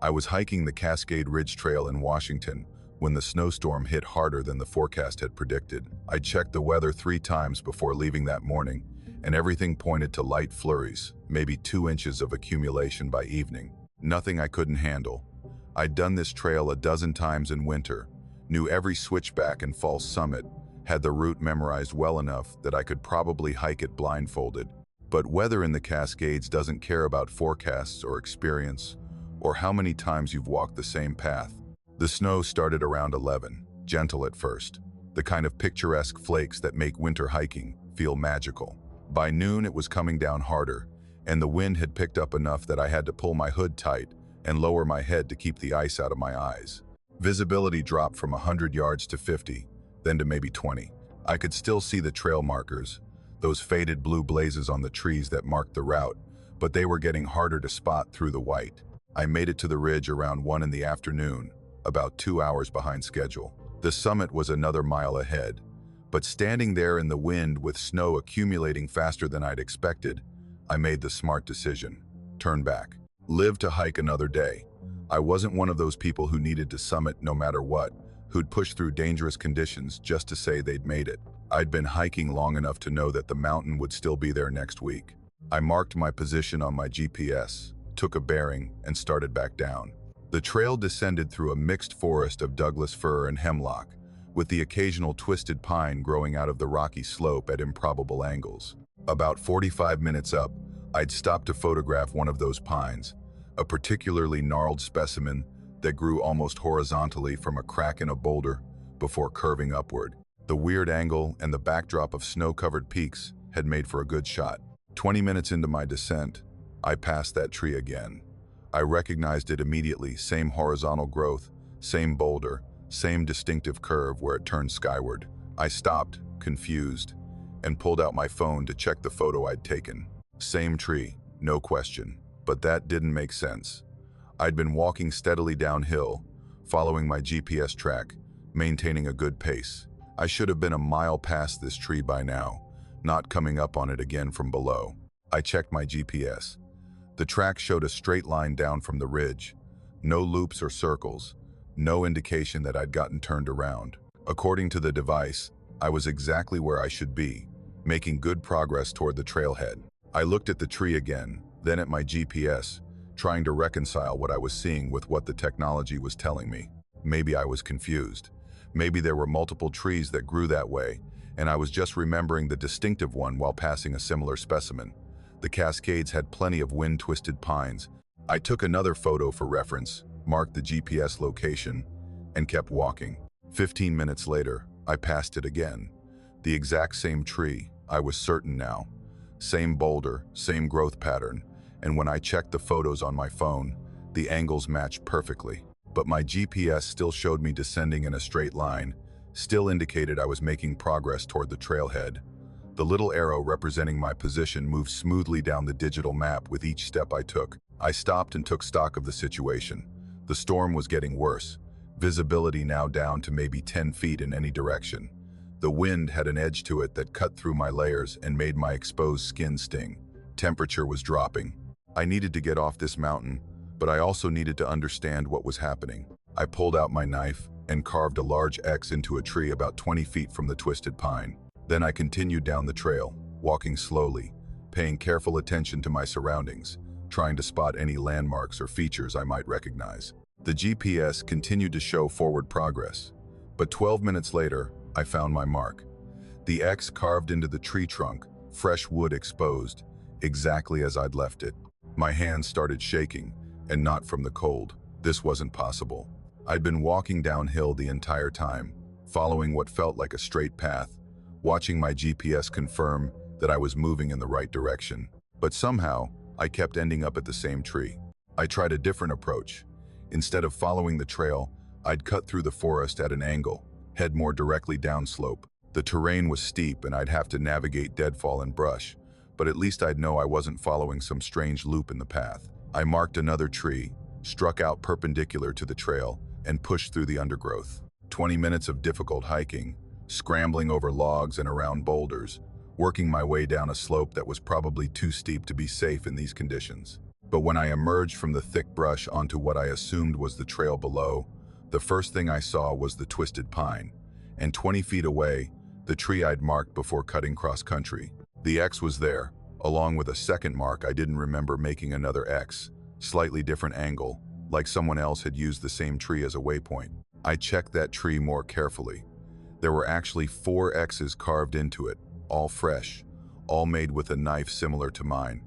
I was hiking the Cascade Ridge Trail in Washington when the snowstorm hit harder than the forecast had predicted. I checked the weather 3 times before leaving that morning, and everything pointed to light flurries, maybe 2 inches of accumulation by evening. Nothing I couldn't handle. I'd done this trail a dozen times in winter, knew every switchback and false summit, had the route memorized well enough that I could probably hike it blindfolded. But weather in the Cascades doesn't care about forecasts or experience, or how many times you've walked the same path. The snow started around 11, gentle at first, the kind of picturesque flakes that make winter hiking feel magical. By noon it was coming down harder, and the wind had picked up enough that I had to pull my hood tight and lower my head to keep the ice out of my eyes. Visibility dropped from 100 yards to 50, then to maybe 20. I could still see the trail markers, those faded blue blazes on the trees that marked the route, but they were getting harder to spot through the white. I made it to the ridge around 1 in the afternoon, about 2 hours behind schedule. The summit was another mile ahead, but standing there in the wind with snow accumulating faster than I'd expected, I made the smart decision: turn back. Live to hike another day. I wasn't one of those people who needed to summit no matter what, who'd push through dangerous conditions just to say they'd made it. I'd been hiking long enough to know that the mountain would still be there next week. I marked my position on my GPS, took a bearing, and started back down. The trail descended through a mixed forest of Douglas fir and hemlock, with the occasional twisted pine growing out of the rocky slope at improbable angles. About 45 minutes up, I'd stopped to photograph one of those pines, a particularly gnarled specimen that grew almost horizontally from a crack in a boulder before curving upward. The weird angle and the backdrop of snow-covered peaks had made for a good shot. 20 minutes into my descent, I passed that tree again. I recognized it immediately: same horizontal growth, same boulder, same distinctive curve where it turned skyward. I stopped, confused, and pulled out my phone to check the photo I'd taken. Same tree, no question, but that didn't make sense. I'd been walking steadily downhill, following my GPS track, maintaining a good pace. I should have been a mile past this tree by now, not coming up on it again from below. I checked my GPS. The track showed a straight line down from the ridge, no loops or circles, no indication that I'd gotten turned around. According to the device, I was exactly where I should be, making good progress toward the trailhead. I looked at the tree again, then at my GPS, trying to reconcile what I was seeing with what the technology was telling me. Maybe I was confused. Maybe there were multiple trees that grew that way, and I was just remembering the distinctive one while passing a similar specimen. The Cascades had plenty of wind-twisted pines. I took another photo for reference, marked the GPS location, and kept walking. 15 minutes later, I passed it again. The exact same tree, I was certain now. Same boulder, same growth pattern, and when I checked the photos on my phone, the angles matched perfectly. But my GPS still showed me descending in a straight line, still indicated I was making progress toward the trailhead. The little arrow representing my position moved smoothly down the digital map with each step I took. I stopped and took stock of the situation. The storm was getting worse, visibility now down to maybe 10 feet in any direction. The wind had an edge to it that cut through my layers and made my exposed skin sting. Temperature was dropping. I needed to get off this mountain, but I also needed to understand what was happening. I pulled out my knife and carved a large X into a tree about 20 feet from the twisted pine. Then I continued down the trail, walking slowly, paying careful attention to my surroundings, trying to spot any landmarks or features I might recognize. The GPS continued to show forward progress, but 12 minutes later, I found my mark. The X carved into the tree trunk, fresh wood exposed, exactly as I'd left it. My hands started shaking, and not from the cold. This wasn't possible. I'd been walking downhill the entire time, following what felt like a straight path, watching my GPS confirm that I was moving in the right direction. But somehow, I kept ending up at the same tree. I tried a different approach. Instead of following the trail, I'd cut through the forest at an angle, head more directly downslope. The terrain was steep and I'd have to navigate deadfall and brush, but at least I'd know I wasn't following some strange loop in the path. I marked another tree, struck out perpendicular to the trail, and pushed through the undergrowth. 20 minutes of difficult hiking, scrambling over logs and around boulders, working my way down a slope that was probably too steep to be safe in these conditions. But when I emerged from the thick brush onto what I assumed was the trail below, the first thing I saw was the twisted pine, and 20 feet away, the tree I'd marked before cutting cross-country. The X was there, along with a second mark I didn't remember making another X, slightly different angle, like someone else had used the same tree as a waypoint. I checked that tree more carefully. There were actually 4 X's carved into it, all fresh, all made with a knife similar to mine.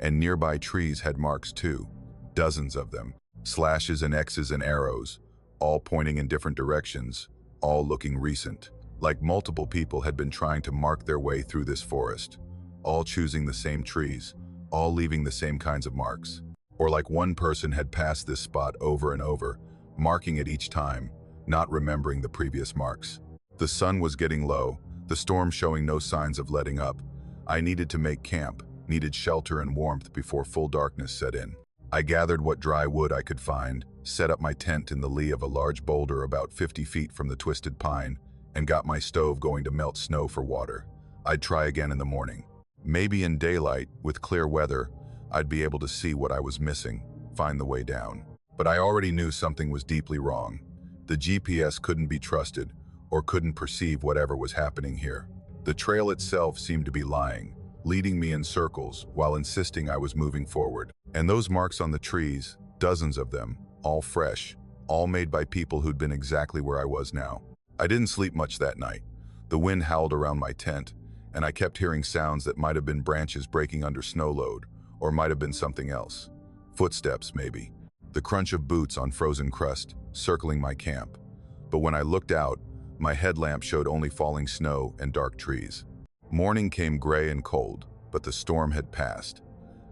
And nearby trees had marks too, dozens of them, slashes and X's and arrows, all pointing in different directions, all looking recent. Like multiple people had been trying to mark their way through this forest, all choosing the same trees, all leaving the same kinds of marks. Or like one person had passed this spot over and over, marking it each time, not remembering the previous marks. The sun was getting low, the storm showing no signs of letting up. I needed to make camp, needed shelter and warmth before full darkness set in. I gathered what dry wood I could find, set up my tent in the lee of a large boulder about 50 feet from the twisted pine, and got my stove going to melt snow for water. I'd try again in the morning. Maybe in daylight, with clear weather, I'd be able to see what I was missing, find the way down. But I already knew something was deeply wrong. The GPS couldn't be trusted, or couldn't perceive whatever was happening here. The trail itself seemed to be lying, leading me in circles while insisting I was moving forward. And those marks on the trees, dozens of them, all fresh, all made by people who'd been exactly where I was now. I didn't sleep much that night. The wind howled around my tent, and I kept hearing sounds that might have been branches breaking under snow load, or might have been something else. Footsteps, maybe. The crunch of boots on frozen crust, circling my camp. But when I looked out, my headlamp showed only falling snow and dark trees. Morning came gray and cold, but the storm had passed.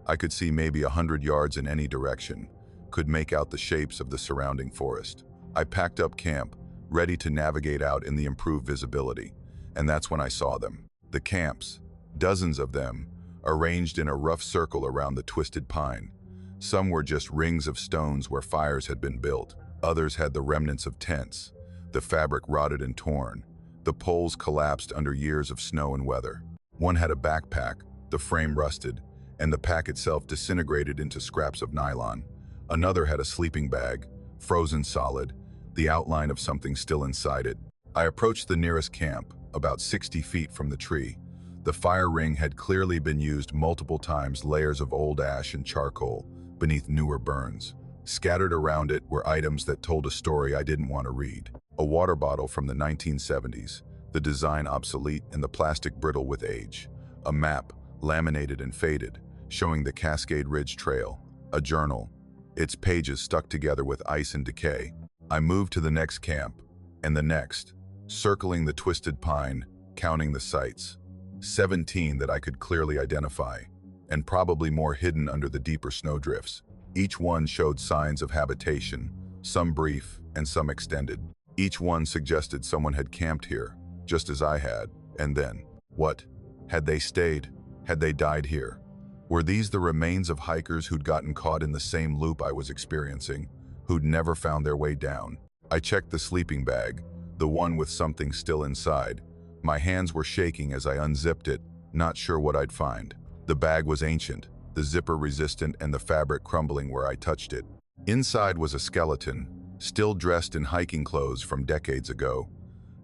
I could see maybe 100 yards in any direction, could make out the shapes of the surrounding forest. I packed up camp, ready to navigate out in the improved visibility, and that's when I saw them. The camps, dozens of them, arranged in a rough circle around the twisted pine. Some were just rings of stones where fires had been built. Others had the remnants of tents, the fabric rotted and torn, the poles collapsed under years of snow and weather. One had a backpack, the frame rusted, and the pack itself disintegrated into scraps of nylon. Another had a sleeping bag, frozen solid, the outline of something still inside it. I approached the nearest camp, about 60 feet from the tree. The fire ring had clearly been used multiple times, layers of old ash and charcoal beneath newer burns. Scattered around it were items that told a story I didn't want to read. A water bottle from the 1970s, the design obsolete and the plastic brittle with age. A map, laminated and faded, showing the Cascade Ridge Trail. A journal, its pages stuck together with ice and decay. I moved to the next camp, and the next, circling the twisted pine, counting the sites. 17 that I could clearly identify, and probably more hidden under the deeper snowdrifts. Each one showed signs of habitation, some brief and some extended. Each one suggested someone had camped here, just as I had, and then, what? Had they stayed? Had they died here? Were these the remains of hikers who'd gotten caught in the same loop I was experiencing, who'd never found their way down? I checked the sleeping bag, the one with something still inside. My hands were shaking as I unzipped it, not sure what I'd find. The bag was ancient, the zipper resistant and the fabric crumbling where I touched it. Inside was a skeleton, still dressed in hiking clothes from decades ago,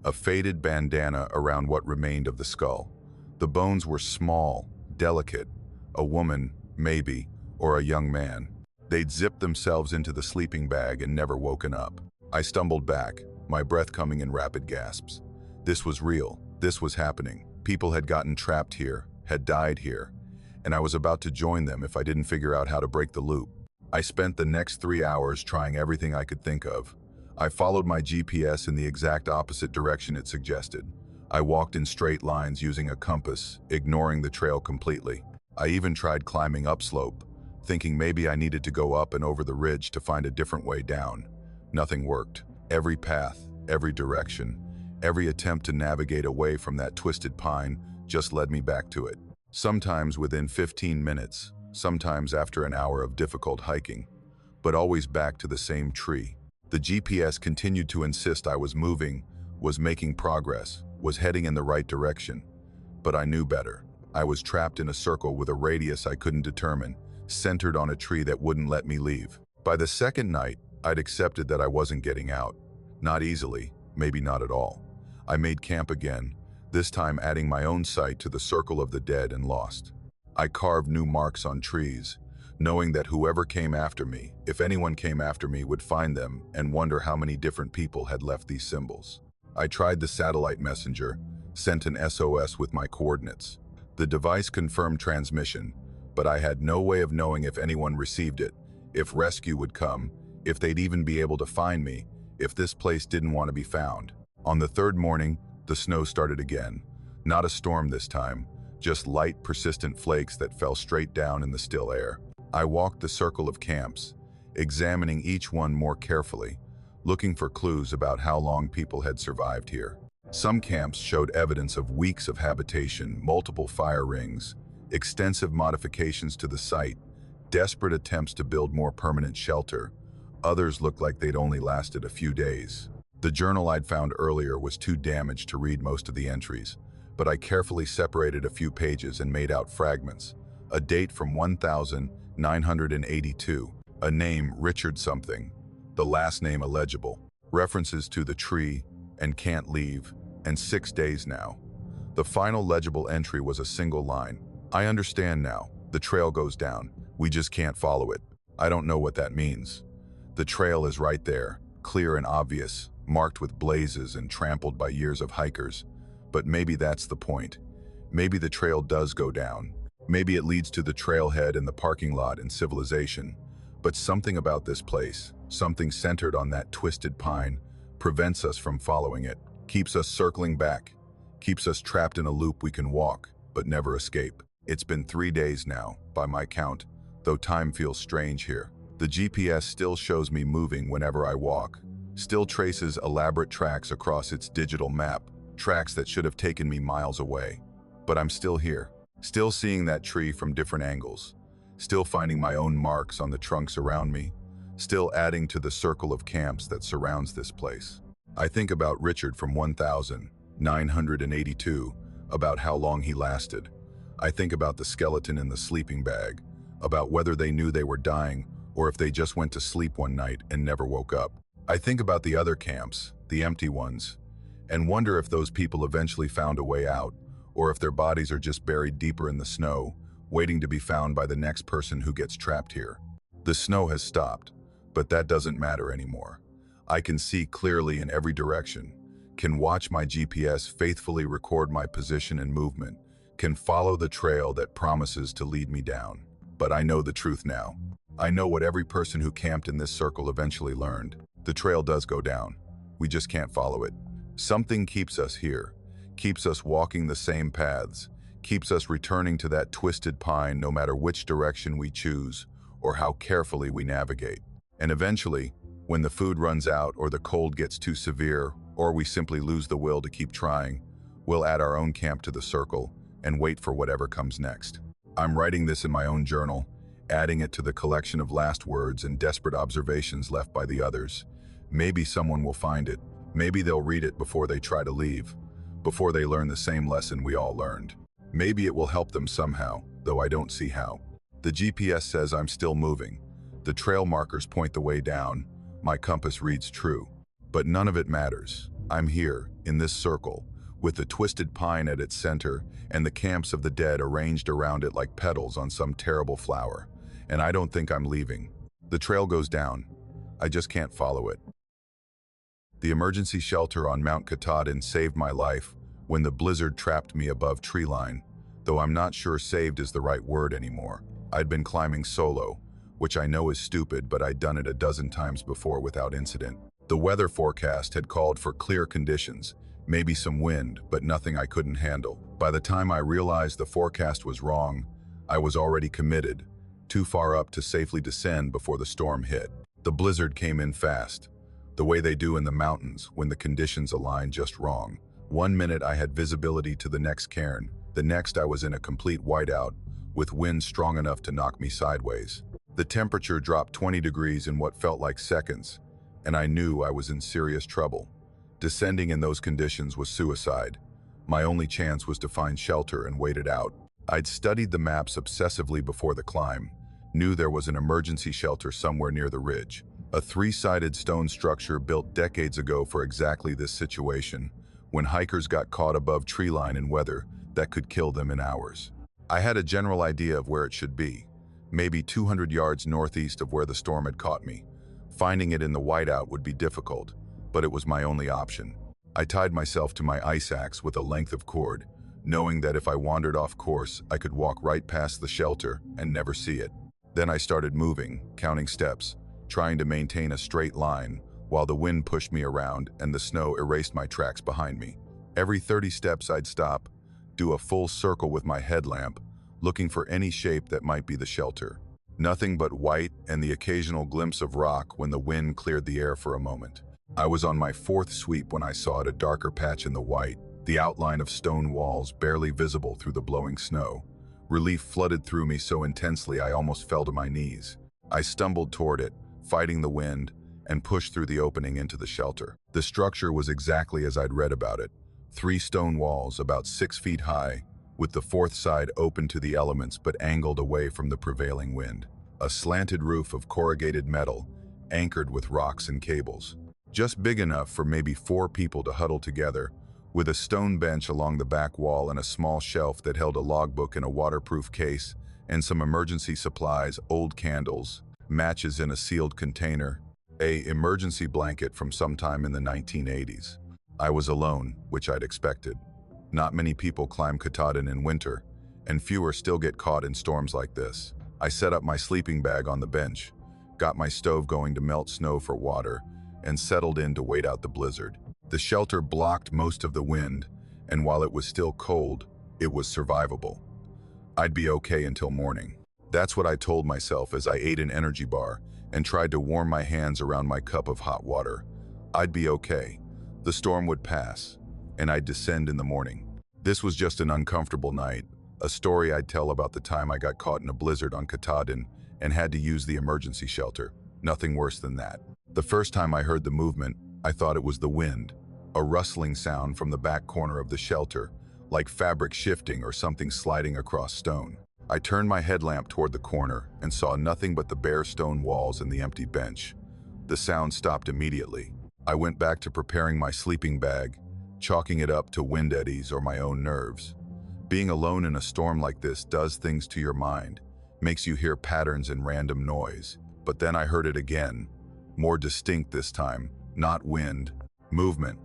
a faded bandana around what remained of the skull. The bones were small, delicate, a woman, maybe, or a young man. They'd zipped themselves into the sleeping bag and never woken up. I stumbled back, my breath coming in rapid gasps. This was real, this was happening. People had gotten trapped here, had died here, and I was about to join them if I didn't figure out how to break the loop. I spent the next 3 hours trying everything I could think of. I followed my GPS in the exact opposite direction it suggested. I walked in straight lines using a compass, ignoring the trail completely. I even tried climbing upslope, thinking maybe I needed to go up and over the ridge to find a different way down. Nothing worked. Every path, every direction, every attempt to navigate away from that twisted pine just led me back to it. Sometimes within 15 minutes, sometimes after an hour of difficult hiking, but always back to the same tree. The GPS continued to insist I was moving, was making progress, was heading in the right direction. But I knew better. I was trapped in a circle with a radius I couldn't determine, centered on a tree that wouldn't let me leave. By the second night, I'd accepted that I wasn't getting out. Not easily, maybe not at all. I made camp again, this time adding my own site to the circle of the dead and lost. I carved new marks on trees, knowing that whoever came after me, if anyone came after me, would find them and wonder how many different people had left these symbols. I tried the satellite messenger, sent an SOS with my coordinates. The device confirmed transmission, but I had no way of knowing if anyone received it, if rescue would come, if they'd even be able to find me, if this place didn't want to be found. On the third morning, the snow started again. Not a storm this time, just light, persistent flakes that fell straight down in the still air. I walked the circle of camps, examining each one more carefully, looking for clues about how long people had survived here. Some camps showed evidence of weeks of habitation, multiple fire rings, extensive modifications to the site, desperate attempts to build more permanent shelter. Others looked like they'd only lasted a few days. The journal I'd found earlier was too damaged to read most of the entries, but I carefully separated a few pages and made out fragments. A date from 1982, a name Richard something, the last name illegible, references to the tree and can't leave, and 6 days now. The final legible entry was a single line. I understand now. The trail goes down. We just can't follow it. I don't know what that means. The trail is right there, clear and obvious, marked with blazes and trampled by years of hikers. But maybe that's the point. Maybe the trail does go down. Maybe it leads to the trailhead and the parking lot and civilization. But something about this place, something centered on that twisted pine, prevents us from following it, keeps us circling back, keeps us trapped in a loop we can walk, but never escape. It's been 3 days now, by my count, though time feels strange here. The GPS still shows me moving whenever I walk, still traces elaborate tracks across its digital map, tracks that should have taken me miles away. But I'm still here, still seeing that tree from different angles, still finding my own marks on the trunks around me, still adding to the circle of camps that surrounds this place. I think about Richard from 1982, about how long he lasted. I think about the skeleton in the sleeping bag, about whether they knew they were dying or if they just went to sleep one night and never woke up. I think about the other camps, the empty ones, and wonder if those people eventually found a way out, or if their bodies are just buried deeper in the snow, waiting to be found by the next person who gets trapped here. The snow has stopped, but that doesn't matter anymore. I can see clearly in every direction, can watch my GPS faithfully record my position and movement, can follow the trail that promises to lead me down. But I know the truth now. I know what every person who camped in this circle eventually learned. The trail does go down. We just can't follow it. Something keeps us here, keeps us walking the same paths, keeps us returning to that twisted pine no matter which direction we choose or how carefully we navigate. And eventually, when the food runs out or the cold gets too severe or we simply lose the will to keep trying, we'll add our own camp to the circle and wait for whatever comes next. I'm writing this in my own journal, adding it to the collection of last words and desperate observations left by the others. Maybe someone will find it. Maybe they'll read it before they try to leave, before they learn the same lesson we all learned. Maybe it will help them somehow, though I don't see how. The GPS says I'm still moving. The trail markers point the way down. My compass reads true. But none of it matters. I'm here, in this circle, with the twisted pine at its center and the camps of the dead arranged around it like petals on some terrible flower. And I don't think I'm leaving. The trail goes down. I just can't follow it. The emergency shelter on Mount Katahdin saved my life when the blizzard trapped me above tree line, though I'm not sure saved is the right word anymore. I'd been climbing solo, which I know is stupid, but I'd done it a dozen times before without incident. The weather forecast had called for clear conditions, maybe some wind, but nothing I couldn't handle. By the time I realized the forecast was wrong, I was already committed, too far up to safely descend before the storm hit. The blizzard came in fast, the way they do in the mountains when the conditions align just wrong. 1 minute I had visibility to the next cairn, the next I was in a complete whiteout, with wind strong enough to knock me sideways. The temperature dropped 20 degrees in what felt like seconds, and I knew I was in serious trouble. Descending in those conditions was suicide. My only chance was to find shelter and wait it out. I'd studied the maps obsessively before the climb, Knew there was an emergency shelter somewhere near the ridge. A three-sided stone structure built decades ago for exactly this situation, when hikers got caught above tree line in weather that could kill them in hours. I had a general idea of where it should be, maybe 200 yards northeast of where the storm had caught me. Finding it in the whiteout would be difficult, but it was my only option. I tied myself to my ice axe with a length of cord, knowing that if I wandered off course, I could walk right past the shelter and never see it. Then I started moving, counting steps, trying to maintain a straight line, while the wind pushed me around and the snow erased my tracks behind me. Every 30 steps I'd stop, do a full circle with my headlamp, looking for any shape that might be the shelter. Nothing but white and the occasional glimpse of rock when the wind cleared the air for a moment. I was on my fourth sweep when I saw it, a darker patch in the white, the outline of stone walls barely visible through the blowing snow. Relief flooded through me so intensely I almost fell to my knees. I stumbled toward it, fighting the wind, and pushed through the opening into the shelter. The structure was exactly as I'd read about it. 3 stone walls about 6 feet high, with the fourth side open to the elements but angled away from the prevailing wind. A slanted roof of corrugated metal, anchored with rocks and cables. Just big enough for maybe 4 people to huddle together, with a stone bench along the back wall and a small shelf that held a logbook in a waterproof case and some emergency supplies, old candles, matches in a sealed container, an emergency blanket from sometime in the 1980s. I was alone, which I'd expected. Not many people climb Katahdin in winter, and fewer still get caught in storms like this. I set up my sleeping bag on the bench, got my stove going to melt snow for water, and settled in to wait out the blizzard. The shelter blocked most of the wind, and while it was still cold, it was survivable. I'd be okay until morning. That's what I told myself as I ate an energy bar and tried to warm my hands around my cup of hot water. I'd be okay. The storm would pass, and I'd descend in the morning. This was just an uncomfortable night, a story I'd tell about the time I got caught in a blizzard on Katahdin and had to use the emergency shelter. Nothing worse than that. The first time I heard the movement, I thought it was the wind, a rustling sound from the back corner of the shelter, like fabric shifting or something sliding across stone. I turned my headlamp toward the corner and saw nothing but the bare stone walls and the empty bench. The sound stopped immediately. I went back to preparing my sleeping bag, chalking it up to wind eddies or my own nerves. Being alone in a storm like this does things to your mind, makes you hear patterns in random noise. But then I heard it again, more distinct this time, not wind, movement.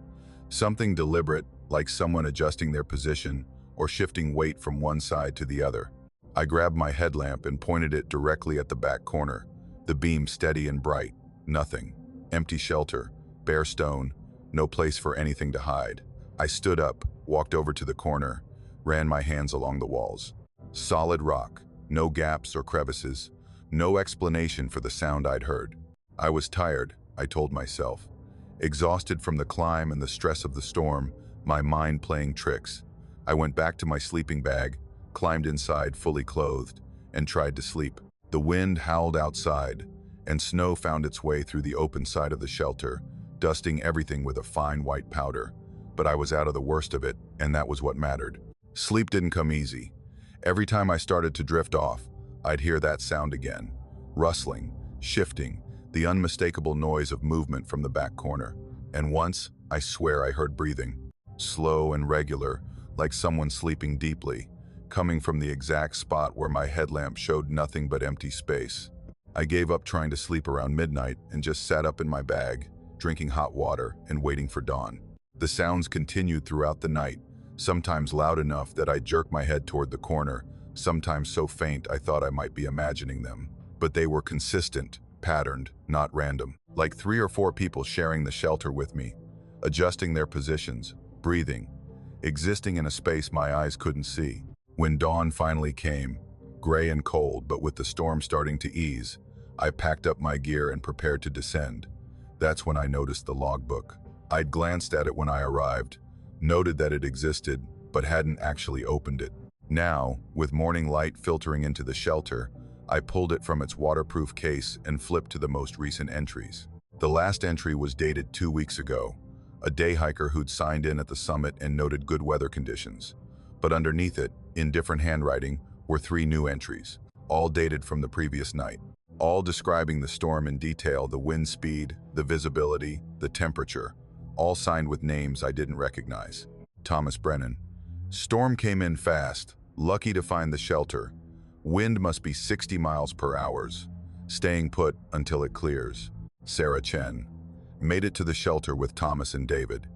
Something deliberate, like someone adjusting their position or shifting weight from one side to the other. I grabbed my headlamp and pointed it directly at the back corner, the beam steady and bright. Nothing. Empty shelter, bare stone, no place for anything to hide. I stood up, walked over to the corner, ran my hands along the walls. Solid rock, no gaps or crevices, no explanation for the sound I'd heard. I was tired, I told myself. Exhausted from the climb and the stress of the storm, my mind playing tricks. I went back to my sleeping bag, climbed inside fully clothed, and tried to sleep. The wind howled outside, and snow found its way through the open side of the shelter, dusting everything with a fine white powder. But I was out of the worst of it, and that was what mattered. Sleep didn't come easy. Every time I started to drift off, I'd hear that sound again. Rustling, shifting, the unmistakable noise of movement from the back corner. And once, I swear I heard breathing. Slow and regular, like someone sleeping deeply, coming from the exact spot where my headlamp showed nothing but empty space. I gave up trying to sleep around midnight and just sat up in my bag, drinking hot water and waiting for dawn. The sounds continued throughout the night, sometimes loud enough that I jerked my head toward the corner, sometimes so faint I thought I might be imagining them. But they were consistent, patterned, not random. Like 3 or 4 people sharing the shelter with me, adjusting their positions, breathing, existing in a space my eyes couldn't see. When dawn finally came, gray and cold, but with the storm starting to ease, I packed up my gear and prepared to descend. That's when I noticed the logbook. I'd glanced at it when I arrived, noted that it existed, but hadn't actually opened it. Now, with morning light filtering into the shelter, I pulled it from its waterproof case and flipped to the most recent entries. The last entry was dated 2 weeks ago, a day hiker who'd signed in at the summit and noted good weather conditions. But underneath it, in different handwriting, were 3 new entries. all dated from the previous night, all describing the storm in detail, the wind speed, the visibility, the temperature, all signed with names I didn't recognize. Thomas Brennan. Storm came in fast, lucky to find the shelter. Wind must be 60 miles per hour. Staying put until it clears. Sarah Chen. Made it to the shelter with Thomas and David.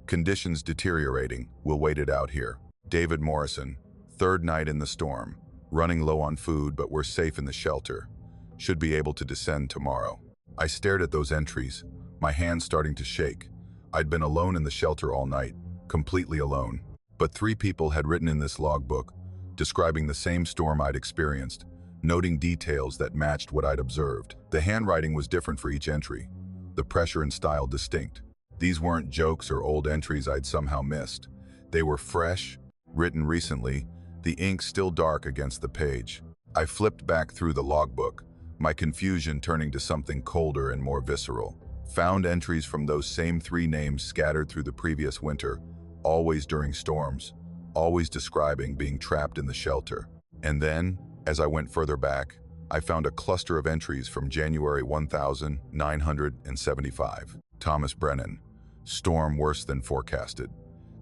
Conditions deteriorating, we'll wait it out here. David Morrison. Third night in the storm. Running low on food, but we're safe in the shelter. Should be able to descend tomorrow. I stared at those entries, my hands starting to shake. I'd been alone in the shelter all night, completely alone. But 3 people had written in this logbook, describing the same storm I'd experienced, noting details that matched what I'd observed. The handwriting was different for each entry, the pressure and style distinct. These weren't jokes or old entries I'd somehow missed. They were fresh, written recently, the ink still dark against the page. I flipped back through the logbook, my confusion turning to something colder and more visceral. Found entries from those same 3 names scattered through the previous winter, always during storms, always describing being trapped in the shelter. And then, as I went further back, I found a cluster of entries from January 1975. Thomas Brennan. Storm worse than forecasted.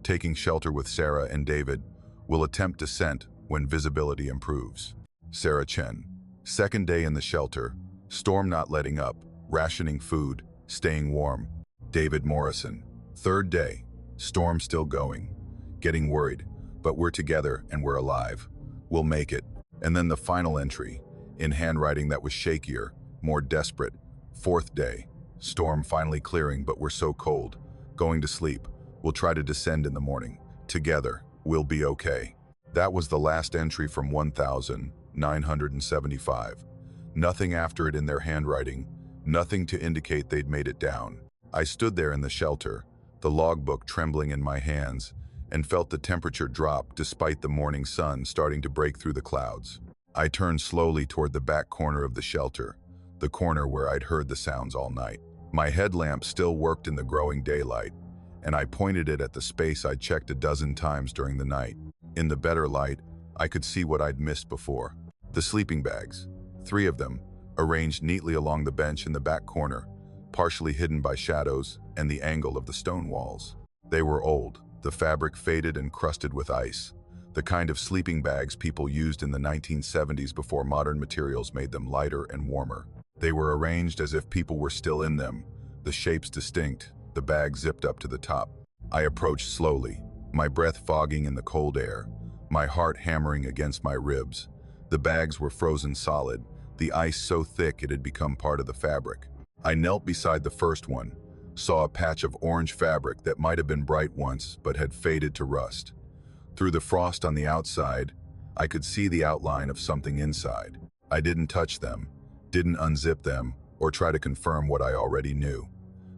Taking shelter with Sarah and David. Will attempt descent when visibility improves. Sarah Chen. Second day in the shelter. Storm not letting up. Rationing food. Staying warm. David Morrison. Third day. Storm still going. Getting worried. But we're together and we're alive. We'll make it. And then the final entry, in handwriting that was shakier, more desperate. Fourth day. Storm finally clearing, but we're so cold. Going to sleep. We'll try to descend in the morning. Together. We'll be okay. That was the last entry from 1975. Nothing after it in their handwriting. Nothing to indicate they'd made it down. I stood there in the shelter, the logbook trembling in my hands, and felt the temperature drop despite the morning sun starting to break through the clouds. I turned slowly toward the back corner of the shelter, the corner where I'd heard the sounds all night. My headlamp still worked in the growing daylight, and I pointed it at the space I'd checked a dozen times during the night. In the better light, I could see what I'd missed before. The sleeping bags, 3 of them, arranged neatly along the bench in the back corner, partially hidden by shadows and the angle of the stone walls. They were old, the fabric faded and crusted with ice, the kind of sleeping bags people used in the 1970s before modern materials made them lighter and warmer. They were arranged as if people were still in them, the shapes distinct, the bag zipped up to the top. I approached slowly, my breath fogging in the cold air, my heart hammering against my ribs. The bags were frozen solid, the ice so thick it had become part of the fabric. I knelt beside the first one, saw a patch of orange fabric that might have been bright once but had faded to rust. Through the frost on the outside, I could see the outline of something inside. I didn't touch them, didn't unzip them, or try to confirm what I already knew.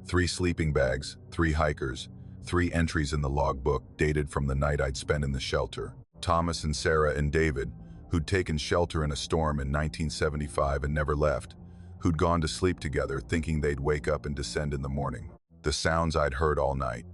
3 sleeping bags, 3 hikers, 3 entries in the logbook dated from the night I'd spent in the shelter. Thomas and Sarah and David, who'd taken shelter in a storm in 1975 and never left, who'd gone to sleep together thinking they'd wake up and descend in the morning. The sounds I'd heard all night,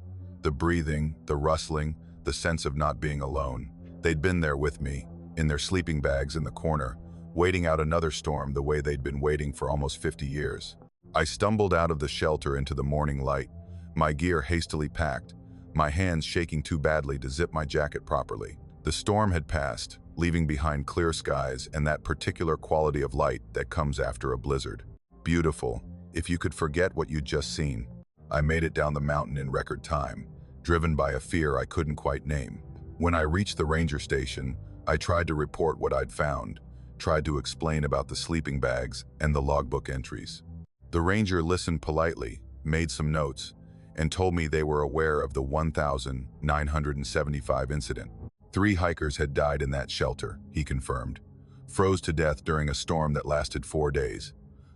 the breathing, the rustling, the sense of not being alone. They'd been there with me, in their sleeping bags in the corner, waiting out another storm the way they'd been waiting for almost 50 years. I stumbled out of the shelter into the morning light, my gear hastily packed, my hands shaking too badly to zip my jacket properly. The storm had passed, leaving behind clear skies and that particular quality of light that comes after a blizzard. Beautiful, if you could forget what you'd just seen. I made it down the mountain in record time, driven by a fear I couldn't quite name. When I reached the ranger station, I tried to report what I'd found, tried to explain about the sleeping bags and the logbook entries. The ranger listened politely, made some notes, and told me they were aware of the 1975 incident. 3 hikers had died in that shelter, he confirmed. Froze to death during a storm that lasted 4 days.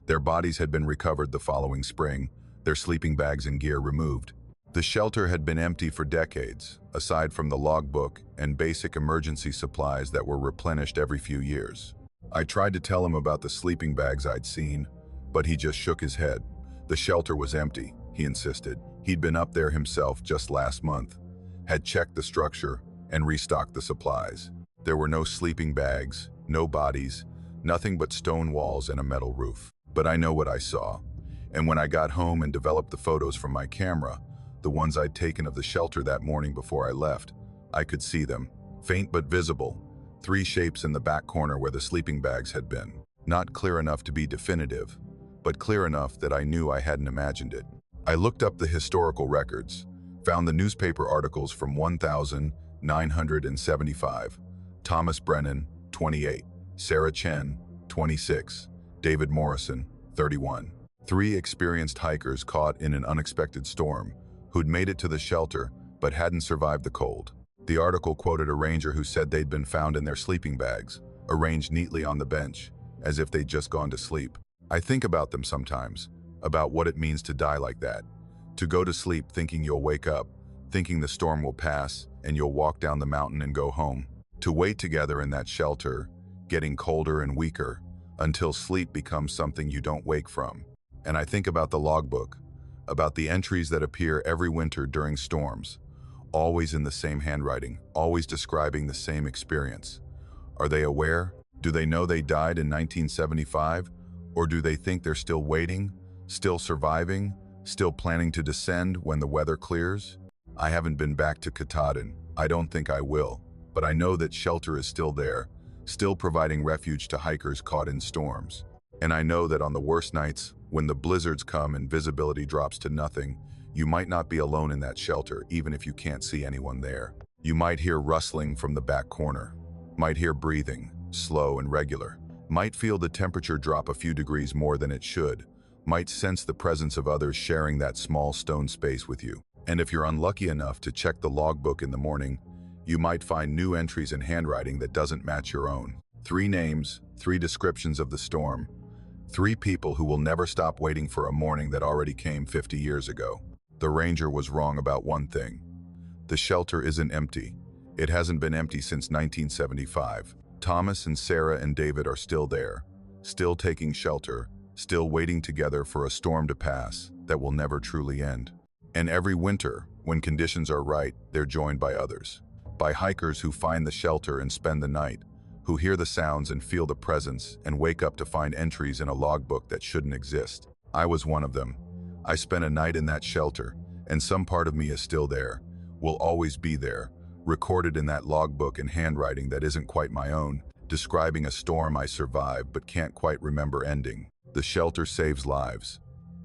Their bodies had been recovered the following spring, their sleeping bags and gear removed. The shelter had been empty for decades, aside from the logbook and basic emergency supplies that were replenished every few years. I tried to tell him about the sleeping bags I'd seen, but he just shook his head. The shelter was empty, he insisted. He'd been up there himself just last month, had checked the structure, and restocked the supplies. There were no sleeping bags, no bodies, Nothing but stone walls and a metal roof. But I know what I saw. And when I got home and developed the photos from my camera, the ones I'd taken of the shelter that morning before I left, I could see them, faint but visible, 3 shapes in the back corner where the sleeping bags had been. Not clear enough to be definitive, but clear enough that I knew I hadn't imagined it. I looked up the historical records, found the newspaper articles from 1975, Thomas Brennan, 28, Sarah Chen, 26, David Morrison, 31. 3 experienced hikers caught in an unexpected storm, who'd made it to the shelter but hadn't survived the cold. The article quoted a ranger who said they'd been found in their sleeping bags, arranged neatly on the bench, as if they'd just gone to sleep. I think about them sometimes, about what it means to die like that. To go to sleep thinking you'll wake up, thinking the storm will pass, and you'll walk down the mountain and go home. To wait together in that shelter, getting colder and weaker, until sleep becomes something you don't wake from. And I think about the logbook, about the entries that appear every winter during storms, always in the same handwriting, always describing the same experience. Are they aware? Do they know they died in 1975? Or do they think they're still waiting, still surviving, still planning to descend when the weather clears? I haven't been back to Katahdin. I don't think I will, but I know that shelter is still there, still providing refuge to hikers caught in storms. And I know that on the worst nights, when the blizzards come and visibility drops to nothing, you might not be alone in that shelter, even if you can't see anyone there. You might hear rustling from the back corner, might hear breathing, slow and regular, might feel the temperature drop a few degrees more than it should, might sense the presence of others sharing that small stone space with you. And if you're unlucky enough to check the logbook in the morning, you might find new entries in handwriting that doesn't match your own. 3 names, 3 descriptions of the storm, 3 people who will never stop waiting for a morning that already came 50 years ago. The ranger was wrong about one thing. The shelter isn't empty. It hasn't been empty since 1975. Thomas and Sarah and David are still there, still taking shelter, still waiting together for a storm to pass that will never truly end. And every winter, when conditions are right, they're joined by others. By hikers who find the shelter and spend the night, who hear the sounds and feel the presence and wake up to find entries in a logbook that shouldn't exist. I was one of them. I spent a night in that shelter, and some part of me is still there, will always be there, recorded in that logbook in handwriting that isn't quite my own, describing a storm I survived but can't quite remember ending. The shelter saves lives.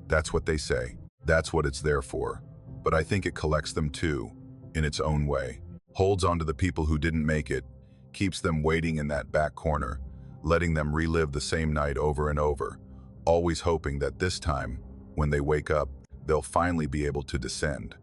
That's what they say. That's what it's there for. But I think it collects them too, in its own way. Holds on to the people who didn't make it, keeps them waiting in that back corner, letting them relive the same night over and over, always hoping that this time, when they wake up, they'll finally be able to descend.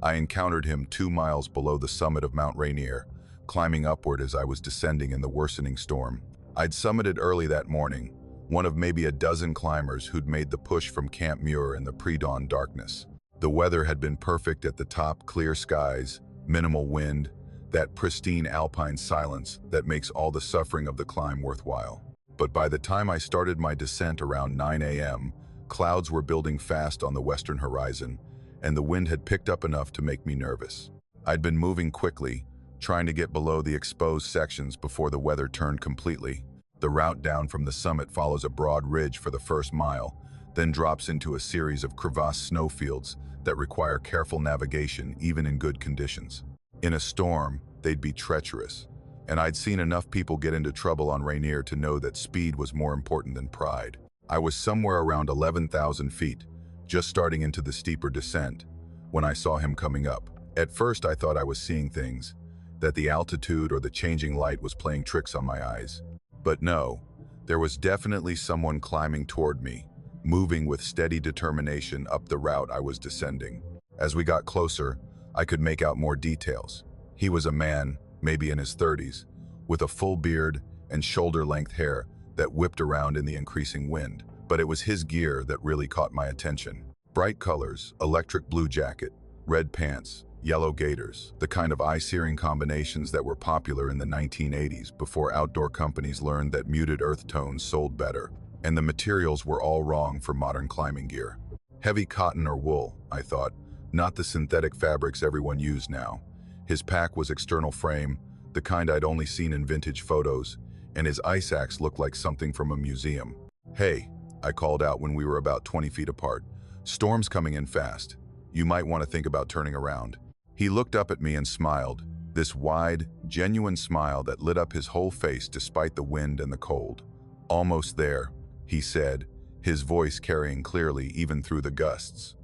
I encountered him 2 miles below the summit of Mount Rainier, climbing upward as I was descending in the worsening storm. I'd summited early that morning, one of maybe a dozen climbers who'd made the push from Camp Mora in the pre-dawn darkness. The weather had been perfect at the top, clear skies, minimal wind, that pristine alpine silence that makes all the suffering of the climb worthwhile. But by the time I started my descent around 9 a.m., clouds were building fast on the western horizon, and the wind had picked up enough to make me nervous. I'd been moving quickly, trying to get below the exposed sections before the weather turned completely. The route down from the summit follows a broad ridge for the first mile, then drops into a series of crevassed snowfields that require careful navigation even in good conditions. In a storm, they'd be treacherous, and I'd seen enough people get into trouble on Rainier to know that speed was more important than pride. I was somewhere around 11,000 feet, just starting into the steeper descent, when I saw him coming up. At first I thought I was seeing things, that the altitude or the changing light was playing tricks on my eyes. But no, there was definitely someone climbing toward me, moving with steady determination up the route I was descending. As we got closer, I could make out more details. He was a man, maybe in his 30s, with a full beard and shoulder-length hair that whipped around in the increasing wind. But it was his gear that really caught my attention. Bright colors, electric blue jacket, red pants, yellow gaiters, the kind of eye-searing combinations that were popular in the 1980s before outdoor companies learned that muted earth tones sold better. And the materials were all wrong for modern climbing gear. Heavy cotton or wool, I thought, not the synthetic fabrics everyone used now. His pack was external frame, the kind I'd only seen in vintage photos, and his ice axe looked like something from a museum. "Hey," I called out when we were about 20 feet apart. "Storm's coming in fast. You might want to think about turning around." He looked up at me and smiled, this wide, genuine smile that lit up his whole face despite the wind and the cold. "Almost there," he said, his voice carrying clearly even through the gusts.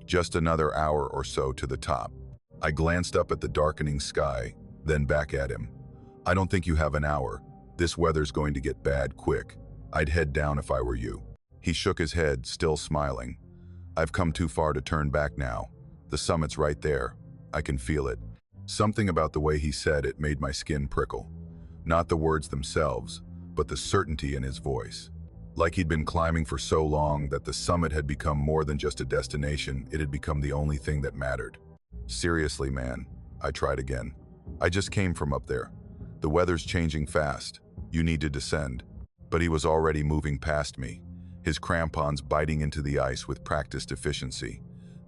"Just another hour or so to the top." I glanced up at the darkening sky, then back at him. "I don't think you have an hour. This weather's going to get bad quick. I'd head down if I were you." He shook his head, still smiling. "I've come too far to turn back now. The summit's right there. I can feel it." Something about the way he said it made my skin prickle. Not the words themselves, but the certainty in his voice. Like he'd been climbing for so long that the summit had become more than just a destination, it had become the only thing that mattered. "Seriously, man," I tried again. "I just came from up there. The weather's changing fast. You need to descend." But he was already moving past me, his crampons biting into the ice with practiced efficiency.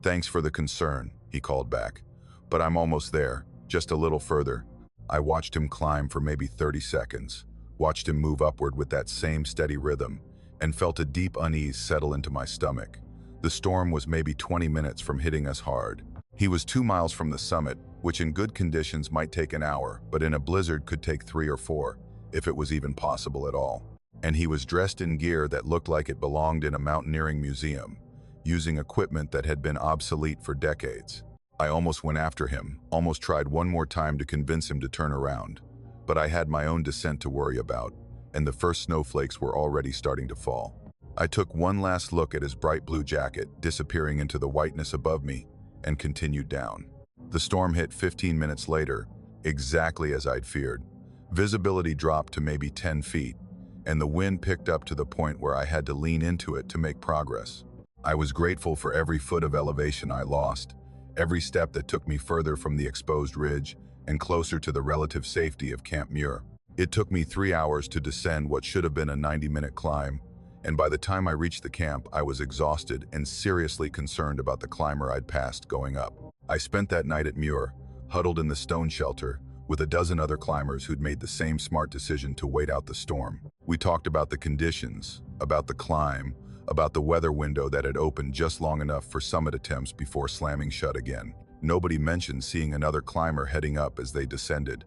"Thanks for the concern," he called back. "But I'm almost there, just a little further." I watched him climb for maybe 30 seconds, watched him move upward with that same steady rhythm, and felt a deep unease settle into my stomach. The storm was maybe 20 minutes from hitting us hard. He was 2 miles from the summit, which in good conditions might take an hour, but in a blizzard could take 3 or 4, if it was even possible at all. And he was dressed in gear that looked like it belonged in a mountaineering museum, using equipment that had been obsolete for decades. I almost went after him, almost tried one more time to convince him to turn around. But I had my own descent to worry about, and the first snowflakes were already starting to fall. I took one last look at his bright blue jacket, disappearing into the whiteness above me, and continued down. The storm hit 15 minutes later, exactly as I'd feared. Visibility dropped to maybe 10 feet, and the wind picked up to the point where I had to lean into it to make progress. I was grateful for every foot of elevation I lost, every step that took me further from the exposed ridge and closer to the relative safety of Camp Muir. It took me 3 hours to descend what should have been a 90-minute climb, and by the time I reached the camp, I was exhausted and seriously concerned about the climber I'd passed going up. I spent that night at Muir, huddled in the stone shelter, with a dozen other climbers who'd made the same smart decision to wait out the storm. We talked about the conditions, about the climb, about the weather window that had opened just long enough for summit attempts before slamming shut again. Nobody mentioned seeing another climber heading up as they descended.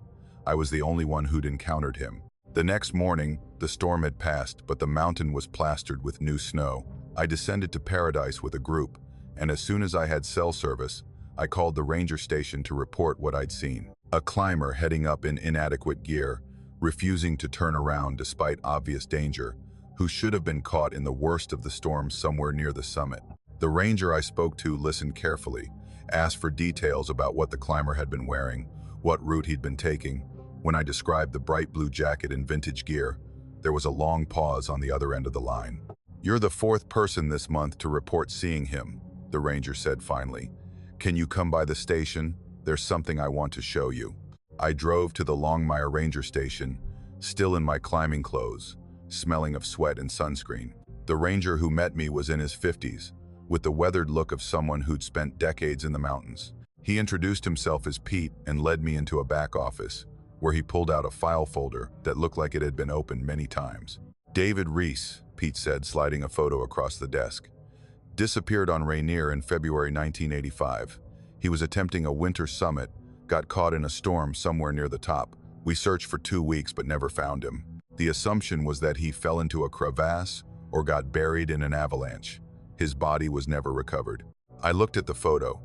I was the only one who'd encountered him. The next morning, the storm had passed, but the mountain was plastered with new snow. I descended to Paradise with a group, and as soon as I had cell service, I called the ranger station to report what I'd seen. A climber heading up in inadequate gear, refusing to turn around despite obvious danger, who should have been caught in the worst of the storm somewhere near the summit. The ranger I spoke to listened carefully, asked for details about what the climber had been wearing, what route he'd been taking. When I described the bright blue jacket and vintage gear, there was a long pause on the other end of the line. "You're the 4th person this month to report seeing him," the ranger said finally. "Can you come by the station? There's something I want to show you." I drove to the Longmire Ranger Station, still in my climbing clothes, smelling of sweat and sunscreen. The ranger who met me was in his 50s, with the weathered look of someone who'd spent decades in the mountains. He introduced himself as Pete and led me into a back office, where he pulled out a file folder that looked like it had been opened many times. "David Reese," Pete said, sliding a photo across the desk. "Disappeared on Rainier in February 1985. He was attempting a winter summit, got caught in a storm somewhere near the top. We searched for 2 weeks but never found him. The assumption was that he fell into a crevasse or got buried in an avalanche. His body was never recovered." I looked at the photo.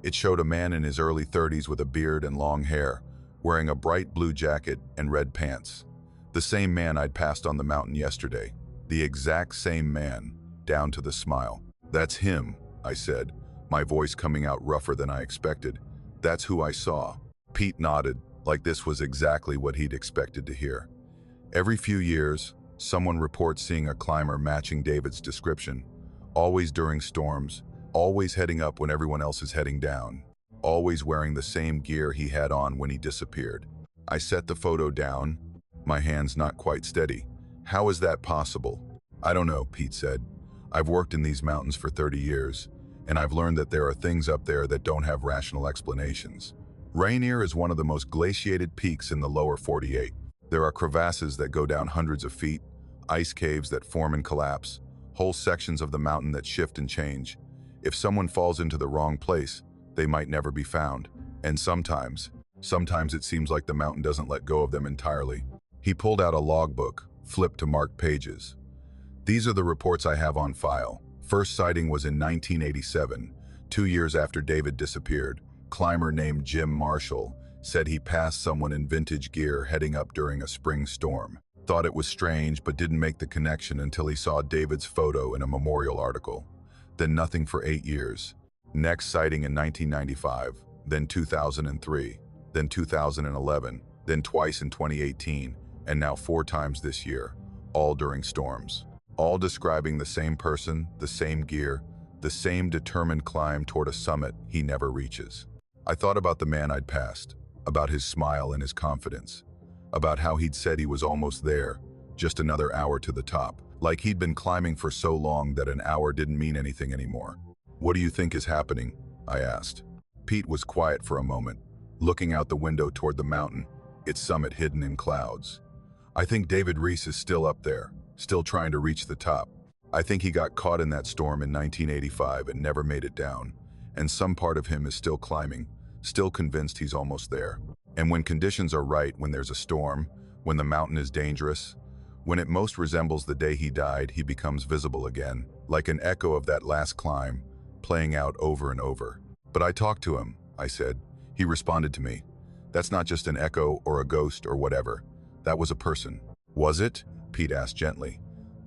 It showed a man in his early 30s with a beard and long hair, wearing a bright blue jacket and red pants. The same man I'd passed on the mountain yesterday. The exact same man, down to the smile. "That's him," I said, my voice coming out rougher than I expected. "That's who I saw." Pete nodded, like this was exactly what he'd expected to hear. Every few years, someone reports seeing a climber matching David's description, always during storms, always heading up when everyone else is heading down, always wearing the same gear he had on when he disappeared. I set the photo down, my hands not quite steady. "How is that possible?" "I don't know," Pete said. "I've worked in these mountains for 30 years, and I've learned that there are things up there that don't have rational explanations. Rainier is one of the most glaciated peaks in the lower 48. There are crevasses that go down hundreds of feet, ice caves that form and collapse, whole sections of the mountain that shift and change. If someone falls into the wrong place, they might never be found. And sometimes it seems like the mountain doesn't let go of them entirely. He pulled out a logbook, flipped to marked pages. These are the reports I have on file. First sighting was in 1987, 2 years after David disappeared. Climber named Jim Marshall said he passed someone in vintage gear heading up during a spring storm. Thought it was strange, but didn't make the connection until he saw David's photo in a memorial article. Then nothing for 8 years. Next sighting in 1995, then 2003, then 2011, then twice in 2018, and now 4 times this year, all during storms. All describing the same person, the same gear, the same determined climb toward a summit he never reaches. I thought about the man I'd passed, about his smile and his confidence, about how he'd said he was almost there, just another hour to the top, like he'd been climbing for so long that an hour didn't mean anything anymore. "What do you think is happening?" I asked. Pete was quiet for a moment, looking out the window toward the mountain, its summit hidden in clouds. "I think David Reese is still up there, still trying to reach the top. I think he got caught in that storm in 1985 and never made it down, and some part of him is still climbing, still convinced he's almost there. And when conditions are right, when there's a storm, when the mountain is dangerous, when it most resembles the day he died, he becomes visible again, like an echo of that last climb, playing out over and over." "But I talked to him," I said. "He responded to me. That's not just an echo or a ghost or whatever. That was a person." "Was it?" Pete asked gently.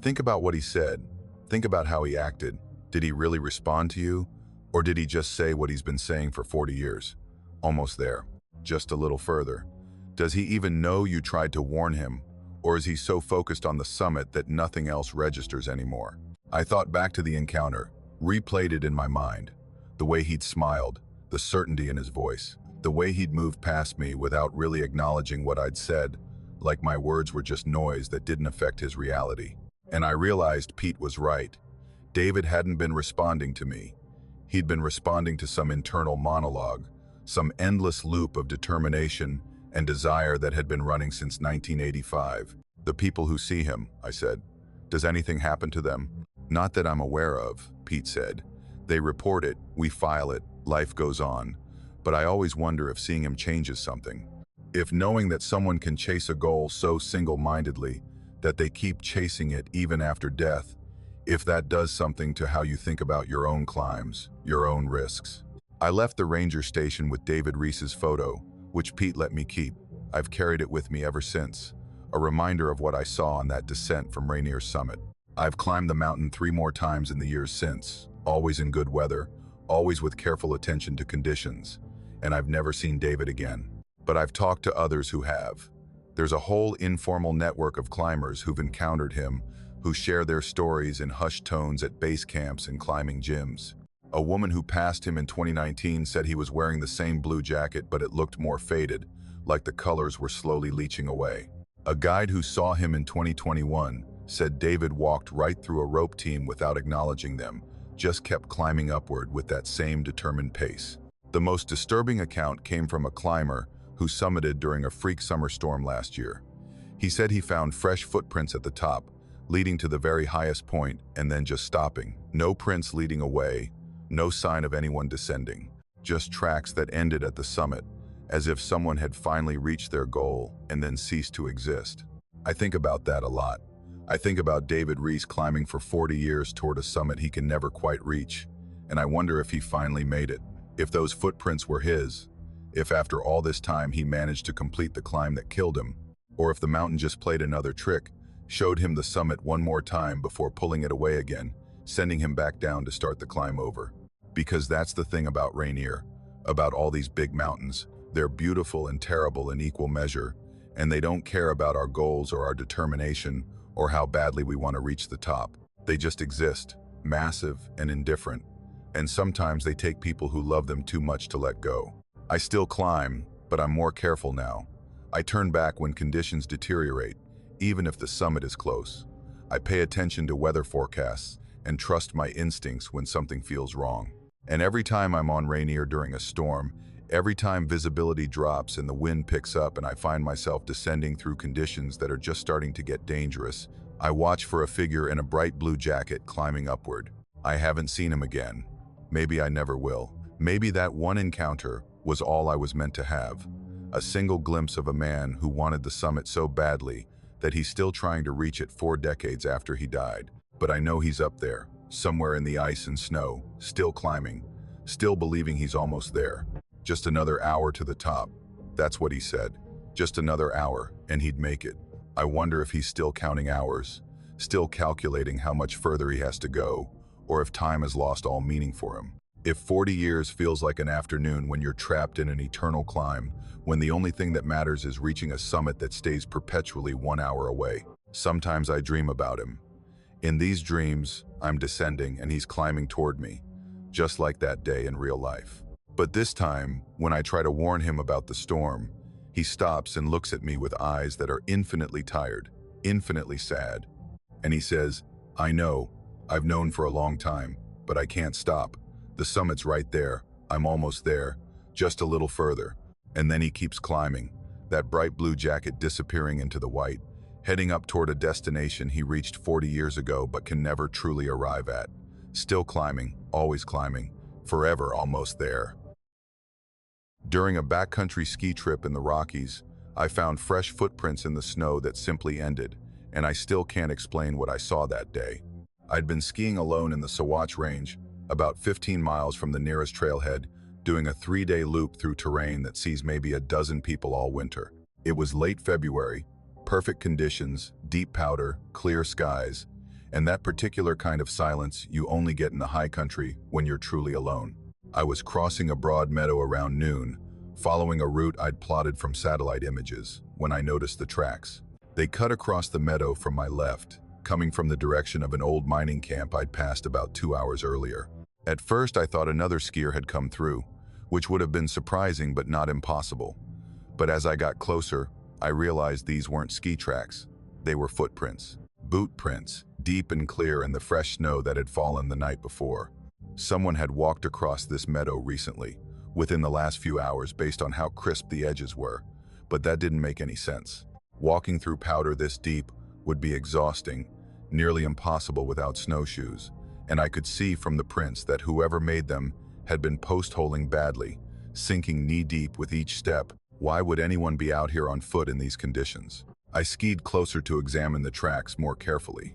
"Think about what he said. Think about how he acted. Did he really respond to you? Or did he just say what he's been saying for 40 years? Almost there. Just a little further. Does he even know you tried to warn him? Or is he so focused on the summit that nothing else registers anymore?" I thought back to the encounter, replayed it in my mind. The way he'd smiled, the certainty in his voice, the way he'd moved past me without really acknowledging what I'd said, like my words were just noise that didn't affect his reality. And I realized Pete was right. David hadn't been responding to me. He'd been responding to some internal monologue, some endless loop of determination and desire that had been running since 1985. "The people who see him," I said. "Does anything happen to them?" "Not that I'm aware of," Pete said. "They report it, we file it, life goes on. But I always wonder if seeing him changes something. If knowing that someone can chase a goal so single-mindedly that they keep chasing it even after death, if that does something to how you think about your own climbs, your own risks." I left the ranger station with David Reese's photo, which Pete let me keep. I've carried it with me ever since, a reminder of what I saw on that descent from Rainier's summit. I've climbed the mountain 3 more times in the years since, always in good weather, always with careful attention to conditions, and I've never seen David again. But I've talked to others who have. There's a whole informal network of climbers who've encountered him, who share their stories in hushed tones at base camps and climbing gyms. A woman who passed him in 2019 said he was wearing the same blue jacket, but it looked more faded, like the colors were slowly leaching away. A guide who saw him in 2021 said David walked right through a rope team without acknowledging them, just kept climbing upward with that same determined pace. The most disturbing account came from a climber who summited during a freak summer storm last year. He said he found fresh footprints at the top, leading to the very highest point and then just stopping. No prints leading away, no sign of anyone descending, just tracks that ended at the summit, as if someone had finally reached their goal and then ceased to exist. I think about that a lot. I think about David Reese climbing for 40 years toward a summit he can never quite reach, and I wonder if he finally made it, if those footprints were his, if after all this time he managed to complete the climb that killed him, or if the mountain just played another trick, showed him the summit one more time before pulling it away again, sending him back down to start the climb over. Because that's the thing about Rainier, about all these big mountains. They're beautiful and terrible in equal measure, and they don't care about our goals or our determination or how badly we want to reach the top. They just exist, massive and indifferent, and sometimes they take people who love them too much to let go. I still climb, but I'm more careful now. I turn back when conditions deteriorate, even if the summit is close. I pay attention to weather forecasts and trust my instincts when something feels wrong. And every time I'm on Rainier during a storm, Every time visibility drops and the wind picks up and I find myself descending through conditions that are just starting to get dangerous, I watch for a figure in a bright blue jacket climbing upward. I haven't seen him again. Maybe I never will. Maybe that one encounter was all I was meant to have. A single glimpse of a man who wanted the summit so badly that he's still trying to reach it 4 decades after he died. But I know he's up there, somewhere in the ice and snow, still climbing, still believing he's almost there. Just another hour to the top. That's what he said. Just another hour, and he'd make it. I wonder if he's still counting hours, still calculating how much further he has to go, or if time has lost all meaning for him. If 40 years feels like an afternoon when you're trapped in an eternal climb, when the only thing that matters is reaching a summit that stays perpetually 1 hour away. Sometimes I dream about him. In these dreams, I'm descending and he's climbing toward me, just like that day in real life. But this time, when I try to warn him about the storm, he stops and looks at me with eyes that are infinitely tired, infinitely sad. And he says, "I know, I've known for a long time, but I can't stop. The summit's right there. I'm almost there, just a little further." And then he keeps climbing, that bright blue jacket disappearing into the white, heading up toward a destination he reached 40 years ago but can never truly arrive at. Still climbing, always climbing, forever almost there. During a backcountry ski trip in the Rockies, I found fresh footprints in the snow that simply ended, and I still can't explain what I saw that day. I'd been skiing alone in the Sawatch Range, about 15 miles from the nearest trailhead, doing a 3-day loop through terrain that sees maybe a dozen people all winter. It was late February, perfect conditions, deep powder, clear skies, and that particular kind of silence you only get in the high country when you're truly alone. I was crossing a broad meadow around noon, following a route I'd plotted from satellite images, when I noticed the tracks. They cut across the meadow from my left, coming from the direction of an old mining camp I'd passed about 2 hours earlier. At first I thought another skier had come through, which would have been surprising but not impossible. But as I got closer, I realized these weren't ski tracks. They were footprints, boot prints, deep and clear in the fresh snow that had fallen the night before. Someone had walked across this meadow recently, within the last few hours based on how crisp the edges were, but that didn't make any sense. Walking through powder this deep would be exhausting, nearly impossible without snowshoes, and I could see from the prints that whoever made them had been post-holing badly, sinking knee-deep with each step. Why would anyone be out here on foot in these conditions? I skied closer to examine the tracks more carefully.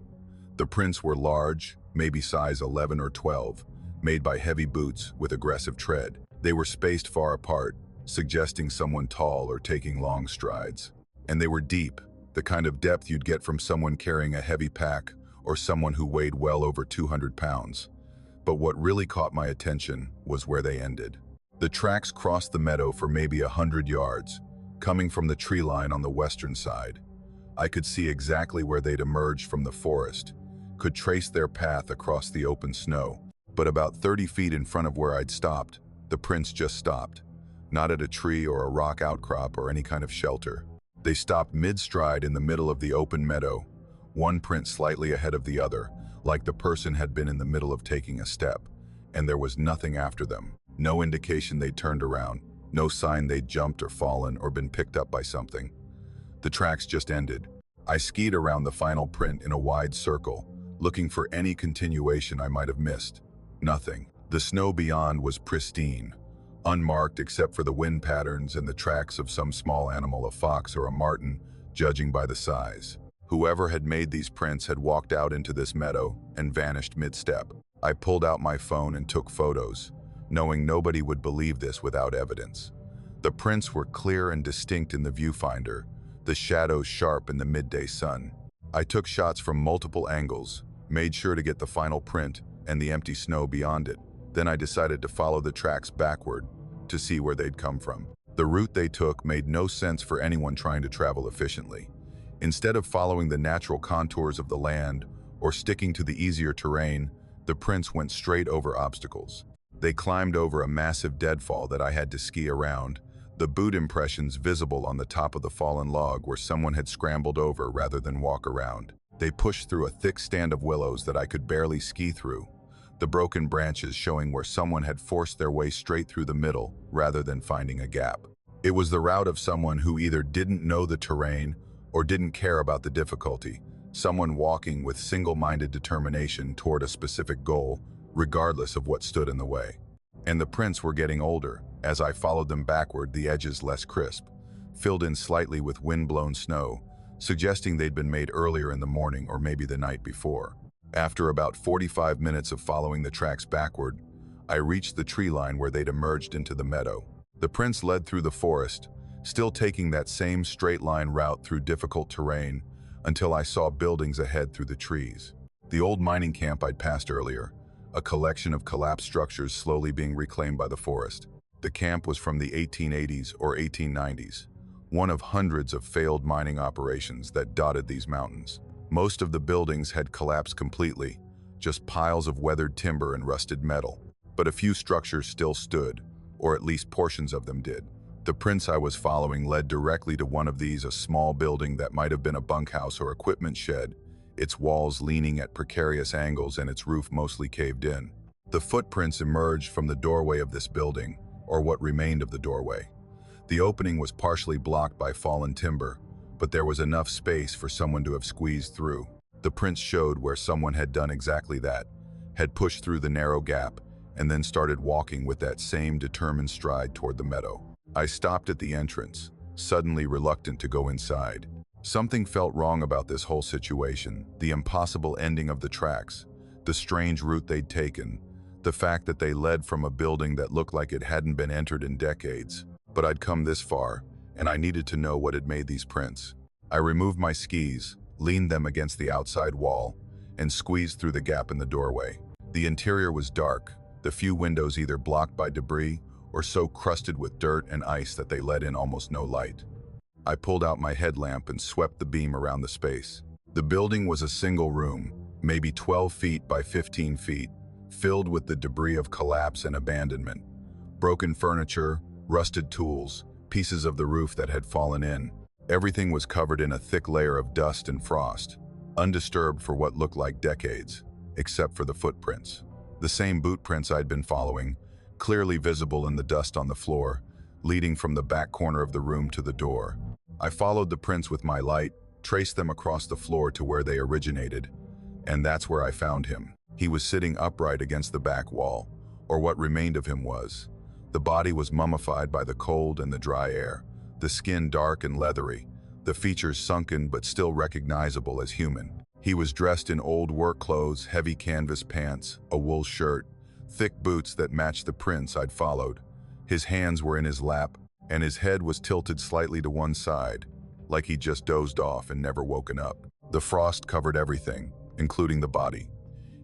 The prints were large, maybe size 11 or 12, made by heavy boots with aggressive tread. They were spaced far apart, suggesting someone tall or taking long strides. And they were deep, the kind of depth you'd get from someone carrying a heavy pack or someone who weighed well over 200 pounds. But what really caught my attention was where they ended. The tracks crossed the meadow for maybe 100 yards, coming from the tree line on the western side. I could see exactly where they'd emerged from the forest, could trace their path across the open snow. But about 30 feet in front of where I'd stopped, the prints just stopped. Not at a tree or a rock outcrop or any kind of shelter. They stopped mid-stride in the middle of the open meadow, one print slightly ahead of the other, like the person had been in the middle of taking a step, and there was nothing after them. No indication they'd turned around, no sign they'd jumped or fallen or been picked up by something. The tracks just ended. I skied around the final print in a wide circle, looking for any continuation I might have missed. Nothing. The snow beyond was pristine, unmarked except for the wind patterns and the tracks of some small animal, a fox or a marten, judging by the size. Whoever had made these prints had walked out into this meadow and vanished mid-step. I pulled out my phone and took photos, knowing nobody would believe this without evidence. The prints were clear and distinct in the viewfinder, the shadows sharp in the midday sun. I took shots from multiple angles, made sure to get the final print and the empty snow beyond it. Then I decided to follow the tracks backward to see where they'd come from. The route they took made no sense for anyone trying to travel efficiently. Instead of following the natural contours of the land or sticking to the easier terrain, the prints went straight over obstacles. They climbed over a massive deadfall that I had to ski around, the boot impressions visible on the top of the fallen log where someone had scrambled over rather than walk around. They pushed through a thick stand of willows that I could barely ski through, the broken branches showing where someone had forced their way straight through the middle rather than finding a gap. It was the route of someone who either didn't know the terrain or didn't care about the difficulty, someone walking with single-minded determination toward a specific goal, regardless of what stood in the way. And the prints were getting older. As I followed them backward, the edges less crisp, filled in slightly with wind-blown snow, suggesting they'd been made earlier in the morning or maybe the night before. After about 45 minutes of following the tracks backward, I reached the tree line where they'd emerged into the meadow. The prints led through the forest, still taking that same straight-line route through difficult terrain until I saw buildings ahead through the trees. The old mining camp I'd passed earlier, a collection of collapsed structures slowly being reclaimed by the forest. The camp was from the 1880s or 1890s, one of hundreds of failed mining operations that dotted these mountains. Most of the buildings had collapsed completely, just piles of weathered timber and rusted metal. But a few structures still stood, or at least portions of them did. The prints I was following led directly to one of these, a small building that might have been a bunkhouse or equipment shed, its walls leaning at precarious angles and its roof mostly caved in. The footprints emerged from the doorway of this building, or what remained of the doorway. The opening was partially blocked by fallen timber, but there was enough space for someone to have squeezed through. The prints showed where someone had done exactly that, had pushed through the narrow gap, and then started walking with that same determined stride toward the meadow. I stopped at the entrance, suddenly reluctant to go inside. Something felt wrong about this whole situation, the impossible ending of the tracks, the strange route they'd taken, the fact that they led from a building that looked like it hadn't been entered in decades. But I'd come this far, and I needed to know what had made these prints. I removed my skis, leaned them against the outside wall, and squeezed through the gap in the doorway. The interior was dark, the few windows either blocked by debris or so crusted with dirt and ice that they let in almost no light. I pulled out my headlamp and swept the beam around the space. The building was a single room, maybe 12 feet by 15 feet, filled with the debris of collapse and abandonment. Broken furniture, rusted tools, pieces of the roof that had fallen in. Everything was covered in a thick layer of dust and frost, undisturbed for what looked like decades, except for the footprints. The same boot prints I'd been following, clearly visible in the dust on the floor, leading from the back corner of the room to the door. I followed the prints with my light, traced them across the floor to where they originated, and that's where I found him. He was sitting upright against the back wall, or what remained of him was. The body was mummified by the cold and the dry air, the skin dark and leathery, the features sunken but still recognizable as human. He was dressed in old work clothes, heavy canvas pants, a wool shirt, thick boots that matched the prints I'd followed. His hands were in his lap, and his head was tilted slightly to one side, like he'd just dozed off and never woken up. The frost covered everything, including the body.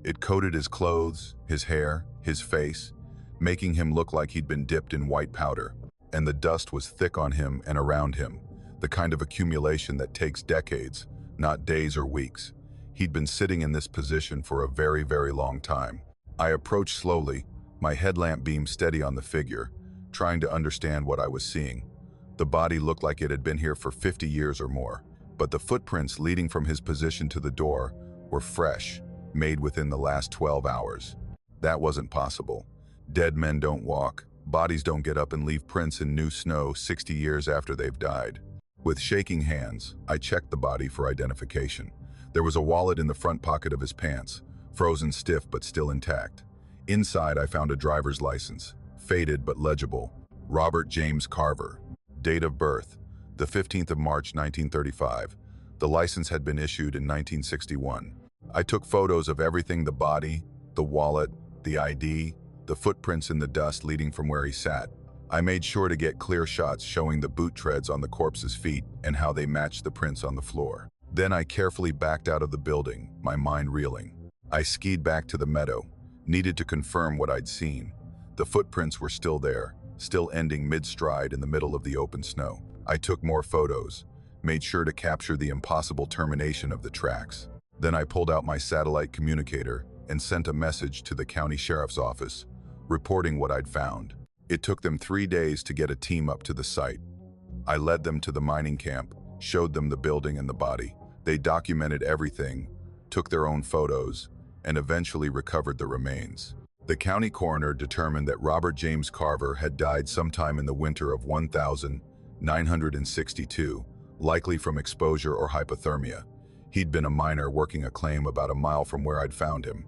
It coated his clothes, his hair, his face, making him look like he'd been dipped in white powder. And the dust was thick on him and around him, the kind of accumulation that takes decades, not days or weeks. He'd been sitting in this position for a very, very long time. I approached slowly, my headlamp beam steady on the figure, trying to understand what I was seeing. The body looked like it had been here for 50 years or more, but the footprints leading from his position to the door were fresh, made within the last 12 hours. That wasn't possible. Dead men don't walk. Bodies don't get up and leave prints in new snow 60 years after they've died. With shaking hands, I checked the body for identification. There was a wallet in the front pocket of his pants, frozen stiff but still intact. Inside, I found a driver's license, faded but legible. Robert James Carver. Date of birth, the 15th of March, 1935. The license had been issued in 1961. I took photos of everything: the body, the wallet, the ID, the footprints in the dust leading from where he sat. I made sure to get clear shots showing the boot treads on the corpse's feet and how they matched the prints on the floor. Then I carefully backed out of the building, my mind reeling. I skied back to the meadow, needed to confirm what I'd seen. The footprints were still there, still ending mid-stride in the middle of the open snow. I took more photos, made sure to capture the impossible termination of the tracks. Then I pulled out my satellite communicator and sent a message to the county sheriff's office, reporting what I'd found. It took them 3 days to get a team up to the site. I led them to the mining camp, showed them the building and the body. They documented everything, took their own photos, and eventually recovered the remains. The county coroner determined that Robert James Carver had died sometime in the winter of 1962, likely from exposure or hypothermia. He'd been a miner working a claim about a mile from where I'd found him.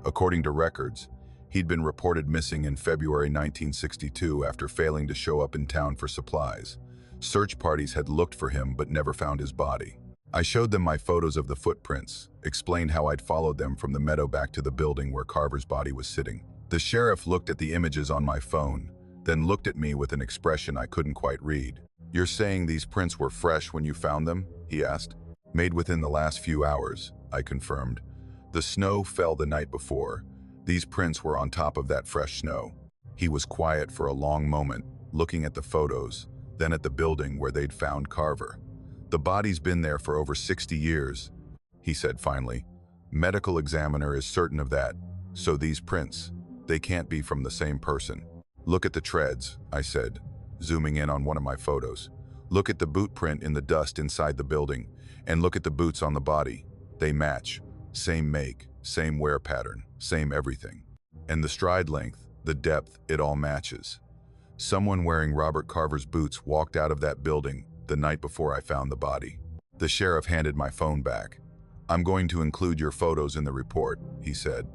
According to records, he'd been reported missing in February 1962 after failing to show up in town for supplies. Search parties had looked for him but never found his body. I showed them my photos of the footprints, explained how I'd followed them from the meadow back to the building where Carver's body was sitting. The sheriff looked at the images on my phone, then looked at me with an expression I couldn't quite read. "You're saying these prints were fresh when you found them?" he asked. "Made within the last few hours," I confirmed. "The snow fell the night before. These prints were on top of that fresh snow." He was quiet for a long moment, looking at the photos, then at the building where they'd found Carver. "The body's been there for over 60 years, he said finally. "Medical examiner is certain of that. So these prints, they can't be from the same person." "Look at the treads," I said, zooming in on one of my photos. "Look at the boot print in the dust inside the building, and look at the boots on the body. They match. Same make, same wear pattern, same everything. And the stride length, the depth, it all matches. Someone wearing Robert Carver's boots walked out of that building the night before I found the body." The sheriff handed my phone back. "I'm going to include your photos in the report," he said,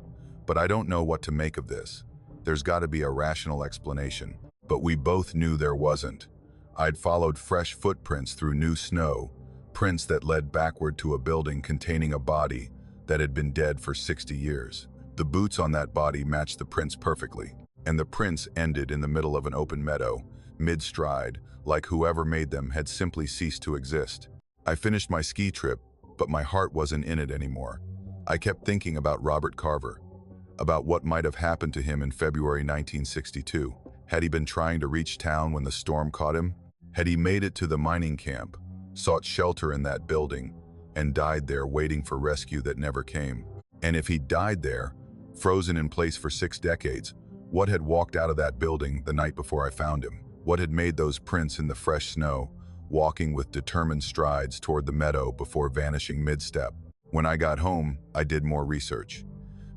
"but I don't know what to make of this. There's got to be a rational explanation." But we both knew there wasn't. I'd followed fresh footprints through new snow, prints that led backward to a building containing a body that had been dead for 60 years. The boots on that body matched the prints perfectly, and the prints ended in the middle of an open meadow, mid-stride, like whoever made them had simply ceased to exist. I finished my ski trip, but my heart wasn't in it anymore. I kept thinking about Robert Carver, about what might have happened to him in February 1962. Had he been trying to reach town when the storm caught him? Had he made it to the mining camp, sought shelter in that building, and died there waiting for rescue that never came? And if he died there, frozen in place for 6 decades, what had walked out of that building the night before I found him? What had made those prints in the fresh snow, walking with determined strides toward the meadow before vanishing mid-step? When I got home, I did more research.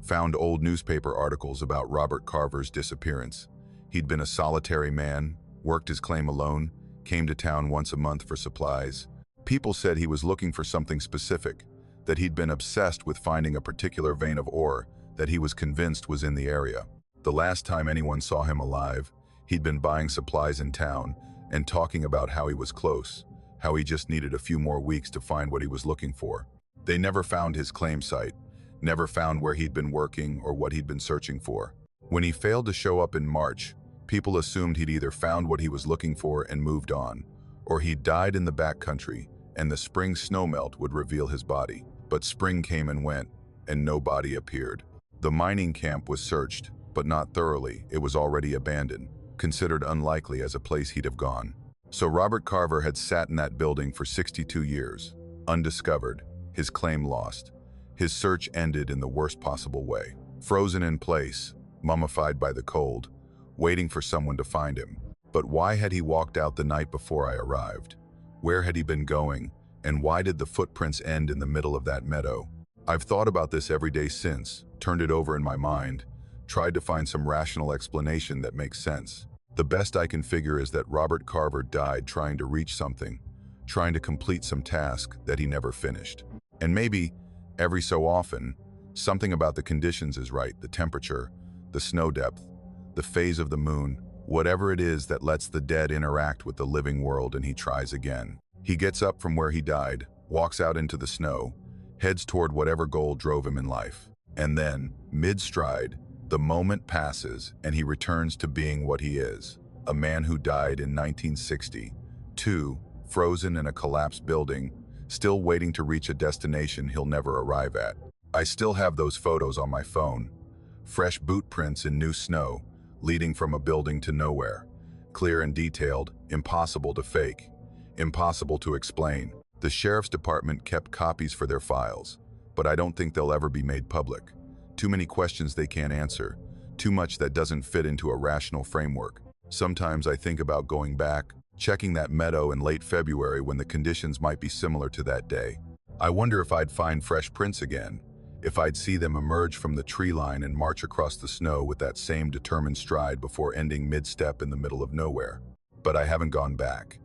Found old newspaper articles about Robert Carver's disappearance. He'd been a solitary man, worked his claim alone, came to town once a month for supplies. People said he was looking for something specific, that he'd been obsessed with finding a particular vein of ore that he was convinced was in the area. The last time anyone saw him alive, he'd been buying supplies in town and talking about how he was close, how he just needed a few more weeks to find what he was looking for. They never found his claim site, never found where he'd been working or what he'd been searching for. When he failed to show up in March, people assumed he'd either found what he was looking for and moved on, or he'd died in the backcountry and the spring snowmelt would reveal his body. But spring came and went, and no body appeared. The mining camp was searched, but not thoroughly. It was already abandoned, considered unlikely as a place he'd have gone. So Robert Carver had sat in that building for 62 years, undiscovered, his claim lost. His search ended in the worst possible way. Frozen in place, mummified by the cold, waiting for someone to find him. But why had he walked out the night before I arrived? Where had he been going? And why did the footprints end in the middle of that meadow? I've thought about this every day since, turned it over in my mind, tried to find some rational explanation that makes sense. The best I can figure is that Robert Carver died trying to reach something, trying to complete some task that he never finished. And maybe, every so often, something about the conditions is right, the temperature, the snow depth, the phase of the moon, whatever it is that lets the dead interact with the living world, and he tries again. He gets up from where he died, walks out into the snow, heads toward whatever goal drove him in life. And then, mid-stride, the moment passes and he returns to being what he is, a man who died in 1960, frozen in a collapsed building, still waiting to reach a destination he'll never arrive at. I still have those photos on my phone. Fresh boot prints in new snow, leading from a building to nowhere. Clear and detailed, impossible to fake, impossible to explain. The sheriff's department kept copies for their files, but I don't think they'll ever be made public. Too many questions they can't answer, too much that doesn't fit into a rational framework. Sometimes I think about going back, checking that meadow in late February when the conditions might be similar to that day. I wonder if I'd find fresh prints again, If I'd see them emerge from the tree line and march across the snow with that same determined stride before ending mid-step in the middle of nowhere. But I haven't gone back.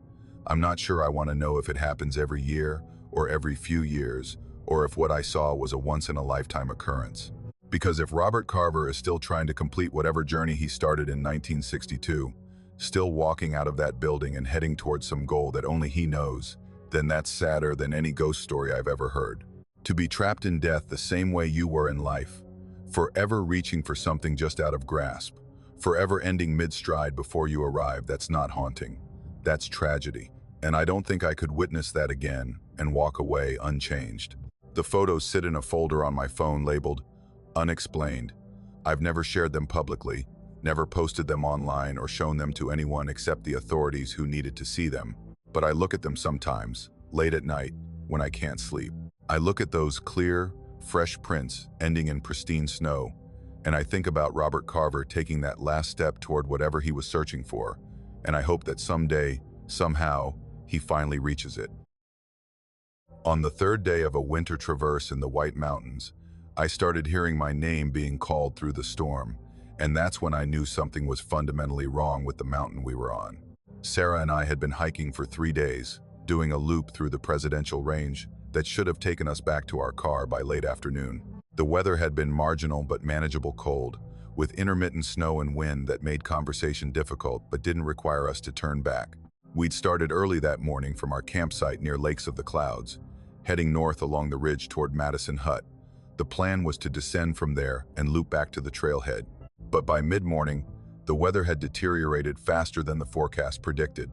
I'm not sure I want to know if it happens every year or every few years, or if what I saw was a once-in-a-lifetime occurrence. Because if Robert Carver is still trying to complete whatever journey he started in 1962, still walking out of that building and heading towards some goal that only he knows, then that's sadder than any ghost story I've ever heard. To be trapped in death the same way you were in life, forever reaching for something just out of grasp, forever ending mid-stride before you arrive, that's not haunting. That's tragedy. And I don't think I could witness that again and walk away unchanged. The photos sit in a folder on my phone labeled Unexplained. I've never shared them publicly, never posted them online or shown them to anyone except the authorities who needed to see them. But I look at them sometimes, late at night, when I can't sleep. I look at those clear, fresh prints ending in pristine snow, and I think about Robert Carver taking that last step toward whatever he was searching for, and I hope that someday, somehow, he finally reaches it. On the third day of a winter traverse in the White Mountains, I started hearing my name being called through the storm, and that's when I knew something was fundamentally wrong with the mountain we were on. Sarah and I had been hiking for 3 days, doing a loop through the Presidential Range that should have taken us back to our car by late afternoon. The weather had been marginal but manageable cold, with intermittent snow and wind that made conversation difficult but didn't require us to turn back. We'd started early that morning from our campsite near Lakes of the Clouds, heading north along the ridge toward Madison Hut. The plan was to descend from there and loop back to the trailhead. But by mid-morning, the weather had deteriorated faster than the forecast predicted.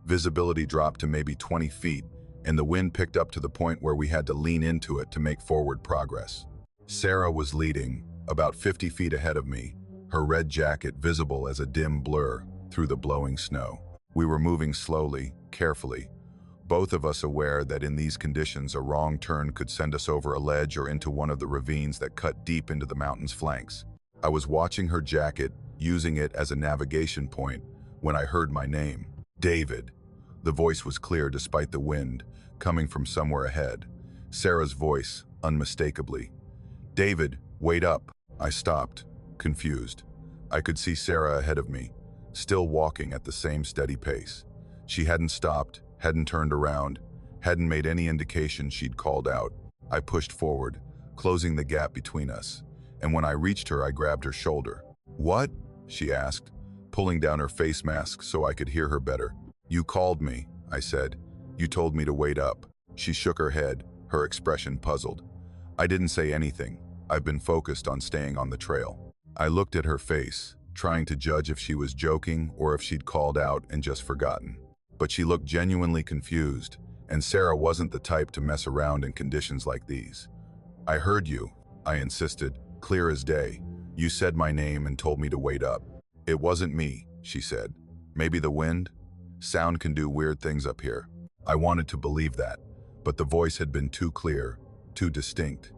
Visibility dropped to maybe 20 feet, and the wind picked up to the point where we had to lean into it to make forward progress. Sarah was leading, about 50 feet ahead of me, her red jacket visible as a dim blur through the blowing snow. We were moving slowly, carefully, both of us aware that in these conditions a wrong turn could send us over a ledge or into one of the ravines that cut deep into the mountain's flanks. I was watching her jacket, using it as a navigation point, when I heard my name. David. The voice was clear despite the wind, coming from somewhere ahead. Sarah's voice, unmistakably. David, wait up. I stopped, confused. I could see Sarah ahead of me, still walking at the same steady pace. She hadn't stopped, hadn't turned around, hadn't made any indication she'd called out. I pushed forward, closing the gap between us, and when I reached her, I grabbed her shoulder. What? She asked, pulling down her face mask so I could hear her better. You called me, I said. You told me to wait up. She shook her head, her expression puzzled. I didn't say anything. I've been focused on staying on the trail. I looked at her face, trying to judge if she was joking or if she'd called out and just forgotten. But she looked genuinely confused, and Sarah wasn't the type to mess around in conditions like these. I heard you, I insisted, clear as day. You said my name and told me to wait up. It wasn't me, she said. Maybe the wind? Sound can do weird things up here. I wanted to believe that, but the voice had been too clear, too distinct.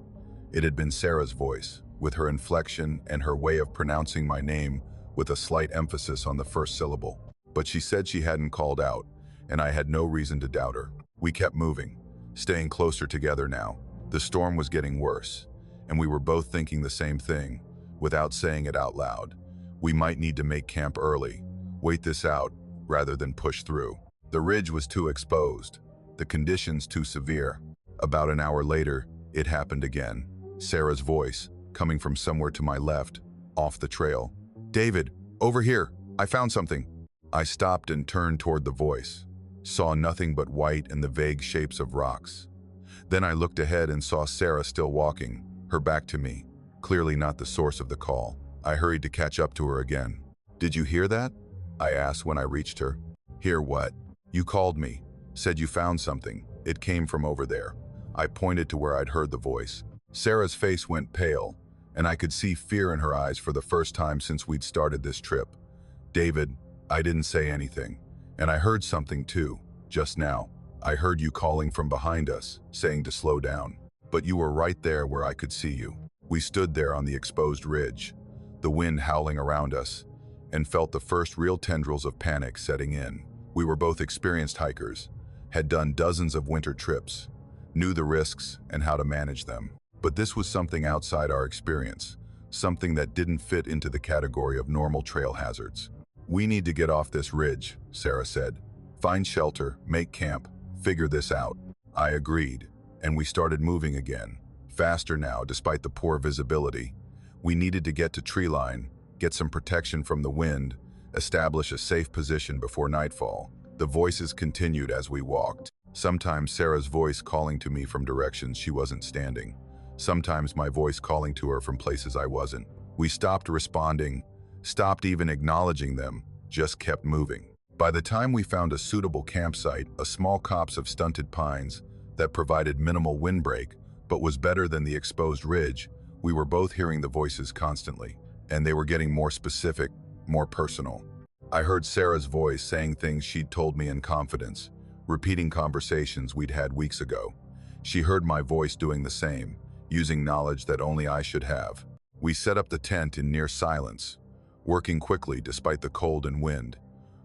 It had been Sarah's voice, with her inflection and her way of pronouncing my name with a slight emphasis on the first syllable. But she said she hadn't called out, and I had no reason to doubt her. We kept moving, staying closer together now. The storm was getting worse, and we were both thinking the same thing, without saying it out loud. We might need to make camp early, wait this out, rather than push through. The ridge was too exposed, the conditions too severe. About an hour later, it happened again. Sarah's voice, coming from somewhere to my left, off the trail. David, over here, I found something. I stopped and turned toward the voice, saw nothing but white and the vague shapes of rocks. Then I looked ahead and saw Sarah still walking, her back to me, clearly not the source of the call. I hurried to catch up to her again. Did you hear that? I asked when I reached her. Hear what? You called me, said you found something. It came from over there. I pointed to where I'd heard the voice. Sarah's face went pale, and I could see fear in her eyes for the first time since we'd started this trip. David, I didn't say anything, and I heard something too, just now. I heard you calling from behind us, saying to slow down. But you were right there where I could see you. We stood there on the exposed ridge, the wind howling around us, and felt the first real tendrils of panic setting in. We were both experienced hikers, had done dozens of winter trips, knew the risks and how to manage them. But this was something outside our experience, something that didn't fit into the category of normal trail hazards. "We need to get off this ridge," Sarah said. "Find shelter, make camp, figure this out." I agreed, and we started moving again. Faster now, despite the poor visibility. We needed to get to tree line, get some protection from the wind, establish a safe position before nightfall. The voices continued as we walked. Sometimes Sarah's voice calling to me from directions she wasn't standing. Sometimes my voice calling to her from places I wasn't. We stopped responding, stopped even acknowledging them, just kept moving. By the time we found a suitable campsite, a small copse of stunted pines that provided minimal windbreak, but was better than the exposed ridge, we were both hearing the voices constantly, and they were getting more specific, more personal. I heard Sarah's voice saying things she'd told me in confidence, repeating conversations we'd had weeks ago. She heard my voice doing the same, using knowledge that only I should have. We set up the tent in near silence, working quickly despite the cold and wind.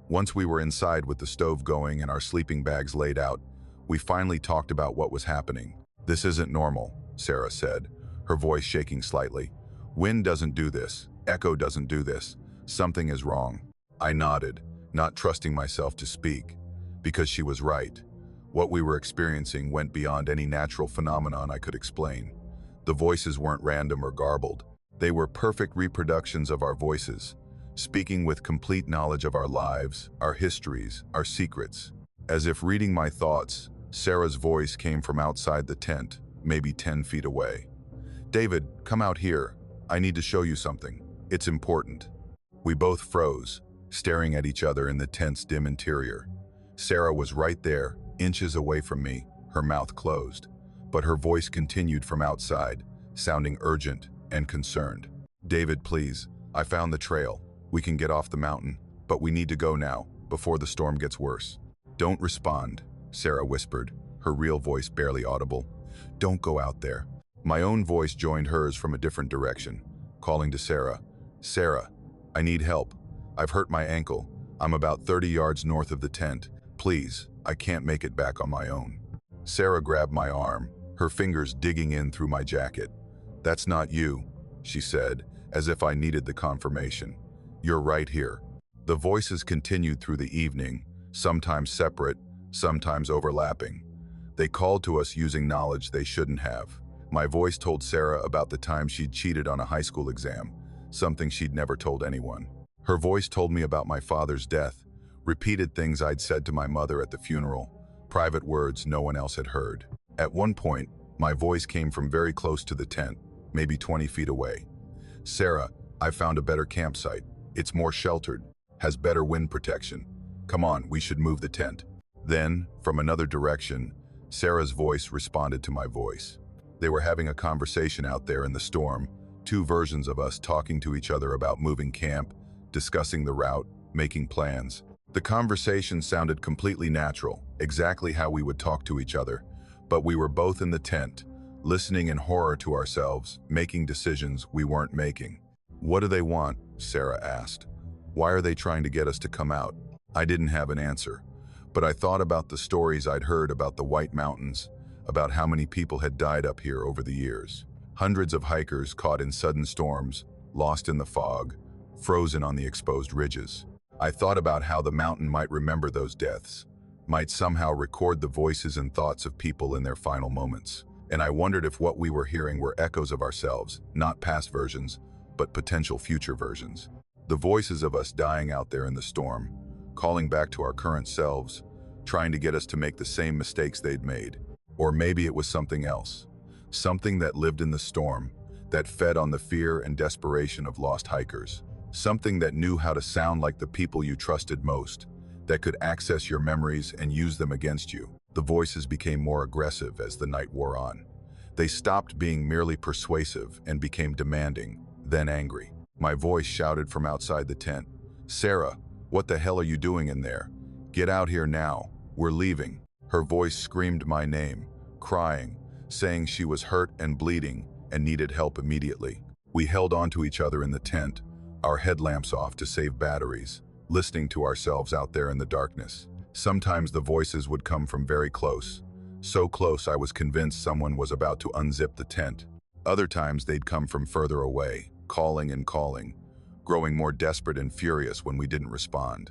Once we were inside with the stove going and our sleeping bags laid out, we finally talked about what was happening. "This isn't normal," Sarah said, her voice shaking slightly. "Wind doesn't do this. Echo doesn't do this. Something is wrong." I nodded, not trusting myself to speak, because she was right. What we were experiencing went beyond any natural phenomenon I could explain. The voices weren't random or garbled. They were perfect reproductions of our voices, speaking with complete knowledge of our lives, our histories, our secrets. As if reading my thoughts, Sarah's voice came from outside the tent, maybe 10 feet away. "David, come out here. I need to show you something. It's important." We both froze, staring at each other in the tent's dim interior. Sarah was right there, inches away from me, her mouth closed. But her voice continued from outside, sounding urgent and concerned. "David, please. I found the trail. We can get off the mountain, but we need to go now, before the storm gets worse." "Don't respond," Sarah whispered, her real voice barely audible. "Don't go out there." My own voice joined hers from a different direction, calling to Sarah. "Sarah, I need help. I've hurt my ankle. I'm about 30 yards north of the tent. Please, I can't make it back on my own." Sarah grabbed my arm, her fingers digging in through my jacket. "That's not you," she said, as if I needed the confirmation. "You're right here." The voices continued through the evening, sometimes separate, sometimes overlapping. They called to us using knowledge they shouldn't have. My voice told Sarah about the time she'd cheated on a high school exam, something she'd never told anyone. Her voice told me about my father's death, repeated things I'd said to my mother at the funeral, private words no one else had heard. At one point, my voice came from very close to the tent, maybe 20 feet away. "Sarah, I found a better campsite. It's more sheltered, has better wind protection. Come on, we should move the tent." Then, from another direction, Sarah's voice responded to my voice. They were having a conversation out there in the storm, two versions of us talking to each other about moving camp, discussing the route, making plans. The conversation sounded completely natural, exactly how we would talk to each other, but we were both in the tent, listening in horror to ourselves, making decisions we weren't making. "What do they want?" Sarah asked. "Why are they trying to get us to come out?" I didn't have an answer, but I thought about the stories I'd heard about the White Mountains, about how many people had died up here over the years. Hundreds of hikers caught in sudden storms, lost in the fog, frozen on the exposed ridges. I thought about how the mountain might remember those deaths, might somehow record the voices and thoughts of people in their final moments. And I wondered if what we were hearing were echoes of ourselves, not past versions, but potential future versions. The voices of us dying out there in the storm, calling back to our current selves, trying to get us to make the same mistakes they'd made. Or maybe it was something else, something that lived in the storm, that fed on the fear and desperation of lost hikers, something that knew how to sound like the people you trusted most, that could access your memories and use them against you. The voices became more aggressive as the night wore on. They stopped being merely persuasive and became demanding, then angry. My voice shouted from outside the tent, "Sarah, what the hell are you doing in there? Get out here now. We're leaving." Her voice screamed my name, crying, saying she was hurt and bleeding and needed help immediately. We held onto each other in the tent, our headlamps off to save batteries, listening to ourselves out there in the darkness. Sometimes the voices would come from very close, so close I was convinced someone was about to unzip the tent. Other times they'd come from further away, calling and calling, growing more desperate and furious when we didn't respond.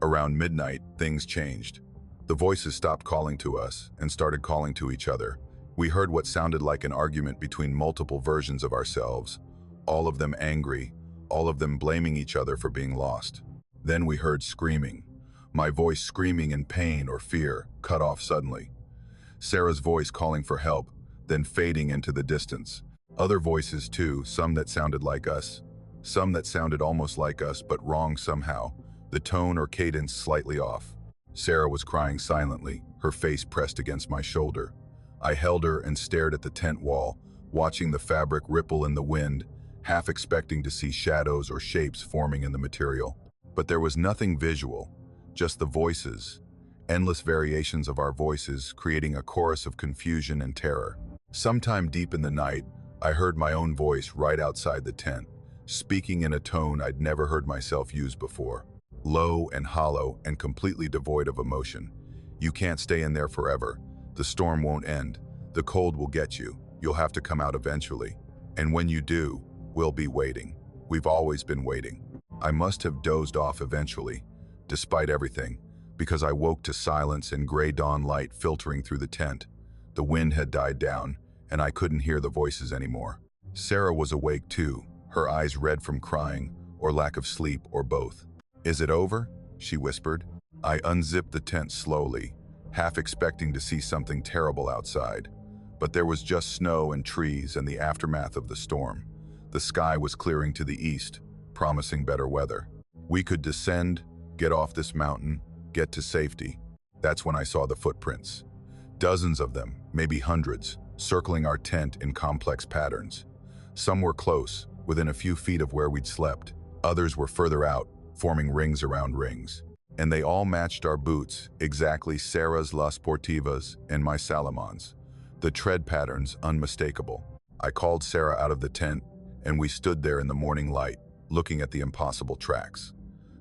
Around midnight, things changed. The voices stopped calling to us and started calling to each other. We heard what sounded like an argument between multiple versions of ourselves, all of them angry, all of them blaming each other for being lost. Then we heard screaming. My voice screaming in pain or fear, cut off suddenly. Sarah's voice calling for help, then fading into the distance. Other voices too, some that sounded like us, some that sounded almost like us but wrong somehow, the tone or cadence slightly off. Sarah was crying silently, her face pressed against my shoulder. I held her and stared at the tent wall, watching the fabric ripple in the wind, half expecting to see shadows or shapes forming in the material. But there was nothing visual, just the voices, endless variations of our voices creating a chorus of confusion and terror. Sometime deep in the night, I heard my own voice right outside the tent, speaking in a tone I'd never heard myself use before. Low and hollow and completely devoid of emotion. You can't stay in there forever. The storm won't end. The cold will get you. You'll have to come out eventually. And when you do, we'll be waiting. We've always been waiting. I must have dozed off eventually, despite everything, because I woke to silence and gray dawn light filtering through the tent. The wind had died down, and I couldn't hear the voices anymore. Sarah was awake too, her eyes red from crying, or lack of sleep, or both. "Is it over?" she whispered. I unzipped the tent slowly, half expecting to see something terrible outside. But there was just snow and trees and the aftermath of the storm. The sky was clearing to the east, promising better weather. We could descend, get off this mountain, get to safety. That's when I saw the footprints. Dozens of them, maybe hundreds, circling our tent in complex patterns. Some were close, within a few feet of where we'd slept. Others were further out, forming rings around rings. And they all matched our boots, exactly Sarah's Las Sportivas and my Salomons. The tread patterns unmistakable. I called Sarah out of the tent, and we stood there in the morning light, looking at the impossible tracks.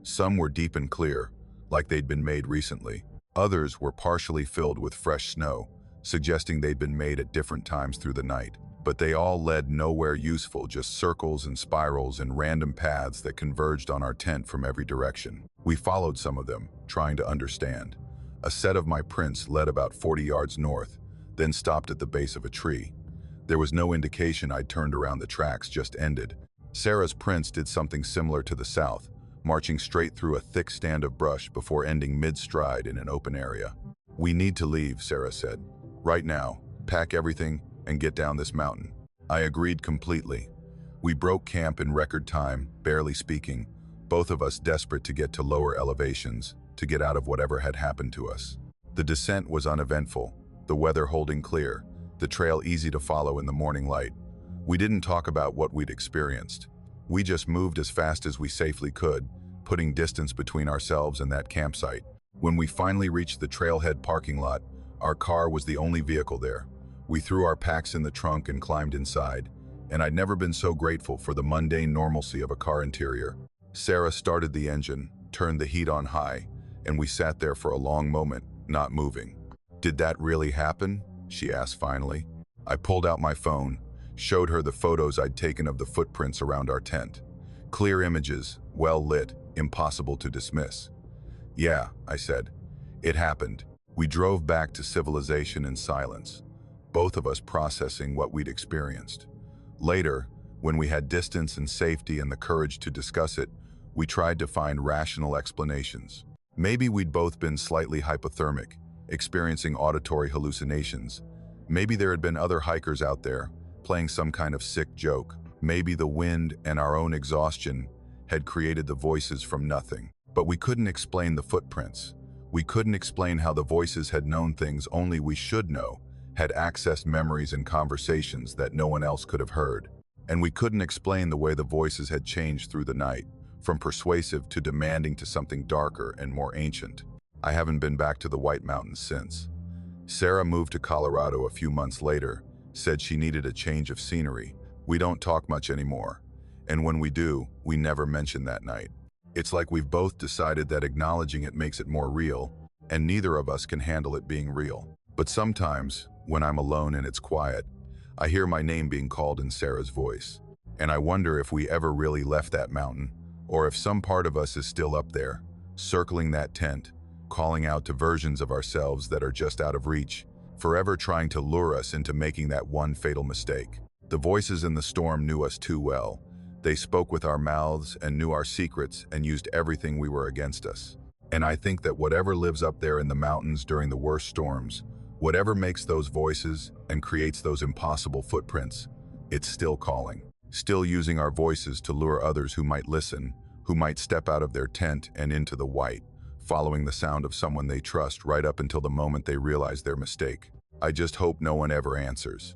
Some were deep and clear, like they'd been made recently. Others were partially filled with fresh snow, suggesting they'd been made at different times through the night. But they all led nowhere useful, just circles and spirals and random paths that converged on our tent from every direction. We followed some of them, trying to understand. A set of my prints led about 40 yards north, then stopped at the base of a tree. There was no indication I'd turned around. The tracks just ended. Sarah's prints did something similar to the south, marching straight through a thick stand of brush before ending mid-stride in an open area. "We need to leave," Sarah said. "Right now, pack everything and get down this mountain." I agreed completely. We broke camp in record time, barely speaking, both of us desperate to get to lower elevations, to get out of whatever had happened to us. The descent was uneventful, the weather holding clear, the trail easy to follow in the morning light. We didn't talk about what we'd experienced. We just moved as fast as we safely could, putting distance between ourselves and that campsite. When we finally reached the trailhead parking lot, our car was the only vehicle there. We threw our packs in the trunk and climbed inside, and I'd never been so grateful for the mundane normalcy of a car interior. Sarah started the engine, turned the heat on high, and we sat there for a long moment, not moving. "Did that really happen?" she asked finally. I pulled out my phone, showed her the photos I'd taken of the footprints around our tent. Clear images, well lit, impossible to dismiss. "Yeah," I said. "It happened." We drove back to civilization in silence, both of us processing what we'd experienced. Later, when we had distance and safety and the courage to discuss it, we tried to find rational explanations. Maybe we'd both been slightly hypothermic, experiencing auditory hallucinations. Maybe there had been other hikers out there, playing some kind of sick joke. Maybe the wind and our own exhaustion had created the voices from nothing. But we couldn't explain the footprints. We couldn't explain how the voices had known things only we should know, had accessed memories and conversations that no one else could have heard. And we couldn't explain the way the voices had changed through the night, from persuasive to demanding to something darker and more ancient. I haven't been back to the White Mountains since. Sarah moved to Colorado a few months later, said she needed a change of scenery. We don't talk much anymore, and when we do, we never mention that night. It's like we've both decided that acknowledging it makes it more real, and neither of us can handle it being real. But sometimes, when I'm alone and it's quiet, I hear my name being called in Sarah's voice. And I wonder if we ever really left that mountain, or if some part of us is still up there, circling that tent, calling out to versions of ourselves that are just out of reach, forever trying to lure us into making that one fatal mistake. The voices in the storm knew us too well. They spoke with our mouths and knew our secrets and used everything we were against us. And I think that whatever lives up there in the mountains during the worst storms, whatever makes those voices and creates those impossible footprints, it's still calling. Still using our voices to lure others who might listen, who might step out of their tent and into the white, following the sound of someone they trust right up until the moment they realize their mistake. I just hope no one ever answers.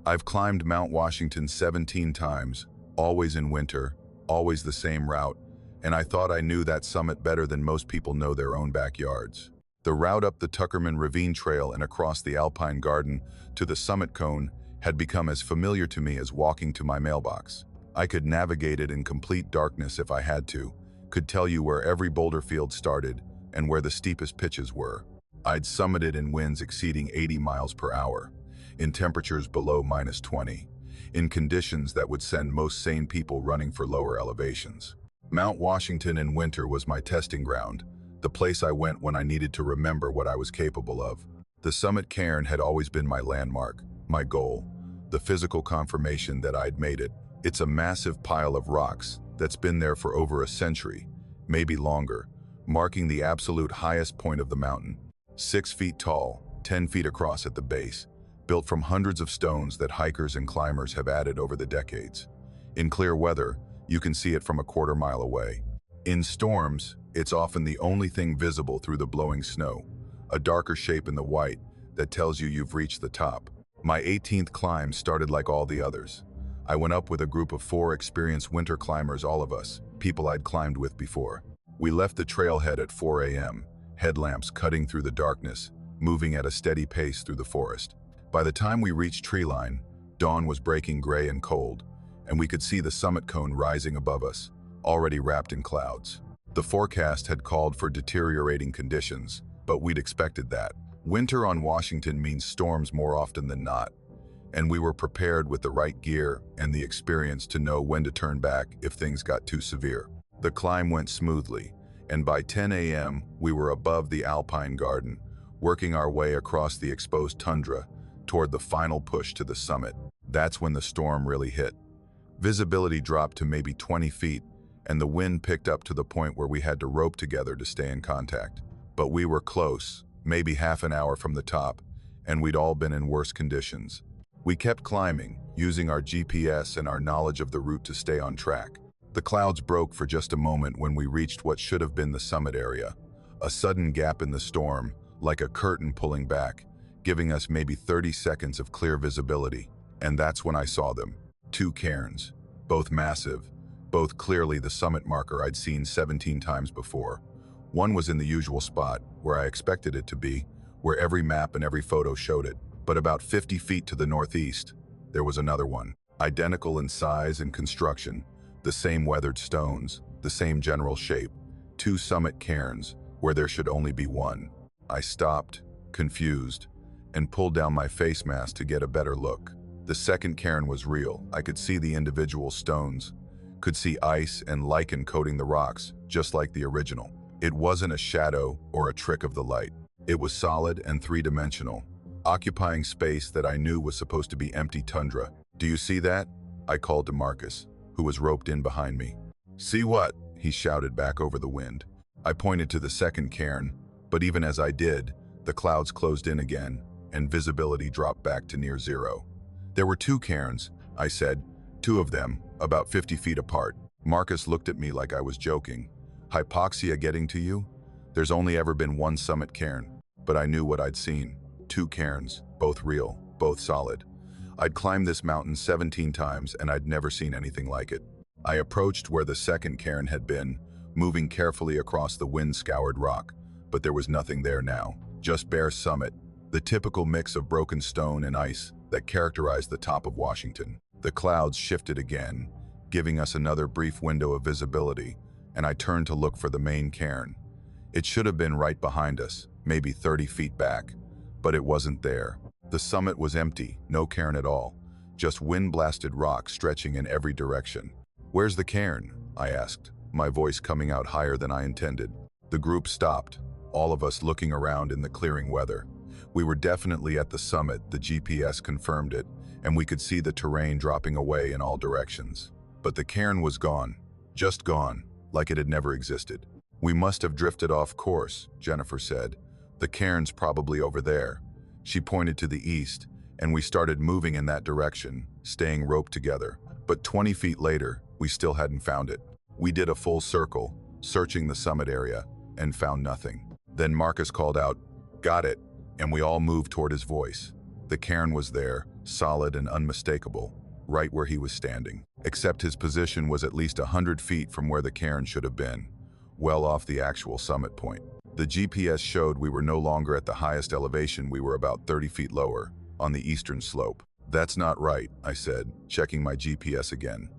I've climbed Mount Washington 17 times, always in winter, always the same route, and I thought I knew that summit better than most people know their own backyards. The route up the Tuckerman Ravine Trail and across the Alpine Garden to the summit cone had become as familiar to me as walking to my mailbox. I could navigate it in complete darkness if I had to, could tell you where every boulder field started and where the steepest pitches were. I'd summited in winds exceeding 80 miles per hour, in temperatures below -20, in conditions that would send most sane people running for lower elevations. Mount Washington in winter was my testing ground, the place I went when I needed to remember what I was capable of. The summit cairn had always been my landmark, my goal, the physical confirmation that I'd made it. It's a massive pile of rocks that's been there for over a century, maybe longer, marking the absolute highest point of the mountain. 6 feet tall, 10 feet across at the base, built from hundreds of stones that hikers and climbers have added over the decades. In clear weather, you can see it from a quarter-mile away. In storms, it's often the only thing visible through the blowing snow, a darker shape in the white that tells you you've reached the top. My 18th climb started like all the others. I went up with a group of 4 experienced winter climbers, all of us, people I'd climbed with before. We left the trailhead at 4 a.m., headlamps cutting through the darkness, moving at a steady pace through the forest. By the time we reached treeline, dawn was breaking gray and cold, and we could see the summit cone rising above us, already wrapped in clouds. The forecast had called for deteriorating conditions, but we'd expected that. Winter on Washington means storms more often than not, and we were prepared with the right gear and the experience to know when to turn back if things got too severe. The climb went smoothly, and by 10 a.m. we were above the Alpine Garden, working our way across the exposed tundra toward the final push to the summit. That's when the storm really hit. Visibility dropped to maybe 20 feet, and the wind picked up to the point where we had to rope together to stay in contact. But we were close, maybe half an hour from the top, and we'd all been in worse conditions. We kept climbing, using our GPS and our knowledge of the route to stay on track. The clouds broke for just a moment when we reached what should have been the summit area. A sudden gap in the storm, like a curtain pulling back, giving us maybe 30 seconds of clear visibility. And that's when I saw them. 2 cairns, both massive, both clearly the summit marker I'd seen 17 times before. One was in the usual spot, where I expected it to be, where every map and every photo showed it. But about 50 feet to the northeast, there was another one, identical in size and construction, the same weathered stones, the same general shape, 2 summit cairns, where there should only be one. I stopped, confused, and pulled down my face mask to get a better look. The second cairn was real. I could see the individual stones, could see ice and lichen coating the rocks, just like the original. It wasn't a shadow or a trick of the light. It was solid and 3-dimensional, occupying space that I knew was supposed to be empty tundra. "Do you see that?" I called to Marcus, who was roped in behind me. "See what?" he shouted back over the wind. I pointed to the second cairn, but even as I did, the clouds closed in again, and visibility dropped back to near zero. "There were 2 cairns," I said, 2 of them, about 50 feet apart. Marcus looked at me like I was joking. "Hypoxia getting to you? There's only ever been 1 summit cairn." But I knew what I'd seen. 2 cairns, both real, both solid. I'd climbed this mountain 17 times and I'd never seen anything like it. I approached where the second cairn had been, moving carefully across the wind-scoured rock, but there was nothing there now, just bare summit, the typical mix of broken stone and ice that characterized the top of Washington. The clouds shifted again, giving us another brief window of visibility, and I turned to look for the main cairn. It should have been right behind us, maybe 30 feet back, but it wasn't there. The summit was empty, no cairn at all, just wind-blasted rocks stretching in every direction. "Where's the cairn?" I asked, my voice coming out higher than I intended. The group stopped, all of us looking around in the clearing weather. We were definitely at the summit, the GPS confirmed it, and we could see the terrain dropping away in all directions. But the cairn was gone, just gone, like it had never existed. "We must have drifted off course," Jennifer said. "The cairn's probably over there." She pointed to the east, and we started moving in that direction, staying roped together. But 20 feet later, we still hadn't found it. We did a full circle, searching the summit area, and found nothing. Then Marcus called out, "Got it," and we all moved toward his voice. The cairn was there, solid and unmistakable, right where he was standing. Except his position was at least 100 feet from where the cairn should have been, well off the actual summit point. The GPS showed we were no longer at the highest elevation, we were about 30 feet lower, on the eastern slope. "That's not right," I said, checking my GPS again.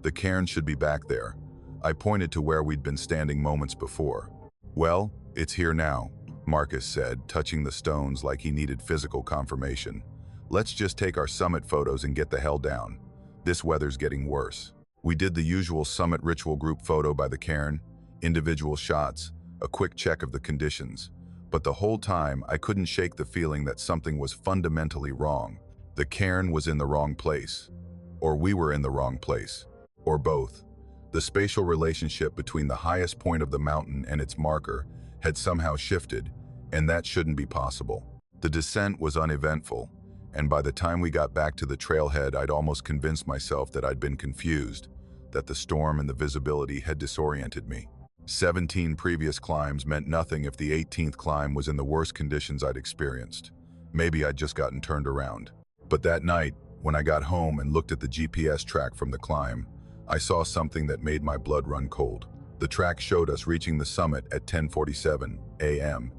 "The cairn should be back there." I pointed to where we'd been standing moments before. "Well, it's here now," Marcus said, touching the stones like he needed physical confirmation. "Let's just take our summit photos and get the hell down. This weather's getting worse." We did the usual summit ritual group photo by the cairn, individual shots, a quick check of the conditions. But the whole time, I couldn't shake the feeling that something was fundamentally wrong. The cairn was in the wrong place. Or we were in the wrong place. Or both. The spatial relationship between the highest point of the mountain and its marker had somehow shifted, and that shouldn't be possible. The descent was uneventful, and by the time we got back to the trailhead, I'd almost convinced myself that I'd been confused, that the storm and the visibility had disoriented me. 17 previous climbs meant nothing if the 18th climb was in the worst conditions I'd experienced. Maybe I'd just gotten turned around. But that night, when I got home and looked at the GPS track from the climb, I saw something that made my blood run cold. The track showed us reaching the summit at 10:47 a.m.,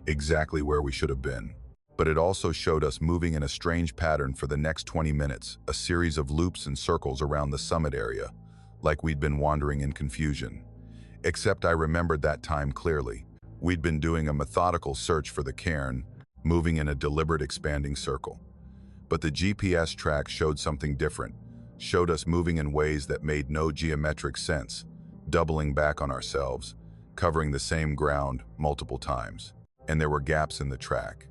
exactly where we should have been. But it also showed us moving in a strange pattern for the next 20 minutes, a series of loops and circles around the summit area, like we'd been wandering in confusion. Except I remembered that time clearly. We'd been doing a methodical search for the cairn, moving in a deliberate expanding circle. But the GPS track showed something different, showed us moving in ways that made no geometric sense, doubling back on ourselves, covering the same ground multiple times. And there were gaps in the track.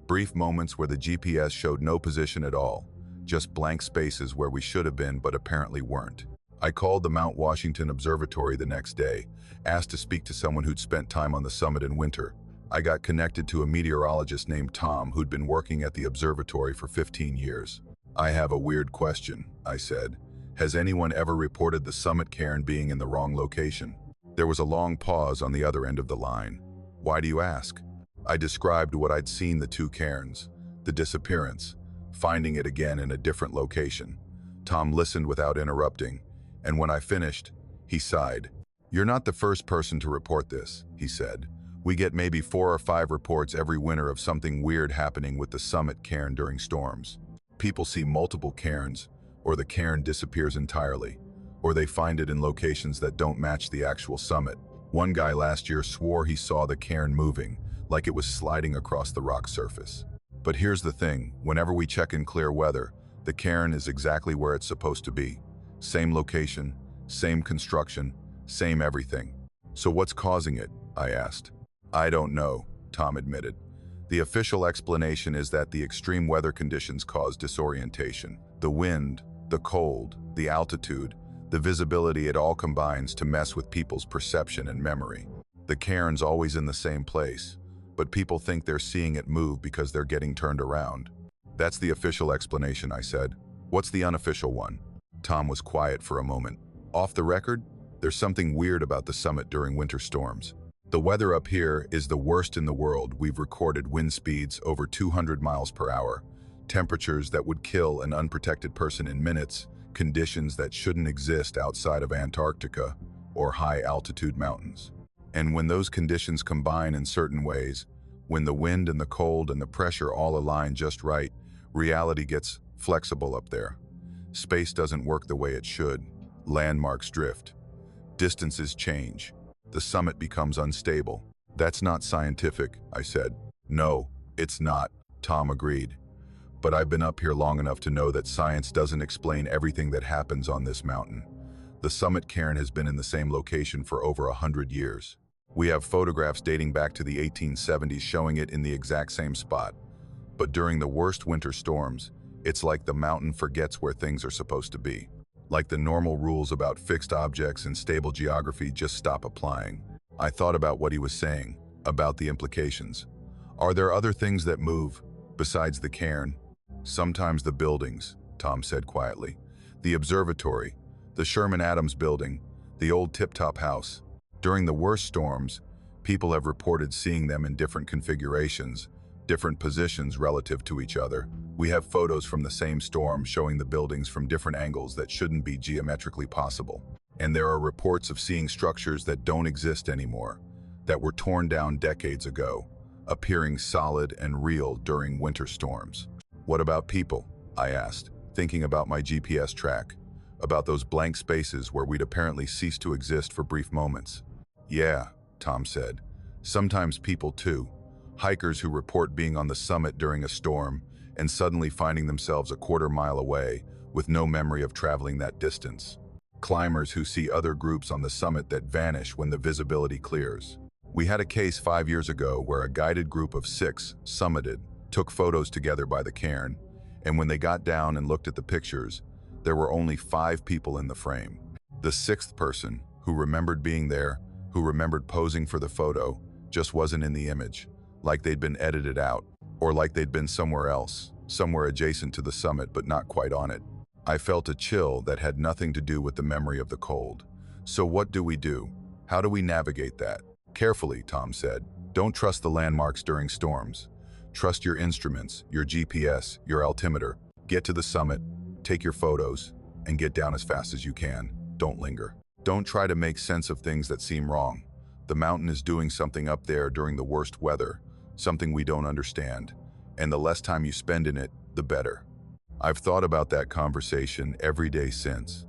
Brief moments where the GPS showed no position at all, just blank spaces where we should have been but apparently weren't. I called the Mount Washington Observatory the next day, asked to speak to someone who'd spent time on the summit in winter. I got connected to a meteorologist named Tom who'd been working at the observatory for 15 years. "I have a weird question," I said. "Has anyone ever reported the summit cairn being in the wrong location?" There was a long pause on the other end of the line. "Why do you ask?" I described what I'd seen the two cairns, the disappearance, finding it again in a different location. Tom listened without interrupting, and when I finished, he sighed. "You're not the first person to report this," he said. "We get maybe 4 or 5 reports every winter of something weird happening with the summit cairn during storms. People see multiple cairns, or the cairn disappears entirely, or they find it in locations that don't match the actual summit. One guy last year swore he saw the cairn moving, like it was sliding across the rock surface. But here's the thing, whenever we check in clear weather, the cairn is exactly where it's supposed to be. Same location, same construction, same everything. So what's causing it?" I asked. "I don't know," Tom admitted. "The official explanation is that the extreme weather conditions cause disorientation. The wind, the cold, the altitude, the visibility, it all combines to mess with people's perception and memory. The cairn's always in the same place, but people think they're seeing it move because they're getting turned around." "That's the official explanation," I said. "What's the unofficial one?" Tom was quiet for a moment. "Off the record, there's something weird about the summit during winter storms. The weather up here is the worst in the world. We've recorded wind speeds over 200 miles per hour, temperatures that would kill an unprotected person in minutes, conditions that shouldn't exist outside of Antarctica or high-altitude mountains. And when those conditions combine in certain ways, when the wind and the cold and the pressure all align just right, reality gets flexible up there. Space doesn't work the way it should. Landmarks drift. Distances change. The summit becomes unstable." "That's not scientific," I said. "No, it's not," Tom agreed. but I've been up here long enough to know that science doesn't explain everything that happens on this mountain. The summit cairn has been in the same location for over 100 years. We have photographs dating back to the 1870s showing it in the exact same spot. But during the worst winter storms, it's like the mountain forgets where things are supposed to be. Like the normal rules about fixed objects and stable geography just stop applying. I thought about what he was saying, about the implications. Are there other things that move, besides the cairn? Sometimes the buildings, Tom said quietly. The observatory, the Sherman Adams building, the old tip-top house. During the worst storms, people have reported seeing them in different configurations, different positions relative to each other. We have photos from the same storm showing the buildings from different angles that shouldn't be geometrically possible. And there are reports of seeing structures that don't exist anymore, that were torn down decades ago, appearing solid and real during winter storms. What about people? I asked, thinking about my GPS track, about those blank spaces where we'd apparently cease to exist for brief moments. Yeah, Tom said. Sometimes people too. Hikers who report being on the summit during a storm and suddenly finding themselves a quarter-mile away with no memory of traveling that distance. Climbers who see other groups on the summit that vanish when the visibility clears. We had a case 5 years ago where a guided group of 6 summited, took photos together by the cairn, and when they got down and looked at the pictures, there were only 5 people in the frame. The 6th person, who remembered being there, who remembered posing for the photo, just wasn't in the image, like they'd been edited out, or like they'd been somewhere else, somewhere adjacent to the summit but not quite on it. I felt a chill that had nothing to do with the memory of the cold. So what do we do? How do we navigate that? Carefully, Tom said. Don't trust the landmarks during storms. Trust your instruments, your GPS, your altimeter. Get to the summit, take your photos, and get down as fast as you can. Don't linger. Don't try to make sense of things that seem wrong. The mountain is doing something up there during the worst weather, something we don't understand, and the less time you spend in it, the better. I've thought about that conversation every day since.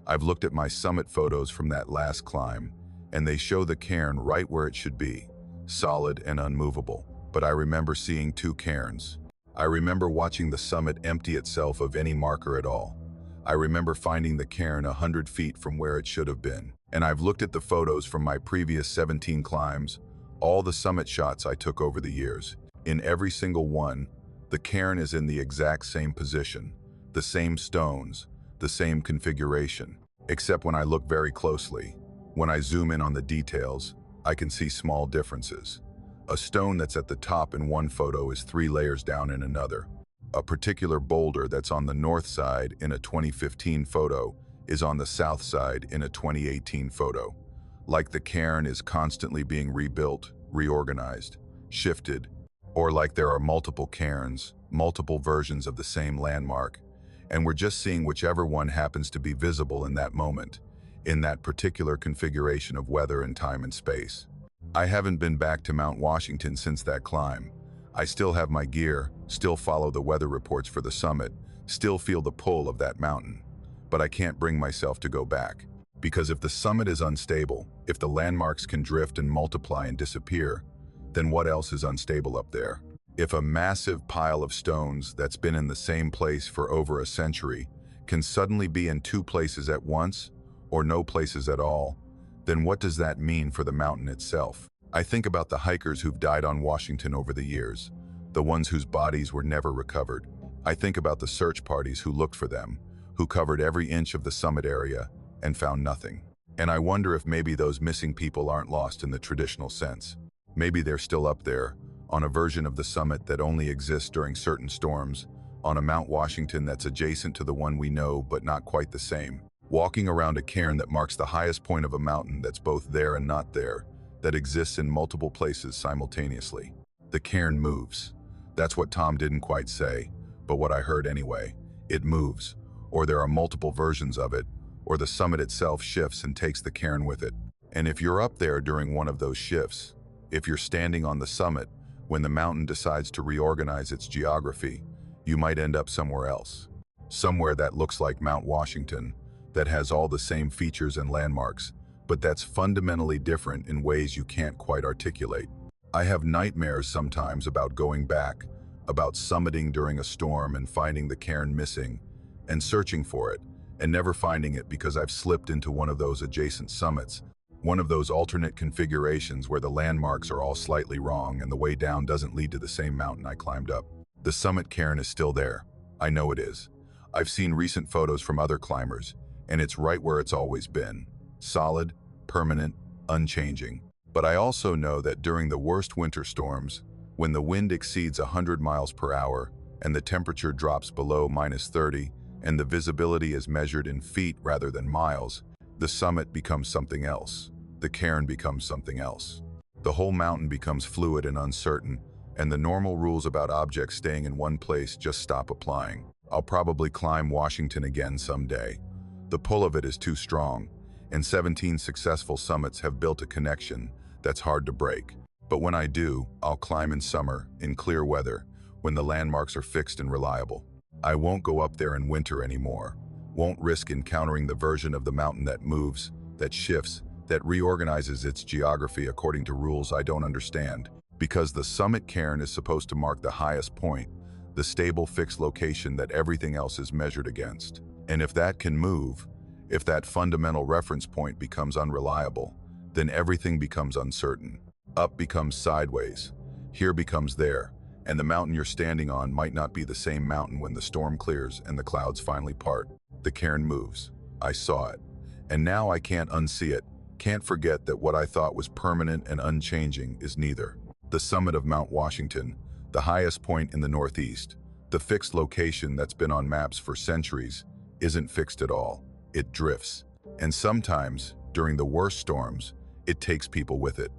I've looked at my summit photos from that last climb, and they show the cairn right where it should be, solid and unmovable. But I remember seeing 2 cairns. I remember watching the summit empty itself of any marker at all. I remember finding the cairn 100 feet from where it should have been. And I've looked at the photos from my previous 17 climbs, all the summit shots I took over the years. In every single one, the cairn is in the exact same position, the same stones, the same configuration. Except when I look very closely, when I zoom in on the details, I can see small differences. A stone that's at the top in one photo is 3 layers down in another. A particular boulder that's on the north side in a 2015 photo is on the south side in a 2018 photo. Like the cairn is constantly being rebuilt, reorganized, shifted, or like there are multiple cairns, multiple versions of the same landmark, and we're just seeing whichever one happens to be visible in that moment, in that particular configuration of weather and time and space. I haven't been back to Mount Washington since that climb. I still have my gear, still follow the weather reports for the summit, still feel the pull of that mountain. But I can't bring myself to go back. Because if the summit is unstable, if the landmarks can drift and multiply and disappear, then what else is unstable up there? If a massive pile of stones that's been in the same place for over a century can suddenly be in 2 places at once, or no places at all, then what does that mean for the mountain itself? I think about the hikers who've died on Washington over the years, the ones whose bodies were never recovered. I think about the search parties who looked for them, who covered every inch of the summit area and found nothing. And I wonder if maybe those missing people aren't lost in the traditional sense. Maybe they're still up there, on a version of the summit that only exists during certain storms, on a Mount Washington that's adjacent to the one we know but not quite the same. Walking around a cairn that marks the highest point of a mountain that's both there and not there, that exists in multiple places simultaneously. The cairn moves. That's what Tom didn't quite say, but what I heard anyway. It moves, or there are multiple versions of it, or the summit itself shifts and takes the cairn with it. And if you're up there during one of those shifts, if you're standing on the summit when the mountain decides to reorganize its geography, you might end up somewhere else. Somewhere that looks like Mount Washington, that has all the same features and landmarks, but that's fundamentally different in ways you can't quite articulate. I have nightmares sometimes about going back, about summiting during a storm and finding the cairn missing, and searching for it, and never finding it because I've slipped into one of those adjacent summits, one of those alternate configurations where the landmarks are all slightly wrong and the way down doesn't lead to the same mountain I climbed up. The summit cairn is still there. I know it is. I've seen recent photos from other climbers, and it's right where it's always been. Solid, permanent, unchanging. But I also know that during the worst winter storms, when the wind exceeds 100 miles per hour and the temperature drops below -30 and the visibility is measured in feet rather than miles, the summit becomes something else. The cairn becomes something else. The whole mountain becomes fluid and uncertain, and the normal rules about objects staying in one place just stop applying. I'll probably climb Washington again someday. The pull of it is too strong, and 17 successful summits have built a connection that's hard to break. But when I do, I'll climb in summer, in clear weather, when the landmarks are fixed and reliable. I won't go up there in winter anymore. Won't risk encountering the version of the mountain that moves, that shifts, that reorganizes its geography according to rules I don't understand. Because the summit cairn is supposed to mark the highest point, the stable fixed location that everything else is measured against. And if that can move, if that fundamental reference point becomes unreliable, then everything becomes uncertain. Up becomes sideways, here becomes there, and the mountain you're standing on might not be the same mountain when the storm clears and the clouds finally part. The cairn moves. I saw it. And now I can't unsee it, can't forget that what I thought was permanent and unchanging is neither. The summit of Mount Washington, the highest point in the Northeast, the fixed location that's been on maps for centuries, isn't fixed at all. It drifts. And sometimes, during the worst storms, it takes people with it.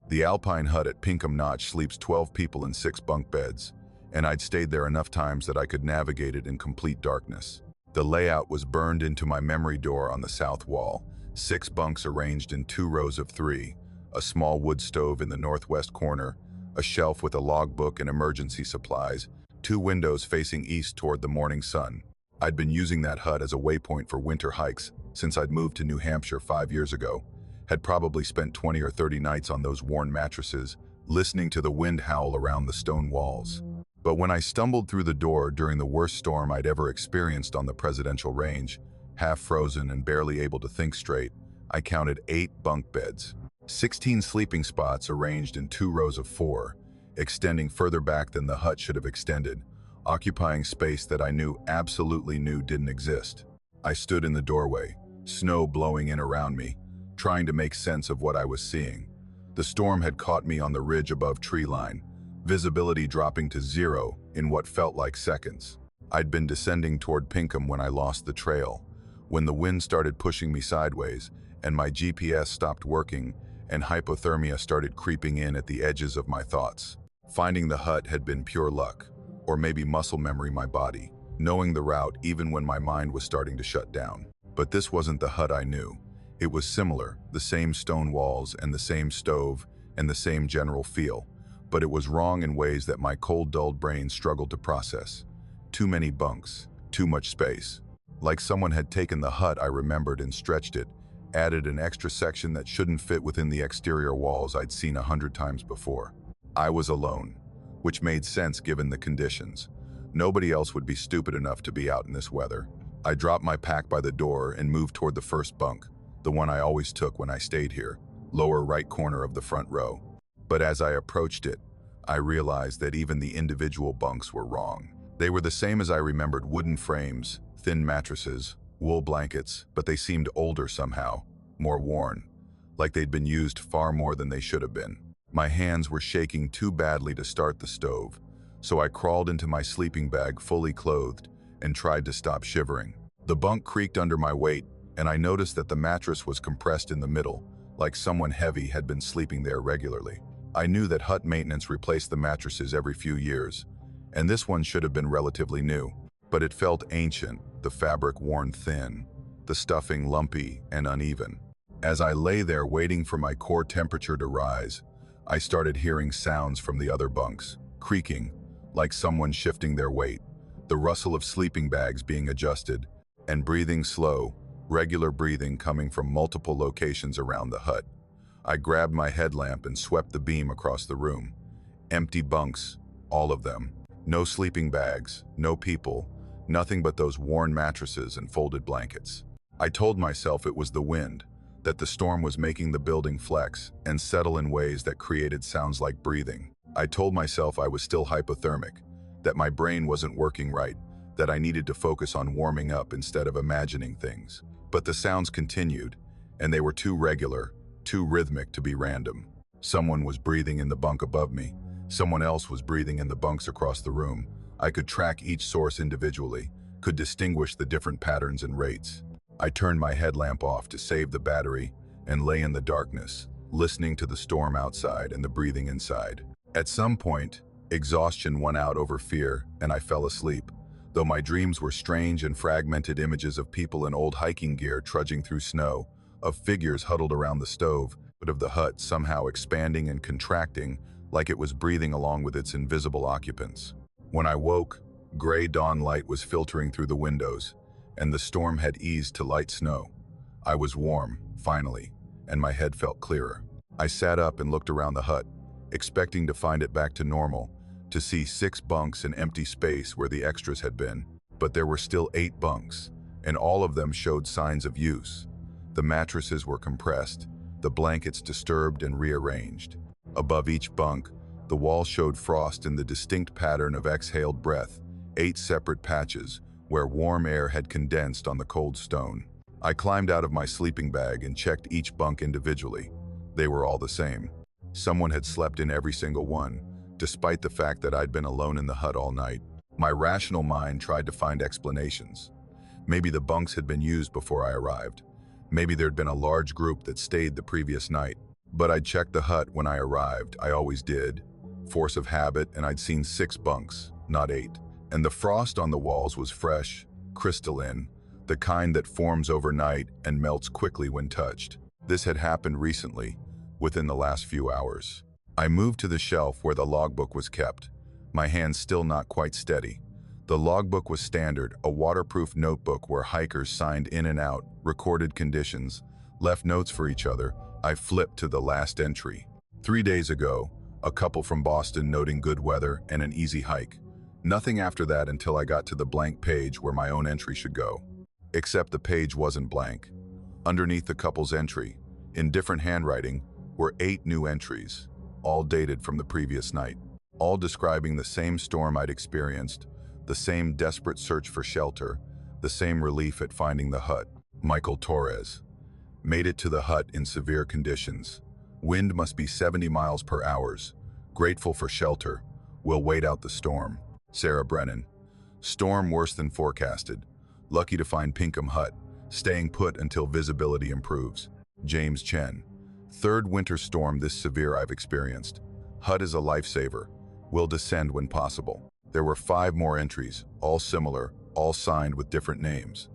The Alpine hut at Pinkham Notch sleeps 12 people in 6 bunk beds, and I'd stayed there enough times that I could navigate it in complete darkness. The layout was burned into my memory door on the south wall, 6 bunks arranged in 2 rows of 3, a small wood stove in the northwest corner, a shelf with a logbook and emergency supplies, 2 windows facing east toward the morning sun. I'd been using that hut as a waypoint for winter hikes since I'd moved to New Hampshire 5 years ago, had probably spent 20 or 30 nights on those worn mattresses, listening to the wind howl around the stone walls. But when I stumbled through the door during the worst storm I'd ever experienced on the presidential range, half frozen and barely able to think straight, I counted 8 bunk beds. 16 sleeping spots arranged in 2 rows of 4, extending further back than the hut should have extended, occupying space that I absolutely knew didn't exist. I stood in the doorway, snow blowing in around me, trying to make sense of what I was seeing. The storm had caught me on the ridge above tree line, visibility dropping to 0 in what felt like seconds. I'd been descending toward Pinkham when I lost the trail, when the wind started pushing me sideways, and my GPS stopped working, and hypothermia started creeping in at the edges of my thoughts. Finding the hut had been pure luck, or maybe muscle memory my body, knowing the route even when my mind was starting to shut down. But this wasn't the hut I knew. It was similar, the same stone walls and the same stove and the same general feel, but it was wrong in ways that my cold, dulled brain struggled to process. Too many bunks, too much space. Like someone had taken the hut I remembered and stretched it, added an extra section that shouldn't fit within the exterior walls I'd seen 100 times before. I was alone, which made sense given the conditions. Nobody else would be stupid enough to be out in this weather. I dropped my pack by the door and moved toward the first bunk, the one I always took when I stayed here, lower right corner of the front row. But as I approached it, I realized that even the individual bunks were wrong. They were the same as I remembered: wooden frames, thin mattresses, wool blankets, but they seemed older somehow, more worn, like they'd been used far more than they should have been. My hands were shaking too badly to start the stove, so I crawled into my sleeping bag fully clothed and tried to stop shivering. The bunk creaked under my weight, and I noticed that the mattress was compressed in the middle, like someone heavy had been sleeping there regularly. I knew that hut maintenance replaced the mattresses every few years, and this one should have been relatively new, but it felt ancient, the fabric worn thin, the stuffing lumpy and uneven. As I lay there waiting for my core temperature to rise, I started hearing sounds from the other bunks, creaking, like someone shifting their weight, the rustle of sleeping bags being adjusted, and breathing slow, regular breathing coming from multiple locations around the hut. I grabbed my headlamp and swept the beam across the room. Empty bunks, All of them. No sleeping bags, no people, nothing but those worn mattresses and folded blankets. I told myself it was the wind, that the storm was making the building flex and settle in ways that created sounds like breathing. I told myself I was still hypothermic, that my brain wasn't working right, that I needed to focus on warming up instead of imagining things. But the sounds continued, and they were too regular, too rhythmic to be random. Someone was breathing in the bunk above me. Someone else was breathing in the bunks across the room. I could track each source individually, could distinguish the different patterns and rates. I turned my headlamp off to save the battery and lay in the darkness, listening to the storm outside and the breathing inside. At some point, exhaustion won out over fear, and I fell asleep, though my dreams were strange and fragmented images of people in old hiking gear trudging through snow, of figures huddled around the stove, but of the hut somehow expanding and contracting like it was breathing along with its invisible occupants. When I woke, gray dawn light was filtering through the windows, and the storm had eased to light snow. I was warm, finally, and my head felt clearer. I sat up and looked around the hut, expecting to find it back to normal, to see 6 bunks and empty space where the extras had been. But there were still 8 bunks, and all of them showed signs of use. The mattresses were compressed, the blankets disturbed and rearranged. Above each bunk, the wall showed frost in the distinct pattern of exhaled breath, 8 separate patches, where warm air had condensed on the cold stone. I climbed out of my sleeping bag and checked each bunk individually. They were all the same. Someone had slept in every single one, despite the fact that I'd been alone in the hut all night. My rational mind tried to find explanations. Maybe the bunks had been used before I arrived. Maybe there'd been a large group that stayed the previous night. But I'd checked the hut when I arrived. I always did. Force of habit, and I'd seen 6 bunks, not 8. And the frost on the walls was fresh, crystalline, the kind that forms overnight and melts quickly when touched. This had happened recently, within the last few hours. I moved to the shelf where the logbook was kept, my hands still not quite steady. The logbook was standard, a waterproof notebook where hikers signed in and out, recorded conditions, left notes for each other. I flipped to the last entry. 3 days ago, a couple from Boston noting good weather and an easy hike. Nothing after that until I got to the blank page where my own entry should go. Except the page wasn't blank. Underneath the couple's entry, in different handwriting, were 8 new entries, all dated from the previous night, all describing the same storm I'd experienced, the same desperate search for shelter, the same relief at finding the hut. Michael Torres. Made it to the hut in severe conditions. Wind must be 70 miles per hour. Grateful for shelter. Will wait out the storm. Sarah Brennan. Storm worse than forecasted. Lucky to find Pinkham Hut. Staying put until visibility improves. James Chen. 3rd winter storm this severe I've experienced. Hut is a lifesaver. Will descend when possible. There were 5 more entries, all similar, all signed with different names.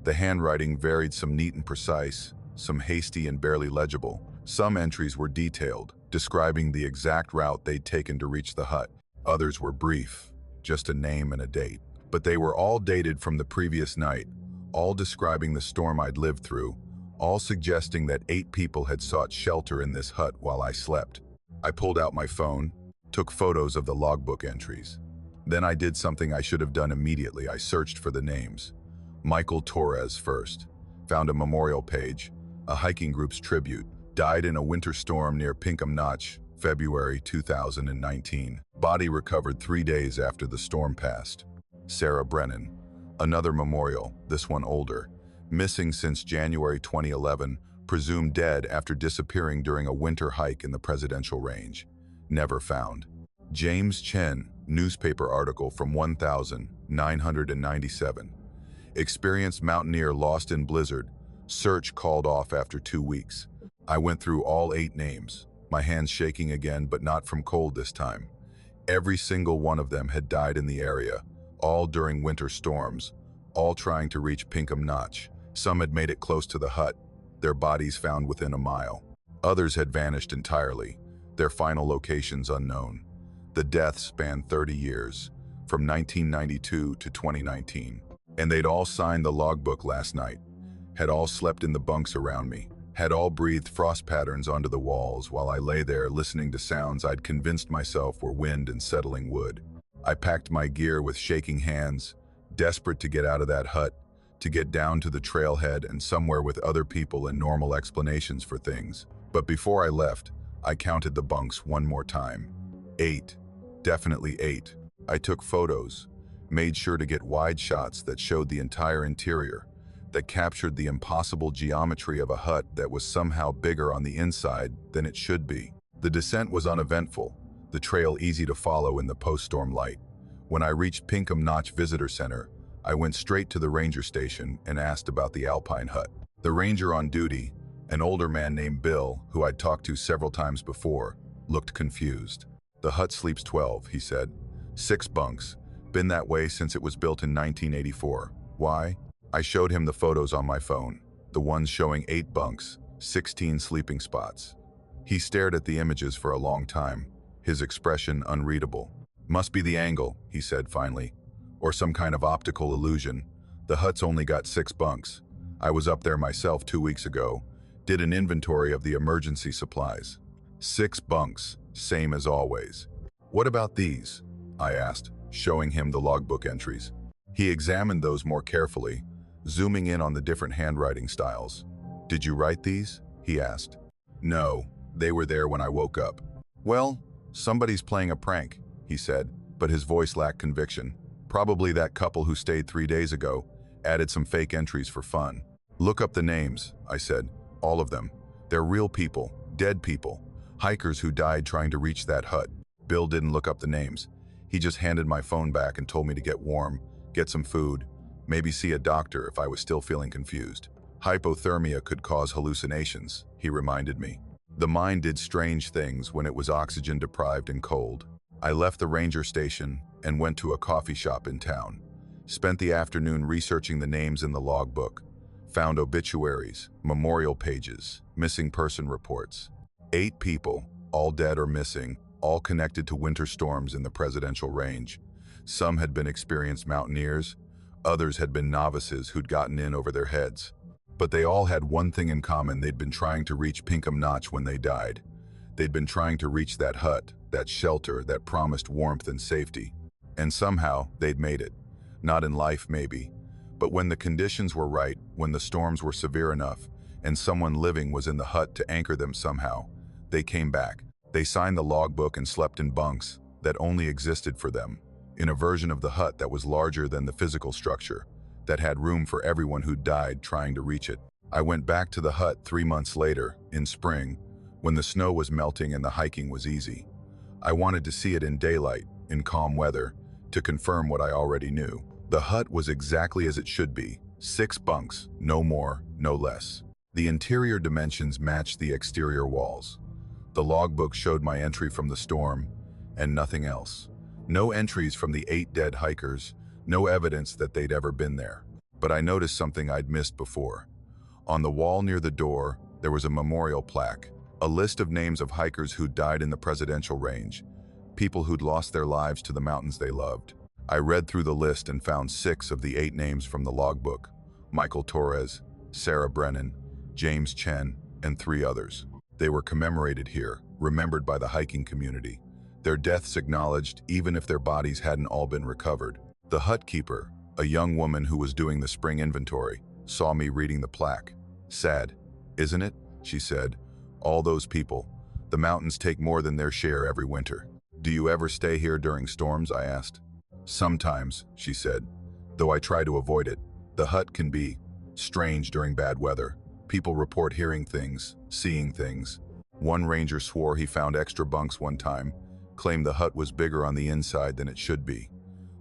The handwriting varied, some neat and precise, some hasty and barely legible. Some entries were detailed, describing the exact route they'd taken to reach the hut. Others were brief, just a name and a date. But they were all dated from the previous night, all describing the storm I'd lived through, all suggesting that 8 people had sought shelter in this hut while I slept. I pulled out my phone, took photos of the logbook entries. Then I did something I should have done immediately. I searched for the names. Michael Torres first. Found a memorial page, a hiking group's tribute. Died in a winter storm near Pinkham Notch, February 2019. Body recovered 3 days after the storm passed. Sarah Brennan. Another memorial, this one older. Missing since January 2011, presumed dead after disappearing during a winter hike in the presidential range. Never found. James Chen, newspaper article from 1997. Experienced mountaineer lost in blizzard. Search called off after 2 weeks. I went through all 8 names, my hands shaking again, but not from cold this time. Every single one of them had died in the area, all during winter storms, all trying to reach Pinkham Notch. Some had made it close to the hut, their bodies found within a mile. Others had vanished entirely, their final locations unknown. The deaths spanned 30 years, from 1992 to 2019. And they'd all signed the logbook last night, had all slept in the bunks around me, had all breathed frost patterns onto the walls while I lay there listening to sounds I'd convinced myself were wind and settling wood. I packed my gear with shaking hands, desperate to get out of that hut, to get down to the trailhead and somewhere with other people and normal explanations for things. But before I left, I counted the bunks one more time. 8. Definitely 8. I took photos, made sure to get wide shots that showed the entire interior, that captured the impossible geometry of a hut that was somehow bigger on the inside than it should be. The descent was uneventful, the trail easy to follow in the post-storm light. When I reached Pinkham Notch Visitor Center, I went straight to the ranger station and asked about the Alpine hut. The ranger on duty, an older man named Bill, who I'd talked to several times before, looked confused. "The hut sleeps 12, he said. 6 bunks. Been that way since it was built in 1984. Why? I showed him the photos on my phone, the ones showing 8 bunks, 16 sleeping spots. He stared at the images for a long time, his expression unreadable. "Must be the angle," he said finally, "or some kind of optical illusion. The hut's only got 6 bunks. I was up there myself 2 weeks ago, did an inventory of the emergency supplies. 6 bunks, same as always." "What about these?" I asked, showing him the logbook entries. He examined those more carefully, zooming in on the different handwriting styles. "Did you write these?" he asked. "No, they were there when I woke up." "Well, somebody's playing a prank," he said, but his voice lacked conviction. "Probably that couple who stayed 3 days ago, added some fake entries for fun." "Look up the names," I said. "All of them. They're real people, dead people, hikers who died trying to reach that hut." Bill didn't look up the names. He just handed my phone back and told me to get warm, get some food, maybe see a doctor if I was still feeling confused. Hypothermia could cause hallucinations, he reminded me. The mind did strange things when it was oxygen deprived and cold. I left the ranger station and went to a coffee shop in town. Spent the afternoon researching the names in the logbook. Found obituaries, memorial pages, missing person reports. 8 people, all dead or missing, all connected to winter storms in the presidential range. Some had been experienced mountaineers, others had been novices who'd gotten in over their heads. But they all had one thing in common: they'd been trying to reach Pinkham Notch when they died. They'd been trying to reach that hut, that shelter that promised warmth and safety. And somehow, they'd made it. Not in life, maybe, but when the conditions were right, when the storms were severe enough, and someone living was in the hut to anchor them somehow, they came back. They signed the logbook and slept in bunks that only existed for them, in a version of the hut that was larger than the physical structure, that had room for everyone who died trying to reach it. I went back to the hut 3 months later, in spring, when the snow was melting and the hiking was easy. I wanted to see it in daylight, in calm weather, to confirm what I already knew. The hut was exactly as it should be: 6 bunks, no more, no less. The interior dimensions matched the exterior walls. The logbook showed my entry from the storm, and nothing else. No entries from the 8 dead hikers, no evidence that they'd ever been there. But I noticed something I'd missed before. On the wall near the door, there was a memorial plaque, a list of names of hikers who'd died in the presidential range, people who'd lost their lives to the mountains they loved. I read through the list and found 6 of the 8 names from the logbook: Michael Torres, Sarah Brennan, James Chen, and 3 others. They were commemorated here, remembered by the hiking community. Their deaths acknowledged, even if their bodies hadn't all been recovered. The hut keeper, a young woman who was doing the spring inventory, saw me reading the plaque. "Sad, isn't it?" she said. "All those people. The mountains take more than their share every winter." "Do you ever stay here during storms?" I asked. "Sometimes," she said, "though I try to avoid it. The hut can be strange during bad weather. People report hearing things, seeing things. One ranger swore he found extra bunks one time, claimed the hut was bigger on the inside than it should be.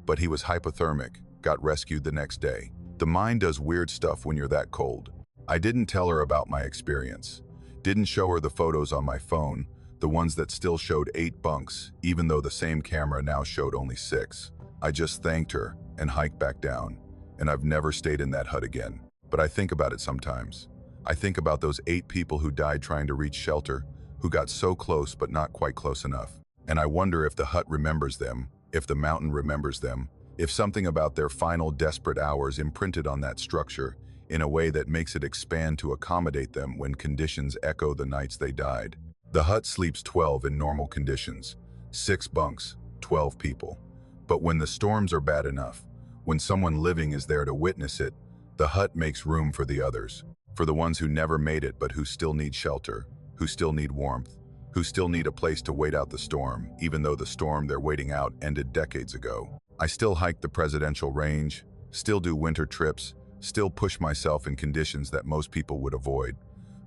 But he was hypothermic, got rescued the next day. The mind does weird stuff when you're that cold." I didn't tell her about my experience. Didn't show her the photos on my phone, the ones that still showed 8 bunks, even though the same camera now showed only 6. I just thanked her and hiked back down, and I've never stayed in that hut again. But I think about it sometimes. I think about those 8 people who died trying to reach shelter, who got so close but not quite close enough. And I wonder if the hut remembers them, if the mountain remembers them, if something about their final desperate hours imprinted on that structure, in a way that makes it expand to accommodate them when conditions echo the nights they died. The hut sleeps 12 in normal conditions, 6 bunks, 12 people. But when the storms are bad enough, when someone living is there to witness it, the hut makes room for the others, for the ones who never made it but who still need shelter, who still need warmth, who still need a place to wait out the storm, even though the storm they're waiting out ended decades ago. I still hike the presidential range, still do winter trips, still push myself in conditions that most people would avoid.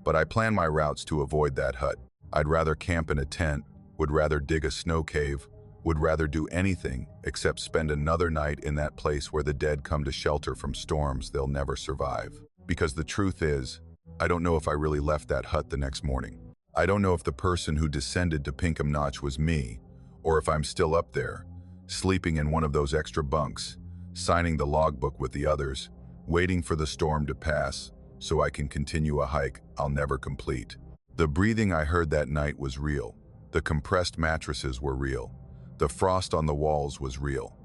But I plan my routes to avoid that hut. I'd rather camp in a tent, would rather dig a snow cave, would rather do anything except spend another night in that place where the dead come to shelter from storms they'll never survive. Because the truth is, I don't know if I really left that hut the next morning. I don't know if the person who descended to Pinkham Notch was me, or if I'm still up there, sleeping in one of those extra bunks, signing the logbook with the others, waiting for the storm to pass so I can continue a hike I'll never complete. The breathing I heard that night was real. The compressed mattresses were real. The frost on the walls was real.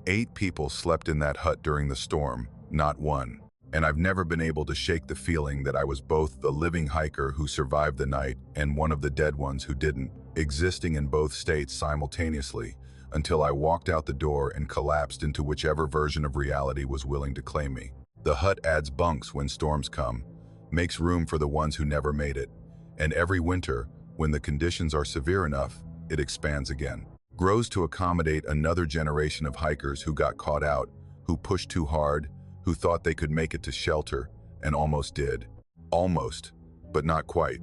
8 people slept in that hut during the storm, not one. And I've never been able to shake the feeling that I was both the living hiker who survived the night and one of the dead ones who didn't, existing in both states simultaneously, until I walked out the door and collapsed into whichever version of reality was willing to claim me. The hut adds bunks when storms come, makes room for the ones who never made it, and every winter, when the conditions are severe enough, it expands again. Grows to accommodate another generation of hikers who got caught out, who pushed too hard, who thought they could make it to shelter, and almost did. Almost, but not quite.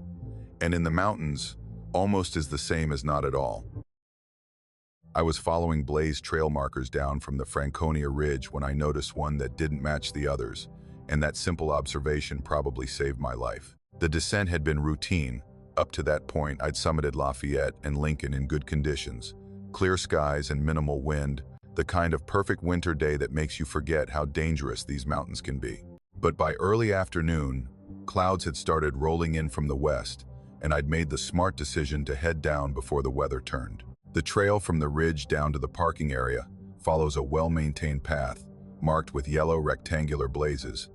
And in the mountains, almost is the same as not at all. I was following Blaze trail markers down from the Franconia Ridge when I noticed one that didn't match the others, and that simple observation probably saved my life. The descent had been routine. Up to that point, I'd summited Lafayette and Lincoln in good conditions. Clear skies and minimal wind, the kind of perfect winter day that makes you forget how dangerous these mountains can be. But by early afternoon, clouds had started rolling in from the west, and I'd made the smart decision to head down before the weather turned. The trail from the ridge down to the parking area follows a well-maintained path, marked with yellow rectangular blazes,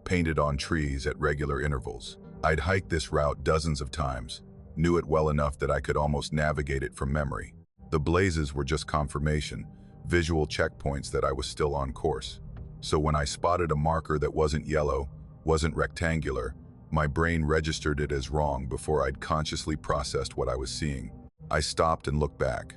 painted on trees at regular intervals. I'd hiked this route dozens of times, knew it well enough that I could almost navigate it from memory. The blazes were just confirmation, visual checkpoints that I was still on course. So when I spotted a marker that wasn't yellow, wasn't rectangular, my brain registered it as wrong before I'd consciously processed what I was seeing. I stopped and looked back.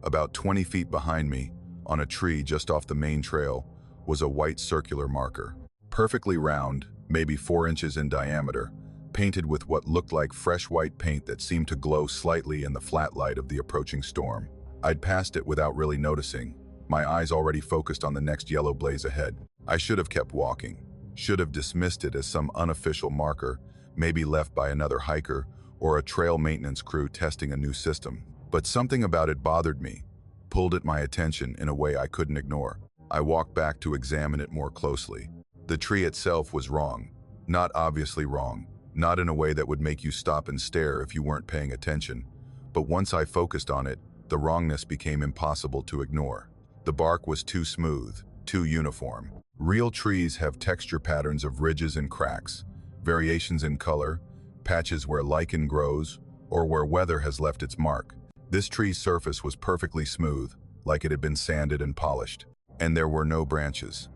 About 20 feet behind me, on a tree just off the main trail, was a white circular marker. Perfectly round, maybe 4 inches in diameter, painted with what looked like fresh white paint that seemed to glow slightly in the flat light of the approaching storm. I'd passed it without really noticing, my eyes already focused on the next yellow blaze ahead. I should have kept walking, should have dismissed it as some unofficial marker, maybe left by another hiker or a trail maintenance crew testing a new system. But something about it bothered me, pulled at my attention in a way I couldn't ignore. I walked back to examine it more closely. The tree itself was wrong, not obviously wrong, not in a way that would make you stop and stare if you weren't paying attention. But once I focused on it, the wrongness became impossible to ignore. The bark was too smooth, too uniform. Real trees have texture patterns of ridges and cracks, variations in color, patches where lichen grows, or where weather has left its mark. This tree's surface was perfectly smooth, like it had been sanded and polished. And there were no branches.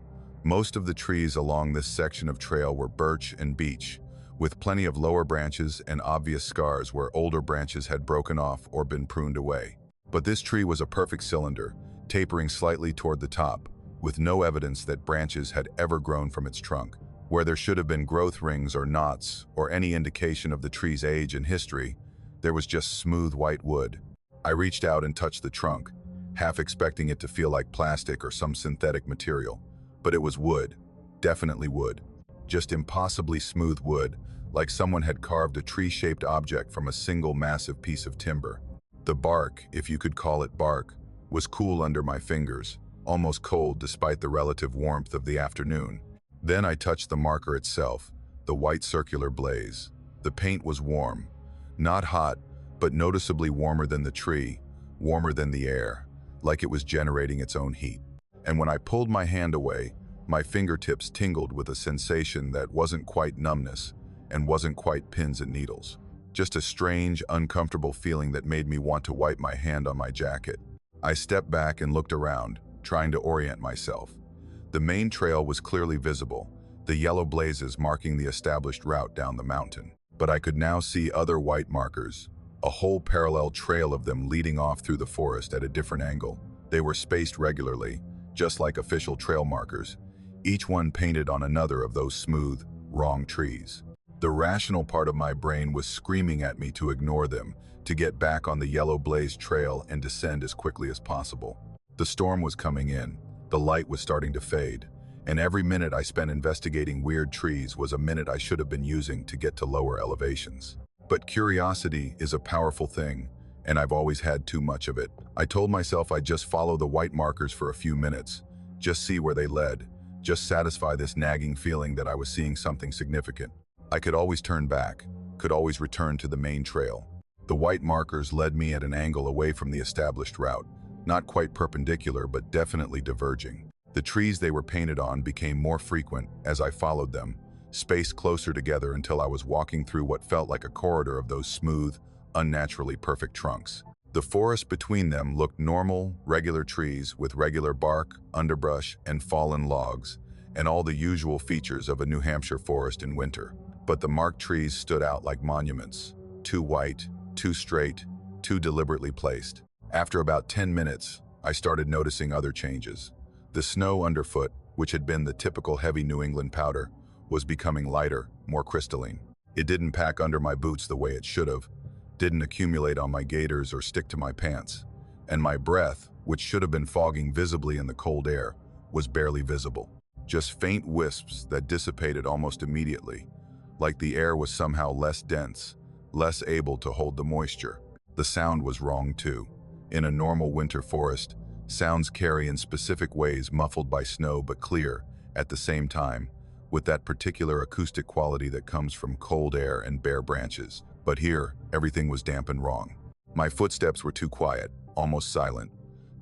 Most of the trees along this section of trail were birch and beech, with plenty of lower branches and obvious scars where older branches had broken off or been pruned away. But this tree was a perfect cylinder, tapering slightly toward the top, with no evidence that branches had ever grown from its trunk. Where there should have been growth rings or knots or any indication of the tree's age and history, there was just smooth white wood. I reached out and touched the trunk, half expecting it to feel like plastic or some synthetic material. But it was wood, definitely wood. Just impossibly smooth wood, like someone had carved a tree-shaped object from a single massive piece of timber. The bark, if you could call it bark, was cool under my fingers, almost cold despite the relative warmth of the afternoon. Then I touched the marker itself, the white circular blaze. The paint was warm, not hot, but noticeably warmer than the tree, warmer than the air, like it was generating its own heat. And when I pulled my hand away, My fingertips tingled with a sensation that wasn't quite numbness and wasn't quite pins and needles. Just a strange, uncomfortable feeling that made me want to wipe my hand on my jacket. I stepped back and looked around, trying to orient myself. The main trail was clearly visible, the yellow blazes marking the established route down the mountain. But I could now see other white markers, a whole parallel trail of them leading off through the forest at a different angle. They were spaced regularly, just like official trail markers, each one painted on another of those smooth, wrong trees. The rational part of my brain was screaming at me to ignore them, to get back on the yellow blazed trail and descend as quickly as possible. The storm was coming in, the light was starting to fade, and every minute I spent investigating weird trees was a minute I should have been using to get to lower elevations. But curiosity is a powerful thing, and I've always had too much of it. I told myself I'd just follow the white markers for a few minutes, just see where they led, just satisfy this nagging feeling that I was seeing something significant. I could always turn back, could always return to the main trail. The white markers led me at an angle away from the established route, not quite perpendicular but definitely diverging. The trees they were painted on became more frequent as I followed them, spaced closer together until I was walking through what felt like a corridor of those smooth, unnaturally perfect trunks. The forest between them looked normal, regular trees with regular bark, underbrush, and fallen logs, and all the usual features of a New Hampshire forest in winter. But the marked trees stood out like monuments, too white, too straight, too deliberately placed. After about 10 minutes, I started noticing other changes. The snow underfoot, which had been the typical heavy New England powder, was becoming lighter, more crystalline. It didn't pack under my boots the way it should have, didn't accumulate on my gaiters or stick to my pants. And my breath, which should have been fogging visibly in the cold air, was barely visible. Just faint wisps that dissipated almost immediately, like the air was somehow less dense, less able to hold the moisture. The sound was wrong too. In a normal winter forest, sounds carry in specific ways, muffled by snow but clear at the same time, with that particular acoustic quality that comes from cold air and bare branches. But here, everything was damp and wrong. My footsteps were too quiet, almost silent.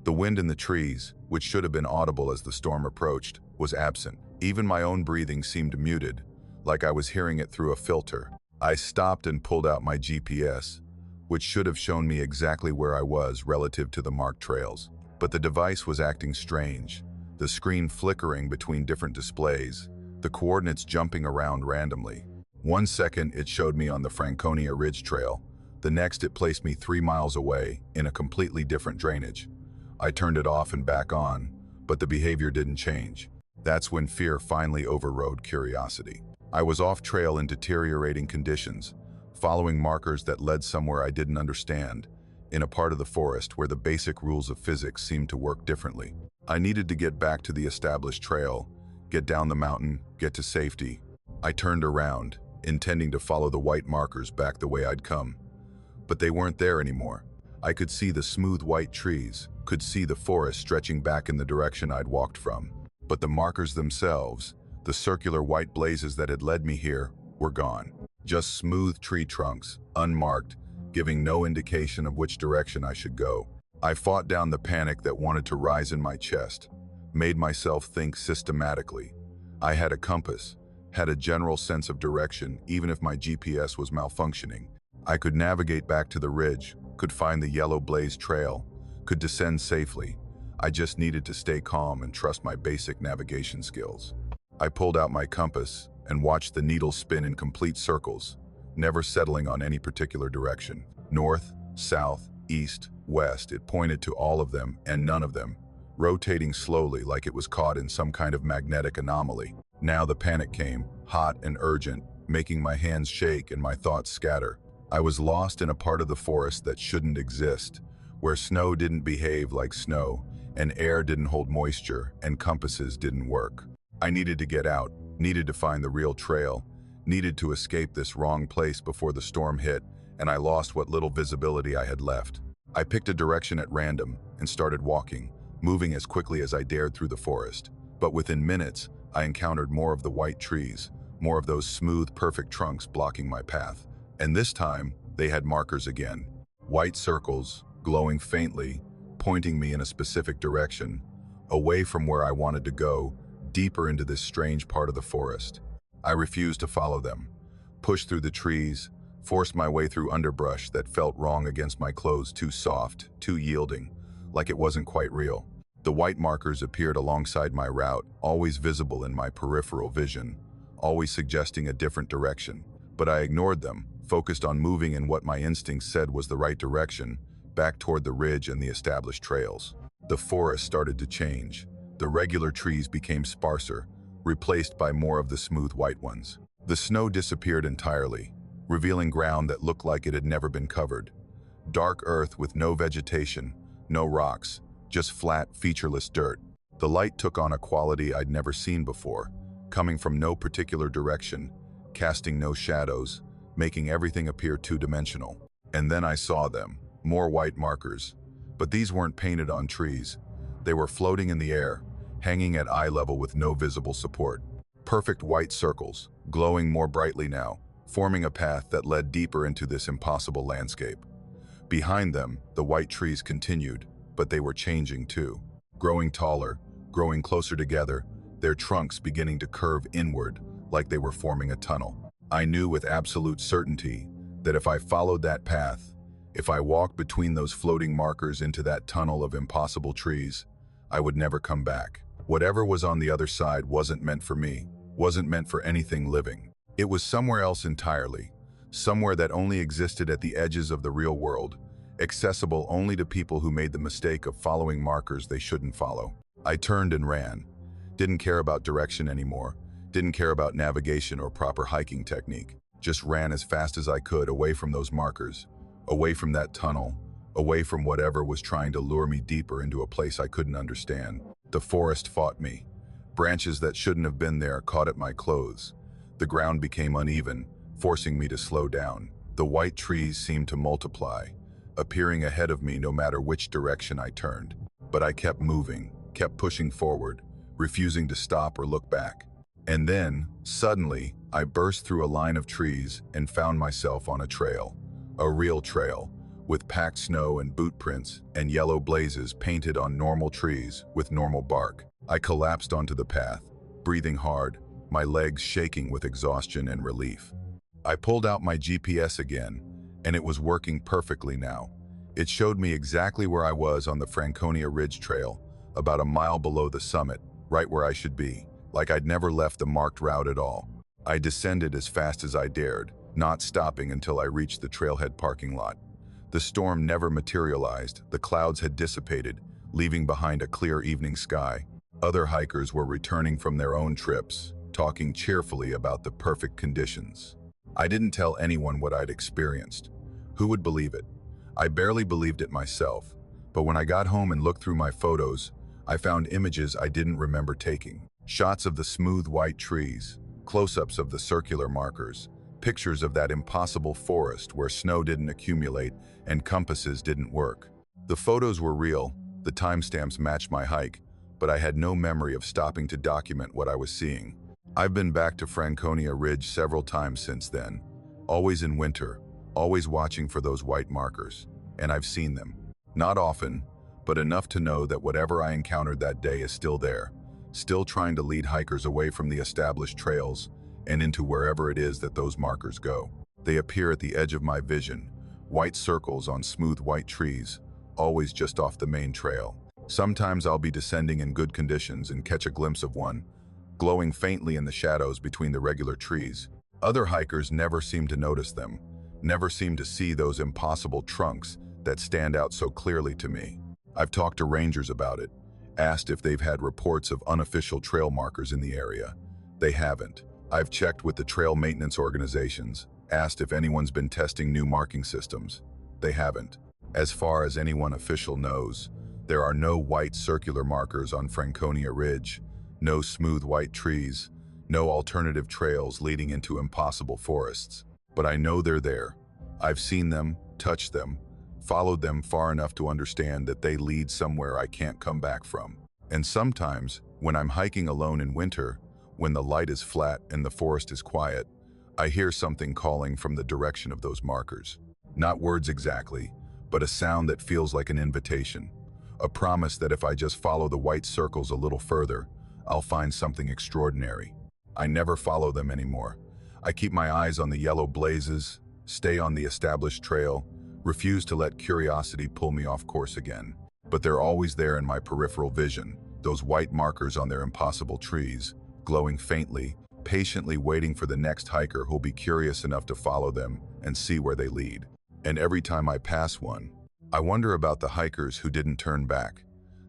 The wind in the trees, which should have been audible as the storm approached, was absent. Even my own breathing seemed muted, like I was hearing it through a filter. I stopped and pulled out my GPS, which should have shown me exactly where I was relative to the marked trails. But the device was acting strange, the screen flickering between different displays, the coordinates jumping around randomly. 1 second it showed me on the Franconia Ridge Trail, the next it placed me 3 miles away in a completely different drainage. I turned it off and back on, but the behavior didn't change. That's when fear finally overrode curiosity. I was off trail in deteriorating conditions, following markers that led somewhere I didn't understand, in a part of the forest where the basic rules of physics seemed to work differently. I needed to get back to the established trail, get down the mountain, get to safety. I turned around, intending to follow the white markers back the way I'd come. But they weren't there anymore. I could see the smooth white trees, could see the forest stretching back in the direction I'd walked from. But the markers themselves, the circular white blazes that had led me here, were gone. Just smooth tree trunks, unmarked, giving no indication of which direction I should go. I fought down the panic that wanted to rise in my chest, made myself think systematically. I had a compass, had a general sense of direction, even if my GPS was malfunctioning. I could navigate back to the ridge, could find the yellow blaze trail, could descend safely. I just needed to stay calm and trust my basic navigation skills. I pulled out my compass and watched the needle spin in complete circles, never settling on any particular direction. North, south, east, west, it pointed to all of them and none of them, rotating slowly like it was caught in some kind of magnetic anomaly. Now the panic came, hot and urgent, making my hands shake and my thoughts scatter. I was lost in a part of the forest that shouldn't exist, where snow didn't behave like snow, and air didn't hold moisture, and compasses didn't work. I needed to get out, needed to find the real trail, needed to escape this wrong place before the storm hit, and I lost what little visibility I had left. I picked a direction at random and started walking, moving as quickly as I dared through the forest. But within minutes, I encountered more of the white trees, more of those smooth, perfect trunks blocking my path. And this time, they had markers again. White circles, glowing faintly, pointing me in a specific direction, away from where I wanted to go, deeper into this strange part of the forest. I refused to follow them, pushed through the trees, forced my way through underbrush that felt wrong against my clothes, too soft, too yielding, like it wasn't quite real. The white markers appeared alongside my route, always visible in my peripheral vision, always suggesting a different direction. But I ignored them, focused on moving in what my instincts said was the right direction, back toward the ridge and the established trails. The forest started to change. The regular trees became sparser, replaced by more of the smooth white ones. The snow disappeared entirely, revealing ground that looked like it had never been covered. Dark earth with no vegetation, no rocks, just flat, featureless dirt. The light took on a quality I'd never seen before, coming from no particular direction, casting no shadows, making everything appear two-dimensional. And then I saw them, more white markers. But these weren't painted on trees. They were floating in the air, hanging at eye level with no visible support. Perfect white circles, glowing more brightly now, forming a path that led deeper into this impossible landscape. Behind them, the white trees continued, but they were changing too. Growing taller, growing closer together, their trunks beginning to curve inward like they were forming a tunnel. I knew with absolute certainty that if I followed that path, if I walked between those floating markers into that tunnel of impossible trees, I would never come back. Whatever was on the other side wasn't meant for me, wasn't meant for anything living. It was somewhere else entirely, somewhere that only existed at the edges of the real world, accessible only to people who made the mistake of following markers they shouldn't follow. I turned and ran. Didn't care about direction anymore, didn't care about navigation or proper hiking technique. Just ran as fast as I could away from those markers, away from that tunnel, away from whatever was trying to lure me deeper into a place I couldn't understand. The forest fought me. Branches that shouldn't have been there caught at my clothes. The ground became uneven, forcing me to slow down. The white trees seemed to multiply, appearing ahead of me no matter which direction I turned. But I kept moving, kept pushing forward, refusing to stop or look back. And then, suddenly, I burst through a line of trees and found myself on a trail. A real trail, with packed snow and boot prints and yellow blazes painted on normal trees with normal bark. I collapsed onto the path, breathing hard, my legs shaking with exhaustion and relief. I pulled out my GPS again, and it was working perfectly now. It showed me exactly where I was on the Franconia Ridge Trail, about a mile below the summit, right where I should be, like I'd never left the marked route at all. I descended as fast as I dared, not stopping until I reached the trailhead parking lot. The storm never materialized, the clouds had dissipated, leaving behind a clear evening sky. Other hikers were returning from their own trips, talking cheerfully about the perfect conditions. I didn't tell anyone what I'd experienced. Who would believe it? I barely believed it myself, but when I got home and looked through my photos, I found images I didn't remember taking. Shots of the smooth white trees, close-ups of the circular markers, pictures of that impossible forest where snow didn't accumulate and compasses didn't work. The photos were real, the timestamps matched my hike, but I had no memory of stopping to document what I was seeing. I've been back to Franconia Ridge several times since then, always in winter, always watching for those white markers, and I've seen them. Not often, but enough to know that whatever I encountered that day is still there, still trying to lead hikers away from the established trails and into wherever it is that those markers go. They appear at the edge of my vision, white circles on smooth white trees, always just off the main trail. Sometimes I'll be descending in good conditions and catch a glimpse of one, glowing faintly in the shadows between the regular trees. Other hikers never seem to notice them, never seem to see those impossible trunks that stand out so clearly to me. I've talked to rangers about it, asked if they've had reports of unofficial trail markers in the area. They haven't. I've checked with the trail maintenance organizations, asked if anyone's been testing new marking systems. They haven't. As far as anyone official knows, there are no white circular markers on Franconia Ridge, no smooth white trees, no alternative trails leading into impossible forests. But I know they're there. I've seen them, touched them, followed them far enough to understand that they lead somewhere I can't come back from. And sometimes, when I'm hiking alone in winter, when the light is flat and the forest is quiet, I hear something calling from the direction of those markers. Not words exactly, but a sound that feels like an invitation. A promise that if I just follow the white circles a little further, I'll find something extraordinary. I never follow them anymore. I keep my eyes on the yellow blazes, stay on the established trail, refuse to let curiosity pull me off course again. But they're always there in my peripheral vision, those white markers on their impossible trees, glowing faintly, patiently waiting for the next hiker who'll be curious enough to follow them and see where they lead. And every time I pass one, I wonder about the hikers who didn't turn back,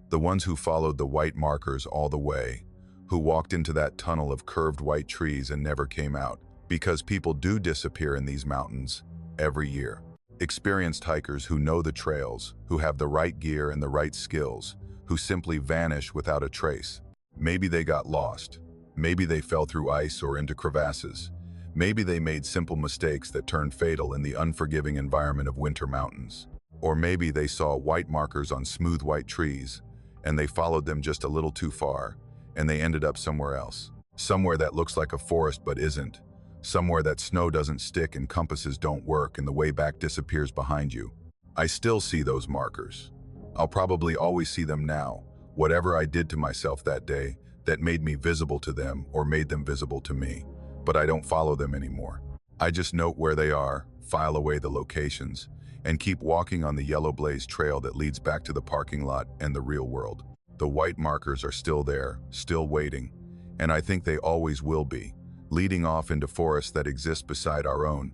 the ones who followed the white markers all the way, who walked into that tunnel of curved white trees and never came out, because people do disappear in these mountains every year. Experienced hikers who know the trails, who have the right gear and the right skills, who simply vanish without a trace. Maybe they got lost. Maybe they fell through ice or into crevasses. Maybe they made simple mistakes that turned fatal in the unforgiving environment of winter mountains. Or maybe they saw white markers on smooth white trees, and they followed them just a little too far, and they ended up somewhere else. Somewhere that looks like a forest but isn't. Somewhere that snow doesn't stick and compasses don't work and the way back disappears behind you. I still see those markers. I'll probably always see them now, whatever I did to myself that day that made me visible to them or made them visible to me. But I don't follow them anymore. I just note where they are, file away the locations, and keep walking on the yellow blaze trail that leads back to the parking lot and the real world. The white markers are still there, still waiting, and I think they always will be, leading off into forests that exist beside our own,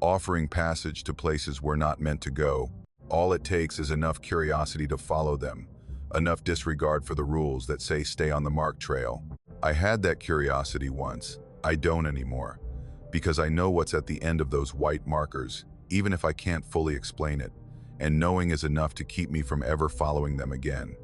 offering passage to places we're not meant to go. All it takes is enough curiosity to follow them, enough disregard for the rules that say stay on the marked trail. I had that curiosity once. I don't anymore, because I know what's at the end of those white markers, even if I can't fully explain it, and knowing is enough to keep me from ever following them again.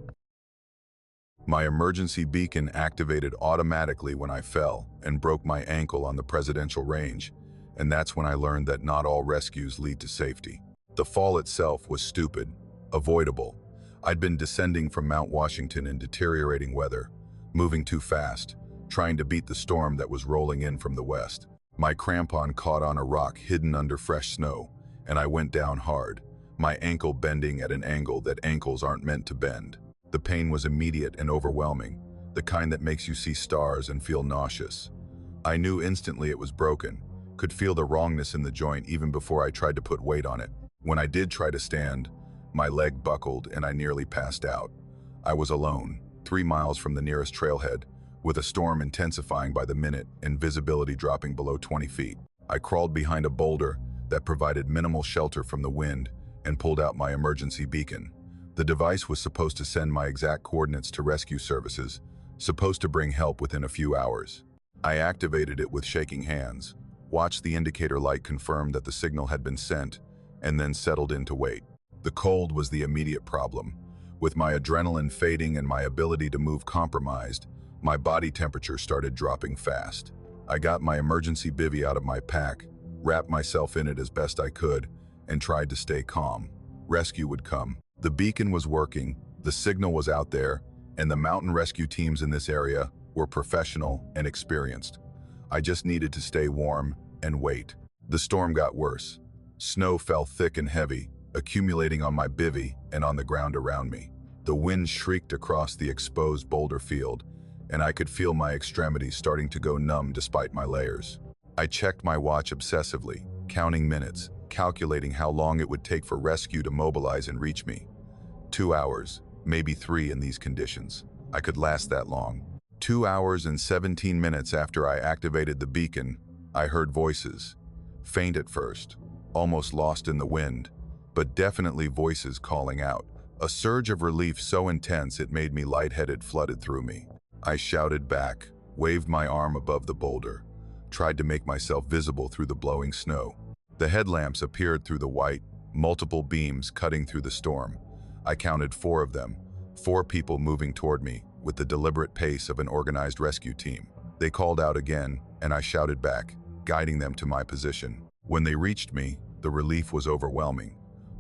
My emergency beacon activated automatically when I fell and broke my ankle on the Presidential Range, and that's when I learned that not all rescues lead to safety. The fall itself was stupid, avoidable. I'd been descending from Mount Washington in deteriorating weather, moving too fast, trying to beat the storm that was rolling in from the west. My crampon caught on a rock hidden under fresh snow, and I went down hard, my ankle bending at an angle that ankles aren't meant to bend. The pain was immediate and overwhelming, the kind that makes you see stars and feel nauseous. I knew instantly it was broken, could feel the wrongness in the joint even before I tried to put weight on it. When I did try to stand, my leg buckled and I nearly passed out. I was alone, 3 miles from the nearest trailhead, with a storm intensifying by the minute and visibility dropping below 20 feet. I crawled behind a boulder that provided minimal shelter from the wind and pulled out my emergency beacon. The device was supposed to send my exact coordinates to rescue services, supposed to bring help within a few hours. I activated it with shaking hands, watched the indicator light confirm that the signal had been sent, and then settled in to wait. The cold was the immediate problem. With my adrenaline fading and my ability to move compromised, my body temperature started dropping fast. I got my emergency bivvy out of my pack, wrapped myself in it as best I could, and tried to stay calm. Rescue would come. The beacon was working, the signal was out there, and the mountain rescue teams in this area were professional and experienced. I just needed to stay warm and wait. The storm got worse. Snow fell thick and heavy, accumulating on my bivvy and on the ground around me. The wind shrieked across the exposed boulder field, and I could feel my extremities starting to go numb despite my layers. I checked my watch obsessively, counting minutes, calculating how long it would take for rescue to mobilize and reach me. 2 hours, maybe 3 in these conditions. I could last that long. 2 hours and 17 minutes after I activated the beacon, I heard voices. Faint at first, almost lost in the wind, but definitely voices calling out. A surge of relief so intense it made me lightheaded flooded through me. I shouted back, waved my arm above the boulder, tried to make myself visible through the blowing snow. The headlamps appeared through the white, multiple beams cutting through the storm. I counted 4 of them, 4 people moving toward me with the deliberate pace of an organized rescue team. They called out again, and I shouted back, guiding them to my position. When they reached me, the relief was overwhelming.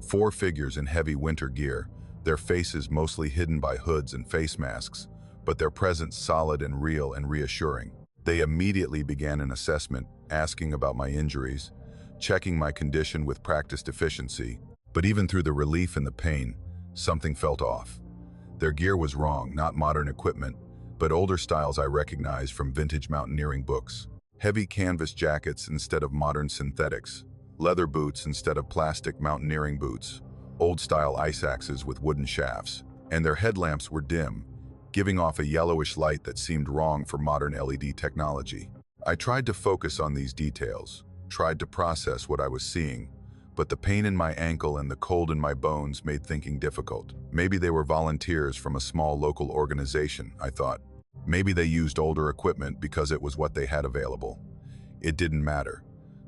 4 figures in heavy winter gear, their faces mostly hidden by hoods and face masks, but their presence solid and real and reassuring. They immediately began an assessment, asking about my injuries, checking my condition with practiced efficiency, but even through the relief and the pain, something felt off. Their gear was wrong, not modern equipment, but older styles I recognized from vintage mountaineering books. Heavy canvas jackets instead of modern synthetics, leather boots instead of plastic mountaineering boots, old-style ice axes with wooden shafts, and their headlamps were dim, giving off a yellowish light that seemed wrong for modern LED technology. I tried to focus on these details, tried to process what I was seeing, but the pain in my ankle and the cold in my bones made thinking difficult. Maybe they were volunteers from a small local organization, I thought. Maybe they used older equipment because it was what they had available. It didn't matter.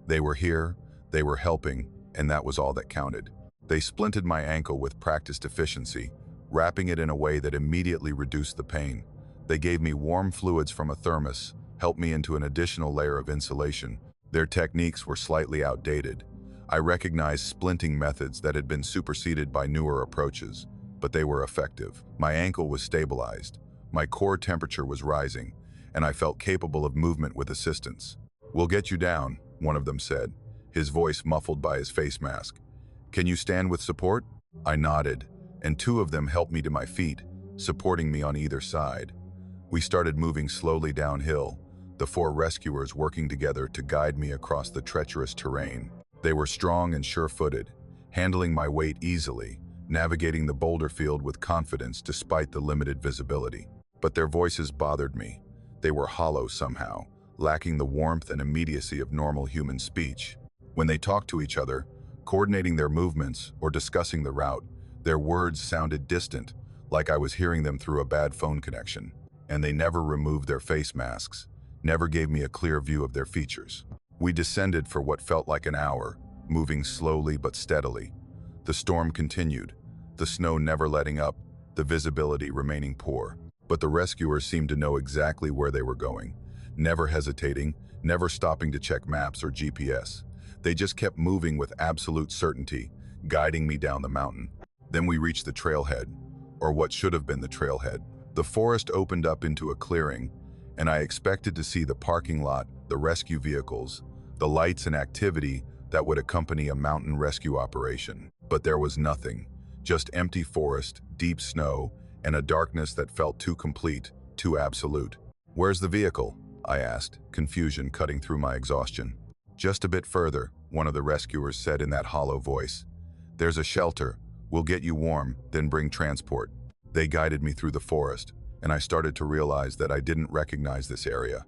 They were here, they were helping, and that was all that counted. They splinted my ankle with practiced efficiency, wrapping it in a way that immediately reduced the pain. They gave me warm fluids from a thermos, helped me into an additional layer of insulation. Their techniques were slightly outdated. I recognized splinting methods that had been superseded by newer approaches, but they were effective. My ankle was stabilized, my core temperature was rising, and I felt capable of movement with assistance. "We'll get you down," one of them said, his voice muffled by his face mask. "Can you stand with support?" I nodded, and two of them helped me to my feet, supporting me on either side. We started moving slowly downhill, the four rescuers working together to guide me across the treacherous terrain. They were strong and sure-footed, handling my weight easily, navigating the boulder field with confidence despite the limited visibility. But their voices bothered me. They were hollow somehow, lacking the warmth and immediacy of normal human speech. When they talked to each other, coordinating their movements or discussing the route, their words sounded distant, like I was hearing them through a bad phone connection. And they never removed their face masks, never gave me a clear view of their features. We descended for what felt like an hour, moving slowly but steadily. The storm continued, the snow never letting up, the visibility remaining poor. But the rescuers seemed to know exactly where they were going, never hesitating, never stopping to check maps or GPS. They just kept moving with absolute certainty, guiding me down the mountain. Then we reached the trailhead, or what should have been the trailhead. The forest opened up into a clearing, and I expected to see the parking lot, the rescue vehicles, the lights and activity that would accompany a mountain rescue operation. But there was nothing, just empty forest, deep snow, and a darkness that felt too complete, too absolute. "Where's the vehicle?" I asked, confusion cutting through my exhaustion. "Just a bit further," one of the rescuers said in that hollow voice. "There's a shelter. We'll get you warm, then bring transport." They guided me through the forest, and I started to realize that I didn't recognize this area.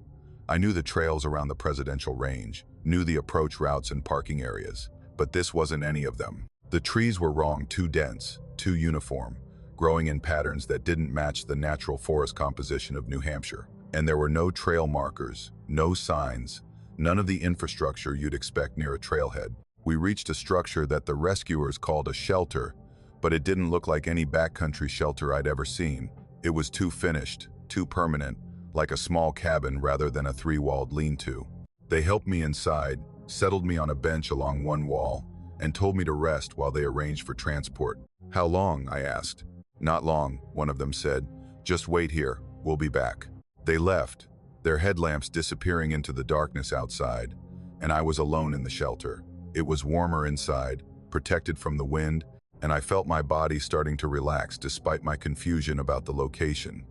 I knew the trails around the presidential range, knew the approach routes and parking areas, but this wasn't any of them. The trees were wrong, too dense, too uniform, growing in patterns that didn't match the natural forest composition of New Hampshire. And there were no trail markers, no signs, none of the infrastructure you'd expect near a trailhead. We reached a structure that the rescuers called a shelter, but it didn't look like any backcountry shelter I'd ever seen. It was too finished, too permanent, like a small cabin rather than a three-walled lean-to. They helped me inside, settled me on a bench along one wall, and told me to rest while they arranged for transport. "How long?" I asked. "Not long," one of them said. "Just wait here, we'll be back." They left, their headlamps disappearing into the darkness outside, and I was alone in the shelter. It was warmer inside, protected from the wind, and I felt my body starting to relax despite my confusion about the location.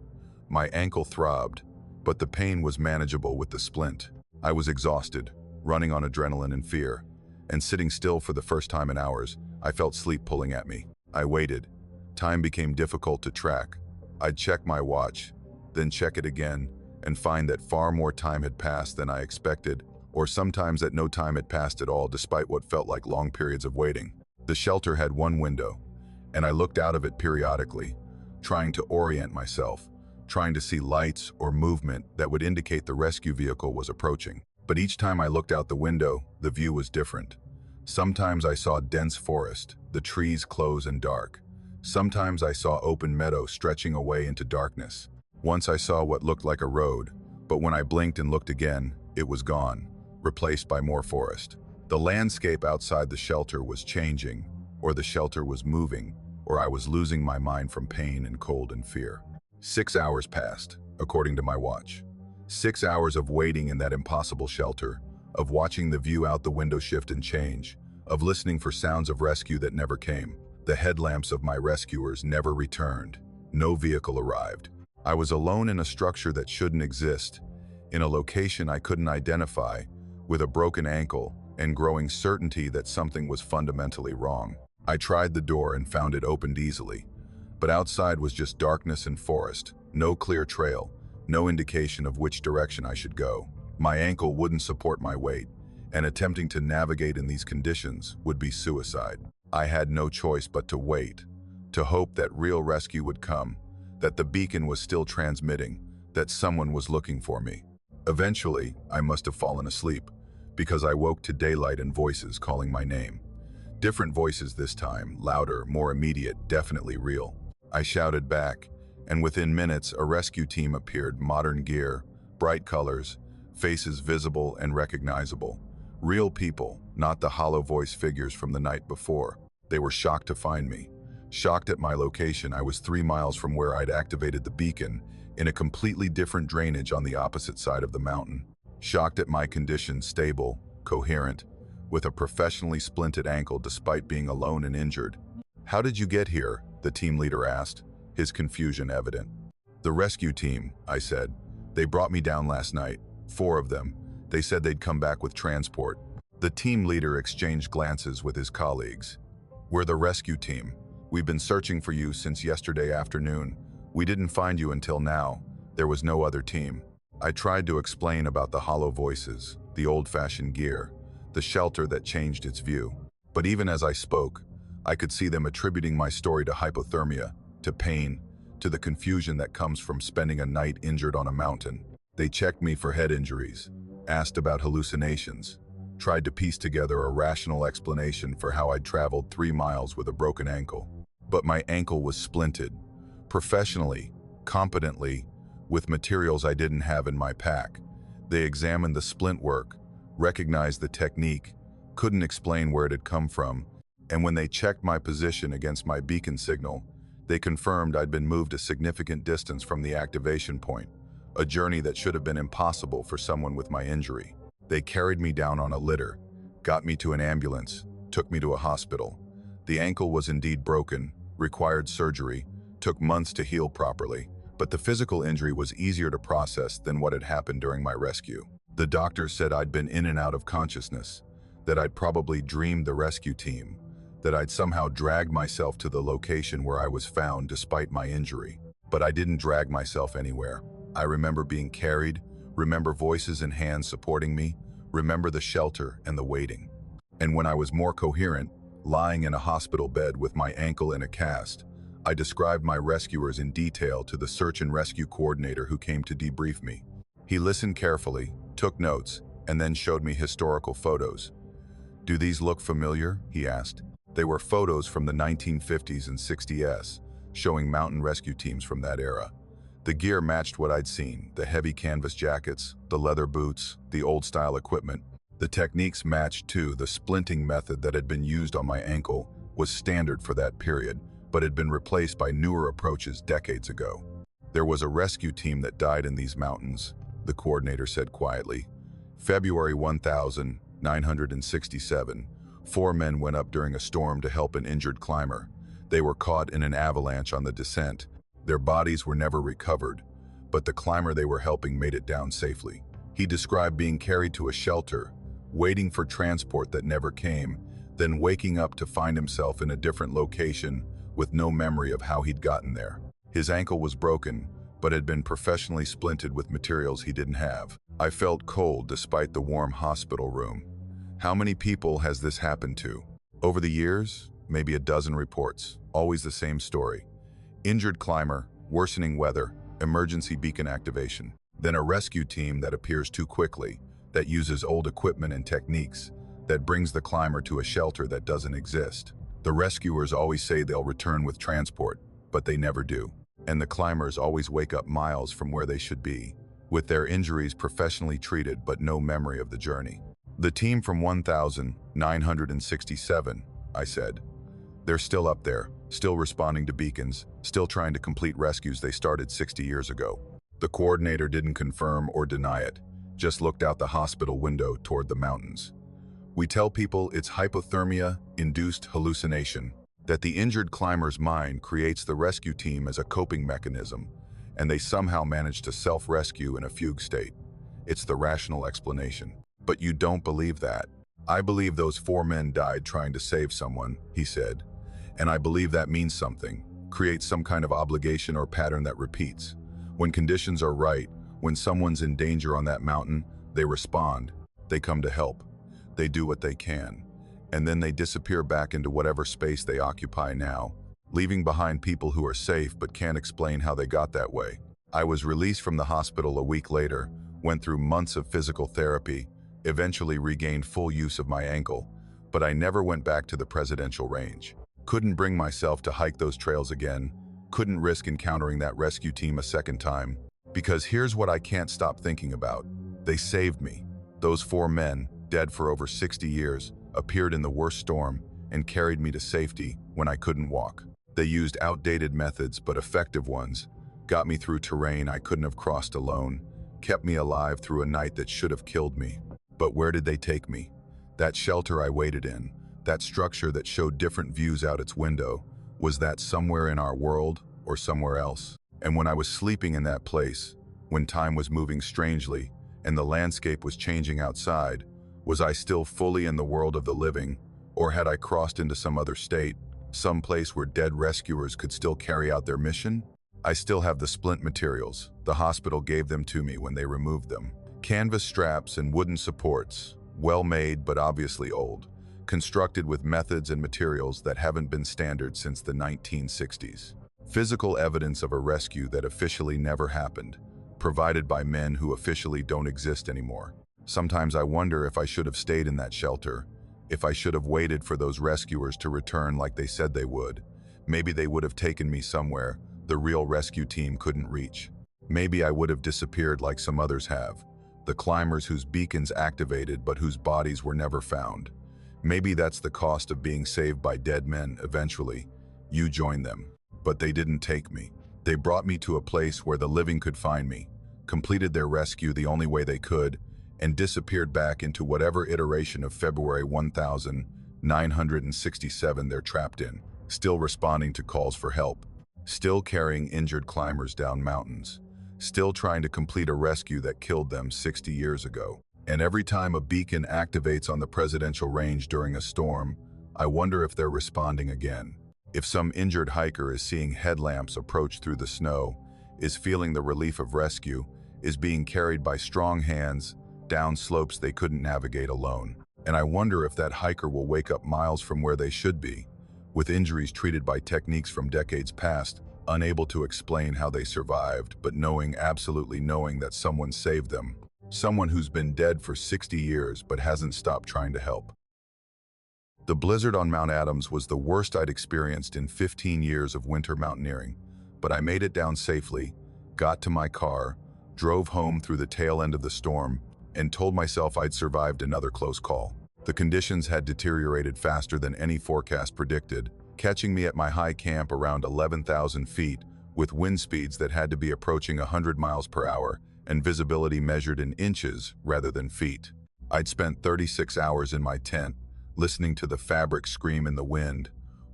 My ankle throbbed, but the pain was manageable with the splint. I was exhausted, running on adrenaline and fear, and sitting still for the first time in hours, I felt sleep pulling at me. I waited. Time became difficult to track. I'd check my watch, then check it again, and find that far more time had passed than I expected, or sometimes that no time had passed at all despite what felt like long periods of waiting. The shelter had one window, and I looked out of it periodically, trying to orient myself, trying to see lights or movement that would indicate the rescue vehicle was approaching. But each time I looked out the window, the view was different. Sometimes I saw dense forest, the trees close and dark. Sometimes I saw open meadow stretching away into darkness. Once I saw what looked like a road, but when I blinked and looked again, it was gone, replaced by more forest. The landscape outside the shelter was changing, or the shelter was moving, or I was losing my mind from pain and cold and fear. 6 hours passed, according to my watch. 6 hours of waiting in that impossible shelter, of watching the view out the window shift and change, of listening for sounds of rescue that never came. The headlamps of my rescuers never returned. No vehicle arrived. I was alone in a structure that shouldn't exist, in a location I couldn't identify, with a broken ankle and growing certainty that something was fundamentally wrong. I tried the door and found it opened easily, but outside was just darkness and forest, no clear trail, no indication of which direction I should go. My ankle wouldn't support my weight, and attempting to navigate in these conditions would be suicide. I had no choice but to wait, to hope that real rescue would come, that the beacon was still transmitting, that someone was looking for me. Eventually, I must have fallen asleep, because I woke to daylight and voices calling my name. Different voices this time, louder, more immediate, definitely real. I shouted back, and within minutes a rescue team appeared, modern gear, bright colors, faces visible and recognizable. Real people, not the hollow voice figures from the night before. They were shocked to find me. Shocked at my location. I was 3 miles from where I'd activated the beacon, in a completely different drainage on the opposite side of the mountain. Shocked at my condition, stable, coherent, with a professionally splinted ankle despite being alone and injured. "How did you get here?" the team leader asked, his confusion evident. "The rescue team," I said. "They brought me down last night, 4 of them. They said they'd come back with transport." The team leader exchanged glances with his colleagues. "We're the rescue team. We've been searching for you since yesterday afternoon. We didn't find you until now. There was no other team." I tried to explain about the hollow voices, the old-fashioned gear, the shelter that changed its view. But even as I spoke, I could see them attributing my story to hypothermia, to pain, to the confusion that comes from spending a night injured on a mountain. They checked me for head injuries, asked about hallucinations, tried to piece together a rational explanation for how I'd traveled 3 miles with a broken ankle. But my ankle was splinted, professionally, competently, with materials I didn't have in my pack. They examined the splint work, recognized the technique, couldn't explain where it had come from, and when they checked my position against my beacon signal, they confirmed I'd been moved a significant distance from the activation point, a journey that should have been impossible for someone with my injury. They carried me down on a litter, got me to an ambulance, took me to a hospital. The ankle was indeed broken, required surgery, took months to heal properly, but the physical injury was easier to process than what had happened during my rescue. The doctor said I'd been in and out of consciousness, that I'd probably dreamed the rescue team, that I'd somehow dragged myself to the location where I was found despite my injury. But I didn't drag myself anywhere. I remember being carried, remember voices and hands supporting me, remember the shelter and the waiting. And when I was more coherent, lying in a hospital bed with my ankle in a cast, I described my rescuers in detail to the search and rescue coordinator who came to debrief me. He listened carefully, took notes, and then showed me historical photos. "Do these look familiar?" he asked. They were photos from the 1950s and 60s, showing mountain rescue teams from that era. The gear matched what I'd seen, the heavy canvas jackets, the leather boots, the old-style equipment. The techniques matched too. The splinting method that had been used on my ankle was standard for that period, but had been replaced by newer approaches decades ago. "There was a rescue team that died in these mountains," the coordinator said quietly. "February 1967, 4 men went up during a storm to help an injured climber. They were caught in an avalanche on the descent. Their bodies were never recovered, but the climber they were helping made it down safely. He described being carried to a shelter, waiting for transport that never came, then waking up to find himself in a different location with no memory of how he'd gotten there. His ankle was broken, but had been professionally splinted with materials he didn't have. I felt cold despite the warm hospital room. How many people has this happened to? Over the years, maybe a dozen reports, always the same story. Injured climber, worsening weather, emergency beacon activation. Then a rescue team that appears too quickly, that uses old equipment and techniques, that brings the climber to a shelter that doesn't exist. The rescuers always say they'll return with transport, but they never do. And the climbers always wake up miles from where they should be, with their injuries professionally treated but no memory of the journey. "The team from 1967, I said. "They're still up there, still responding to beacons, still trying to complete rescues they started 60 years ago." The coordinator didn't confirm or deny it, just looked out the hospital window toward the mountains. "We tell people it's hypothermia-induced hallucination, that the injured climber's mind creates the rescue team as a coping mechanism, and they somehow managed to self-rescue in a fugue state. It's the rational explanation. But you don't believe that. I believe those 4 men died trying to save someone, he said. And I believe that means something, creates some kind of obligation or pattern that repeats. When conditions are right, when someone's in danger on that mountain, they respond, they come to help, they do what they can, and then they disappear back into whatever space they occupy now, leaving behind people who are safe but can't explain how they got that way. I was released from the hospital a week later, went through months of physical therapy, eventually regained full use of my ankle, but I never went back to the presidential range. Couldn't bring myself to hike those trails again, couldn't risk encountering that rescue team a second time, because here's what I can't stop thinking about. They saved me. Those 4 men, dead for over 60 years, appeared in the worst storm and carried me to safety when I couldn't walk. They used outdated methods but effective ones, got me through terrain I couldn't have crossed alone, kept me alive through a night that should have killed me. But where did they take me? That shelter I waited in, that structure that showed different views out its window, was that somewhere in our world or somewhere else? And when I was sleeping in that place, when time was moving strangely and the landscape was changing outside, was I still fully in the world of the living, or had I crossed into some other state, some place where dead rescuers could still carry out their mission? I still have the splint materials. The hospital gave them to me when they removed them. Canvas straps and wooden supports, well made but obviously old, constructed with methods and materials that haven't been standard since the 1960s. Physical evidence of a rescue that officially never happened, provided by men who officially don't exist anymore. Sometimes I wonder if I should have stayed in that shelter, if I should have waited for those rescuers to return like they said they would. Maybe they would have taken me somewhere the real rescue team couldn't reach. Maybe I would have disappeared like some others have, the climbers whose beacons activated but whose bodies were never found. Maybe that's the cost of being saved by dead men eventually. You join them. But they didn't take me. They brought me to a place where the living could find me, completed their rescue the only way they could, and disappeared back into whatever iteration of February 1967 they're trapped in, still responding to calls for help, still carrying injured climbers down mountains, still trying to complete a rescue that killed them 60 years ago. And every time a beacon activates on the presidential range during a storm, I wonder if they're responding again. If some injured hiker is seeing headlamps approach through the snow, is feeling the relief of rescue, is being carried by strong hands down slopes they couldn't navigate alone. And I wonder if that hiker will wake up miles from where they should be, with injuries treated by techniques from decades past, unable to explain how they survived, but absolutely knowing that someone saved them. Someone who's been dead for 60 years but hasn't stopped trying to help. The blizzard on Mount Adams was the worst I'd experienced in 15 years of winter mountaineering, but I made it down safely, got to my car, drove home through the tail end of the storm, and told myself I'd survived another close call. The conditions had deteriorated faster than any forecast predicted, catching me at my high camp around 11,000 feet, with wind speeds that had to be approaching 100 miles per hour and visibility measured in inches rather than feet. I'd spent 36 hours in my tent, listening to the fabric scream in the wind,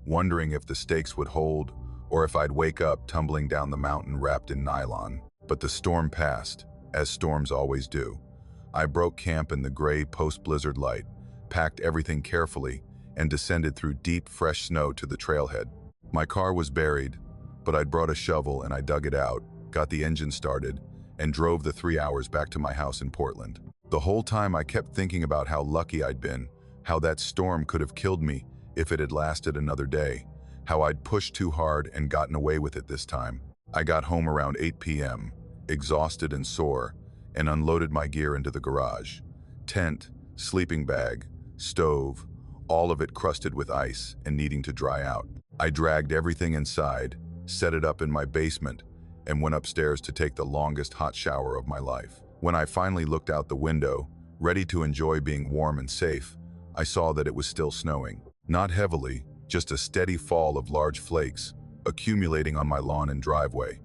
wondering if the stakes would hold or if I'd wake up tumbling down the mountain wrapped in nylon. But the storm passed, as storms always do. I broke camp in the gray post-blizzard light, packed everything carefully, and descended through deep, fresh snow to the trailhead. My car was buried, but I'd brought a shovel and I dug it out, got the engine started, and drove the 3 hours back to my house in Portland. The whole time I kept thinking about how lucky I'd been, how that storm could have killed me if it had lasted another day, how I'd pushed too hard and gotten away with it this time. I got home around 8 p.m., exhausted and sore, and unloaded my gear into the garage. Tent, sleeping bag, stove, all of it crusted with ice and needing to dry out. I dragged everything inside, set it up in my basement, and went upstairs to take the longest hot shower of my life. When I finally looked out the window, ready to enjoy being warm and safe, I saw that it was still snowing. Not heavily, just a steady fall of large flakes, accumulating on my lawn and driveway.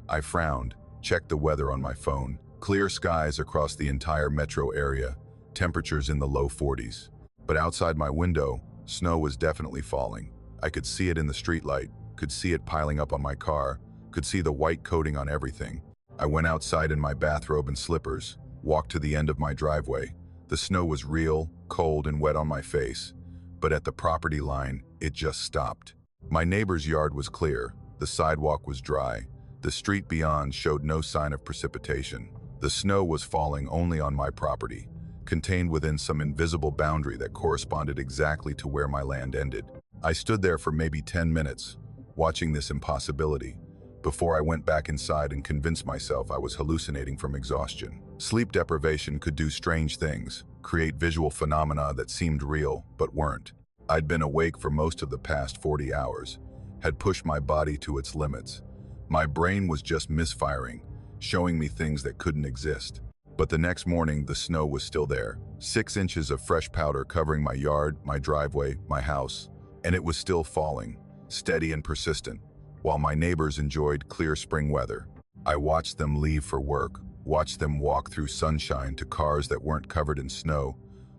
I frowned, checked the weather on my phone. Clear skies across the entire metro area, temperatures in the low 40s. But outside my window, snow was definitely falling. I could see it in the streetlight, could see it piling up on my car, could see the white coating on everything. I went outside in my bathrobe and slippers, walked to the end of my driveway. The snow was real, cold, and wet on my face, but at the property line, it just stopped. My neighbor's yard was clear, the sidewalk was dry, the street beyond showed no sign of precipitation. The snow was falling only on my property, contained within some invisible boundary that corresponded exactly to where my land ended. I stood there for maybe 10 minutes, watching this impossibility, before I went back inside and convinced myself I was hallucinating from exhaustion. Sleep deprivation could do strange things, create visual phenomena that seemed real but weren't. I'd been awake for most of the past 40 hours, had pushed my body to its limits. My brain was just misfiring, showing me things that couldn't exist. But the next morning, the snow was still there. 6 inches of fresh powder covering my yard, my driveway, my house, and it was still falling, steady and persistent, while my neighbors enjoyed clear spring weather. I watched them leave for work, watched them walk through sunshine to cars that weren't covered in snow,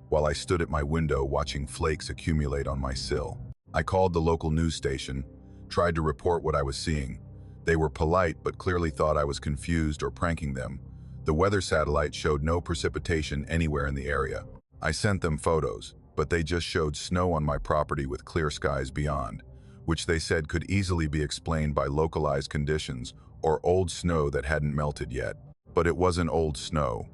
while I stood at my window watching flakes accumulate on my sill. I called the local news station, tried to report what I was seeing. They were polite but clearly thought I was confused or pranking them. The weather satellite showed no precipitation anywhere in the area. I sent them photos, but they just showed snow on my property with clear skies beyond, which they said could easily be explained by localized conditions or old snow that hadn't melted yet. But it wasn't old snow.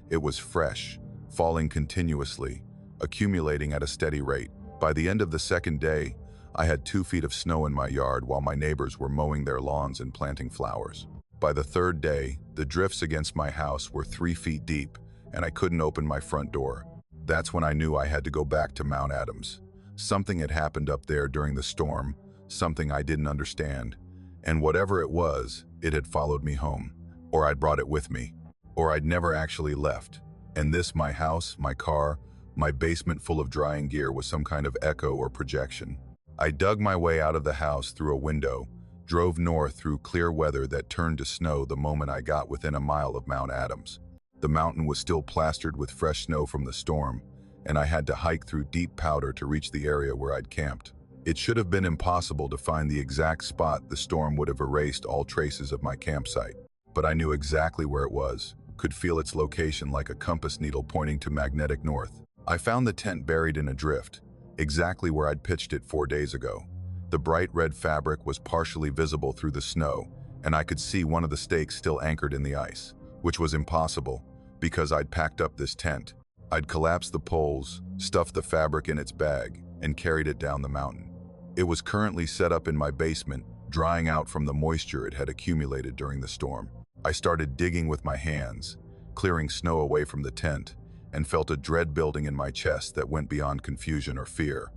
It was fresh, falling continuously, accumulating at a steady rate. By the end of the second day, I had 2 feet of snow in my yard while my neighbors were mowing their lawns and planting flowers. By the third day, the drifts against my house were 3 feet deep, and I couldn't open my front door. That's when I knew I had to go back to Mount Adams. Something had happened up there during the storm, something I didn't understand, and whatever it was, it had followed me home. Or I'd brought it with me, or I'd never actually left. And this, my house, my car, my basement full of drying gear, was some kind of echo or projection. I dug my way out of the house through a window, drove north through clear weather that turned to snow the moment I got within a mile of Mount Adams. The mountain was still plastered with fresh snow from the storm, and I had to hike through deep powder to reach the area where I'd camped. It should have been impossible to find the exact spot. The storm would have erased all traces of my campsite. But I knew exactly where it was, could feel its location like a compass needle pointing to magnetic north. I found the tent buried in a drift, exactly where I'd pitched it 4 days ago. The bright red fabric was partially visible through the snow, and I could see one of the stakes still anchored in the ice, which was impossible, because I'd packed up this tent. I'd collapsed the poles, stuffed the fabric in its bag, and carried it down the mountain. It was currently set up in my basement, drying out from the moisture it had accumulated during the storm. I started digging with my hands, clearing snow away from the tent, and felt a dread building in my chest that went beyond confusion or fear.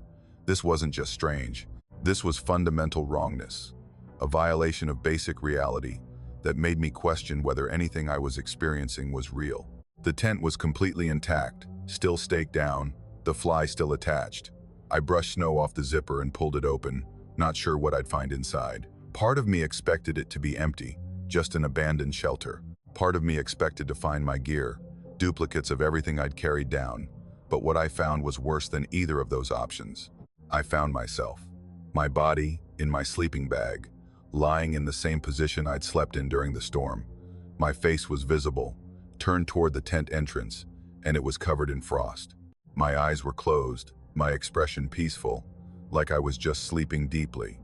This wasn't just strange. This was fundamental wrongness, a violation of basic reality that made me question whether anything I was experiencing was real. The tent was completely intact, still staked down, the fly still attached. I brushed snow off the zipper and pulled it open, not sure what I'd find inside. Part of me expected it to be empty, just an abandoned shelter. Part of me expected to find my gear, duplicates of everything I'd carried down. But what I found was worse than either of those options. I found myself, my body in my sleeping bag, lying in the same position I'd slept in during the storm. My face was visible, turned toward the tent entrance, and it was covered in frost. My eyes were closed, my expression peaceful, like I was just sleeping deeply.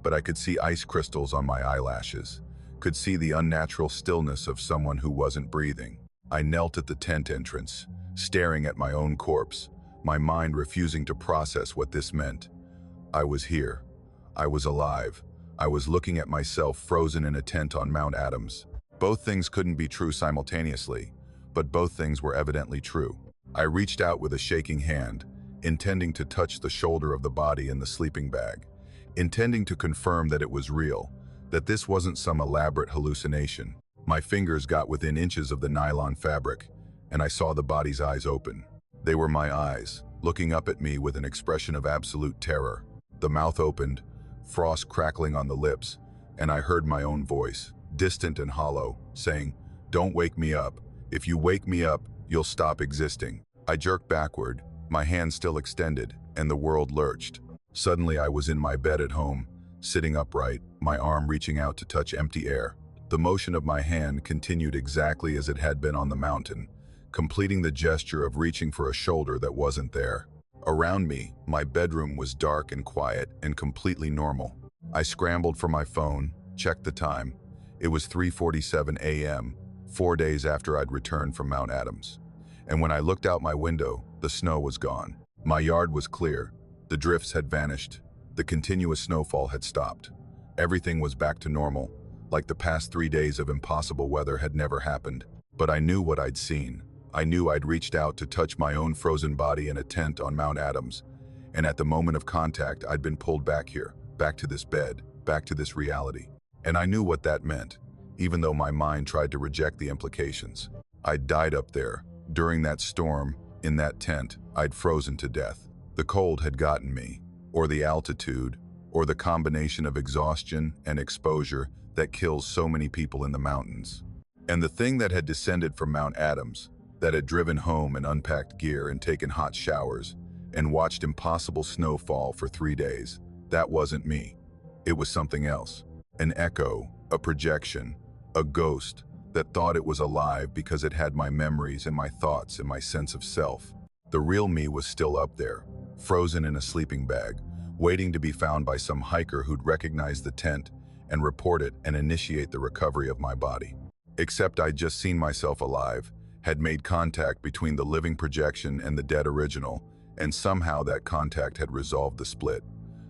But I could see ice crystals on my eyelashes, could see the unnatural stillness of someone who wasn't breathing. I knelt at the tent entrance, staring at my own corpse, my mind refusing to process what this meant. I was here. I was alive. I was looking at myself frozen in a tent on Mount Adams. Both things couldn't be true simultaneously, but both things were evidently true. I reached out with a shaking hand, intending to touch the shoulder of the body in the sleeping bag, intending to confirm that it was real, that this wasn't some elaborate hallucination. My fingers got within inches of the nylon fabric, and I saw the body's eyes open. They were my eyes, looking up at me with an expression of absolute terror. The mouth opened, frost crackling on the lips, and I heard my own voice, distant and hollow, saying, "Don't wake me up. If you wake me up, you'll stop existing." I jerked backward, my hand still extended, and the world lurched. Suddenly I was in my bed at home, sitting upright, my arm reaching out to touch empty air. The motion of my hand continued exactly as it had been on the mountain, completing the gesture of reaching for a shoulder that wasn't there. Around me, my bedroom was dark and quiet and completely normal. I scrambled for my phone, checked the time. It was 3:47 a.m., 4 days after I'd returned from Mount Adams. And when I looked out my window, the snow was gone. My yard was clear. The drifts had vanished. The continuous snowfall had stopped. Everything was back to normal, like the past 3 days of impossible weather had never happened. But I knew what I'd seen. I knew I'd reached out to touch my own frozen body in a tent on Mount Adams, and at the moment of contact, I'd been pulled back here, back to this bed, back to this reality. And I knew what that meant, even though my mind tried to reject the implications. I'd died up there. During that storm, in that tent, I'd frozen to death. The cold had gotten me, or the altitude, or the combination of exhaustion and exposure that kills so many people in the mountains. And the thing that had descended from Mount Adams, that had driven home and unpacked gear and taken hot showers, and watched impossible snowfall for 3 days, that wasn't me. It was something else. An echo, a projection, a ghost that thought it was alive because it had my memories and my thoughts and my sense of self. The real me was still up there, frozen in a sleeping bag, waiting to be found by some hiker who'd recognize the tent and report it and initiate the recovery of my body. Except I'd just seen myself alive, had made contact between the living projection and the dead original, and somehow that contact had resolved the split.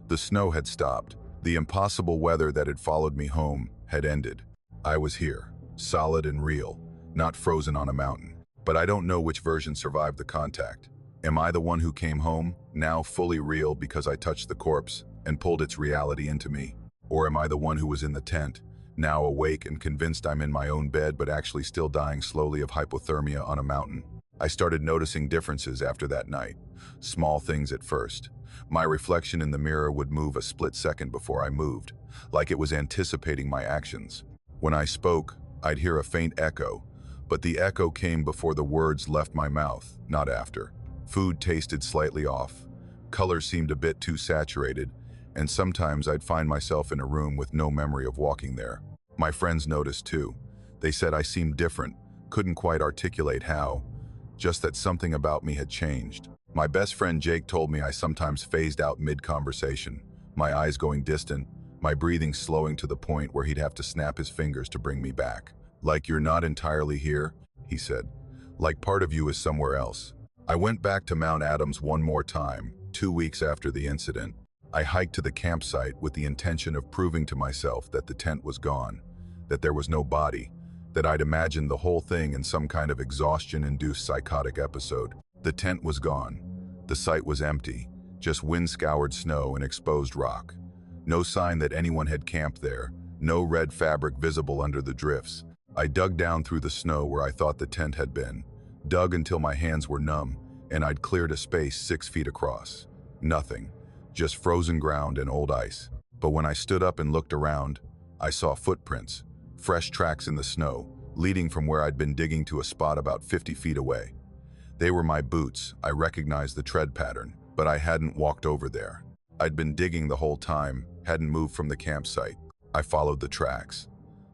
The snow had stopped. The impossible weather that had followed me home had ended. I was here, solid and real, not frozen on a mountain. But I don't know which version survived the contact. Am I the one who came home, now fully real because I touched the corpse and pulled its reality into me? Or am I the one who was in the tent, now awake and convinced I'm in my own bed but actually still dying slowly of hypothermia on a mountain? I started noticing differences after that night. Small things at first. My reflection in the mirror would move a split second before I moved, like it was anticipating my actions. When I spoke, I'd hear a faint echo, but the echo came before the words left my mouth, not after. Food tasted slightly off. Color seemed a bit too saturated, and sometimes I'd find myself in a room with no memory of walking there. My friends noticed too. They said I seemed different, couldn't quite articulate how, just that something about me had changed. My best friend Jake told me I sometimes phased out mid-conversation, my eyes going distant, my breathing slowing to the point where he'd have to snap his fingers to bring me back. Like you're not entirely here, he said. Like part of you is somewhere else. I went back to Mount Adams one more time, 2 weeks after the incident. I hiked to the campsite with the intention of proving to myself that the tent was gone, that there was no body, that I'd imagined the whole thing in some kind of exhaustion-induced psychotic episode. The tent was gone. The site was empty, just wind-scoured snow and exposed rock. No sign that anyone had camped there, no red fabric visible under the drifts. I dug down through the snow where I thought the tent had been, dug until my hands were numb, and I'd cleared a space 6 feet across. Nothing, just frozen ground and old ice. But when I stood up and looked around, I saw footprints, fresh tracks in the snow, leading from where I'd been digging to a spot about 50 feet away. They were my boots. I recognized the tread pattern, but I hadn't walked over there. I'd been digging the whole time, hadn't moved from the campsite. I followed the tracks.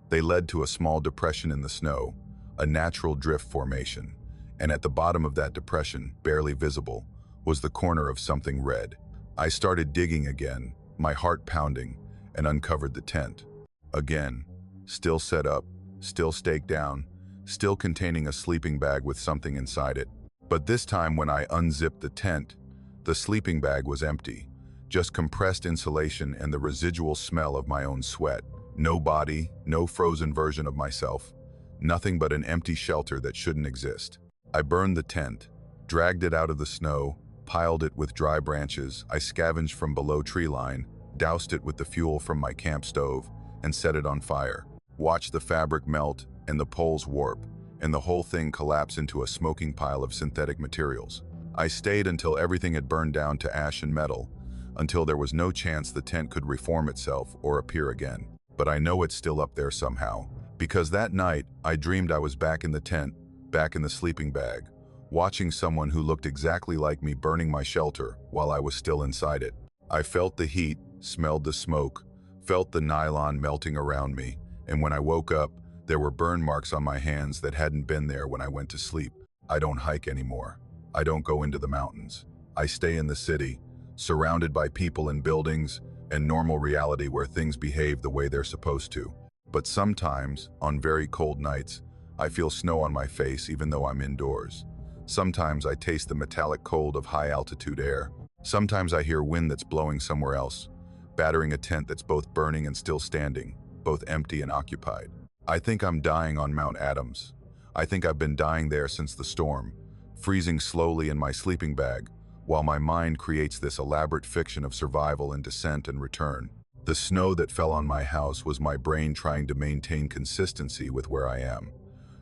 They led to a small depression in the snow, a natural drift formation, and at the bottom of that depression, barely visible, was the corner of something red. I started digging again, my heart pounding, and uncovered the tent. Again, still set up, still staked down, still containing a sleeping bag with something inside it. But this time when I unzipped the tent, the sleeping bag was empty, just compressed insulation and the residual smell of my own sweat. No body, no frozen version of myself, nothing but an empty shelter that shouldn't exist. I burned the tent, dragged it out of the snow, piled it with dry branches. I scavenged from below tree line, doused it with the fuel from my camp stove, and set it on fire. Watched the fabric melt and the poles warp, and the whole thing collapse into a smoking pile of synthetic materials. I stayed until everything had burned down to ash and metal, until there was no chance the tent could reform itself or appear again. But I know it's still up there somehow, because that night I dreamed I was back in the tent, back in the sleeping bag, watching someone who looked exactly like me burning my shelter while I was still inside it. I felt the heat, smelled the smoke, felt the nylon melting around me, and when I woke up, there were burn marks on my hands that hadn't been there when I went to sleep. I don't hike anymore. I don't go into the mountains. I stay in the city, surrounded by people and buildings, and normal reality where things behave the way they're supposed to. But sometimes, on very cold nights, I feel snow on my face even though I'm indoors. Sometimes I taste the metallic cold of high-altitude air. Sometimes I hear wind that's blowing somewhere else, battering a tent that's both burning and still standing, both empty and occupied. I think I'm dying on Mount Adams. I think I've been dying there since the storm, freezing slowly in my sleeping bag, while my mind creates this elaborate fiction of survival and descent and return. The snow that fell on my house was my brain trying to maintain consistency with where I am,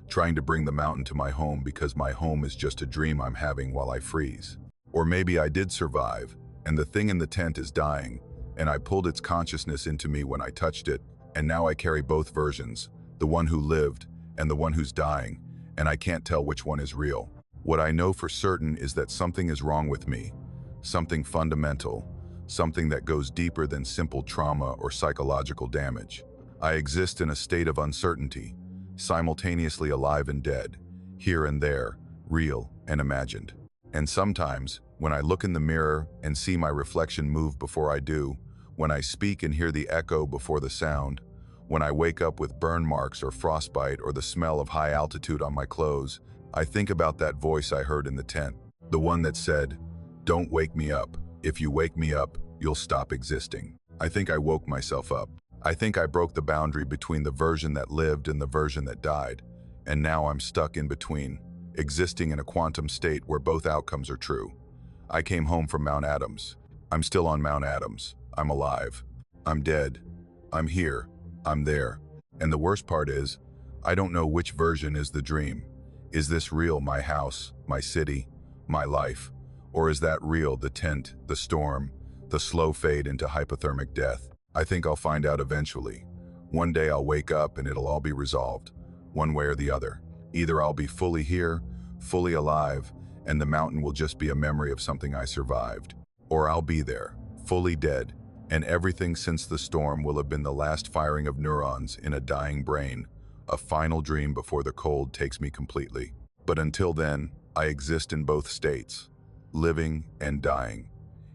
trying to bring the mountain to my home because my home is just a dream I'm having while I freeze. Or maybe I did survive, and the thing in the tent is dying, and I pulled its consciousness into me when I touched it, and now I carry both versions, the one who lived and the one who's dying, and I can't tell which one is real. What I know for certain is that something is wrong with me, something fundamental, something that goes deeper than simple trauma or psychological damage. I exist in a state of uncertainty, simultaneously alive and dead, here and there, real and imagined. And sometimes, when I look in the mirror and see my reflection move before I do, when I speak and hear the echo before the sound, when I wake up with burn marks or frostbite or the smell of high altitude on my clothes, I think about that voice I heard in the tent, the one that said, "Don't wake me up. If you wake me up, you'll stop existing." I think I woke myself up. I think I broke the boundary between the version that lived and the version that died, and now I'm stuck in between, existing in a quantum state where both outcomes are true. I came home from Mount Adams. I'm still on Mount Adams. I'm alive. I'm dead. I'm here. I'm there. And the worst part is, I don't know which version is the dream. Is this real, my house, my city, my life? Or is that real, the tent, the storm, the slow fade into hypothermic death? I think I'll find out eventually. One day I'll wake up and it'll all be resolved, one way or the other. Either I'll be fully here, fully alive, and the mountain will just be a memory of something I survived. Or I'll be there, fully dead, and everything since the storm will have been the last firing of neurons in a dying brain, a final dream before the cold takes me completely. But until then, I exist in both states, living and dying,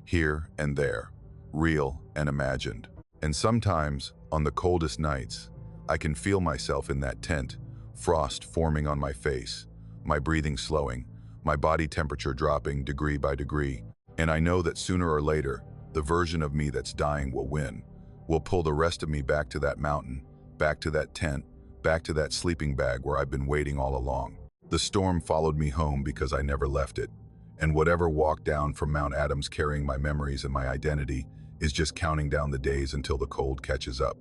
here and there, real and imagined. And sometimes, on the coldest nights, I can feel myself in that tent, frost forming on my face, my breathing slowing, my body temperature dropping degree by degree. And I know that sooner or later, the version of me that's dying will win, will pull the rest of me back to that mountain, back to that tent, back to that sleeping bag where I've been waiting all along. The storm followed me home because I never left it, and whatever walked down from Mount Adams carrying my memories and my identity is just counting down the days until the cold catches up.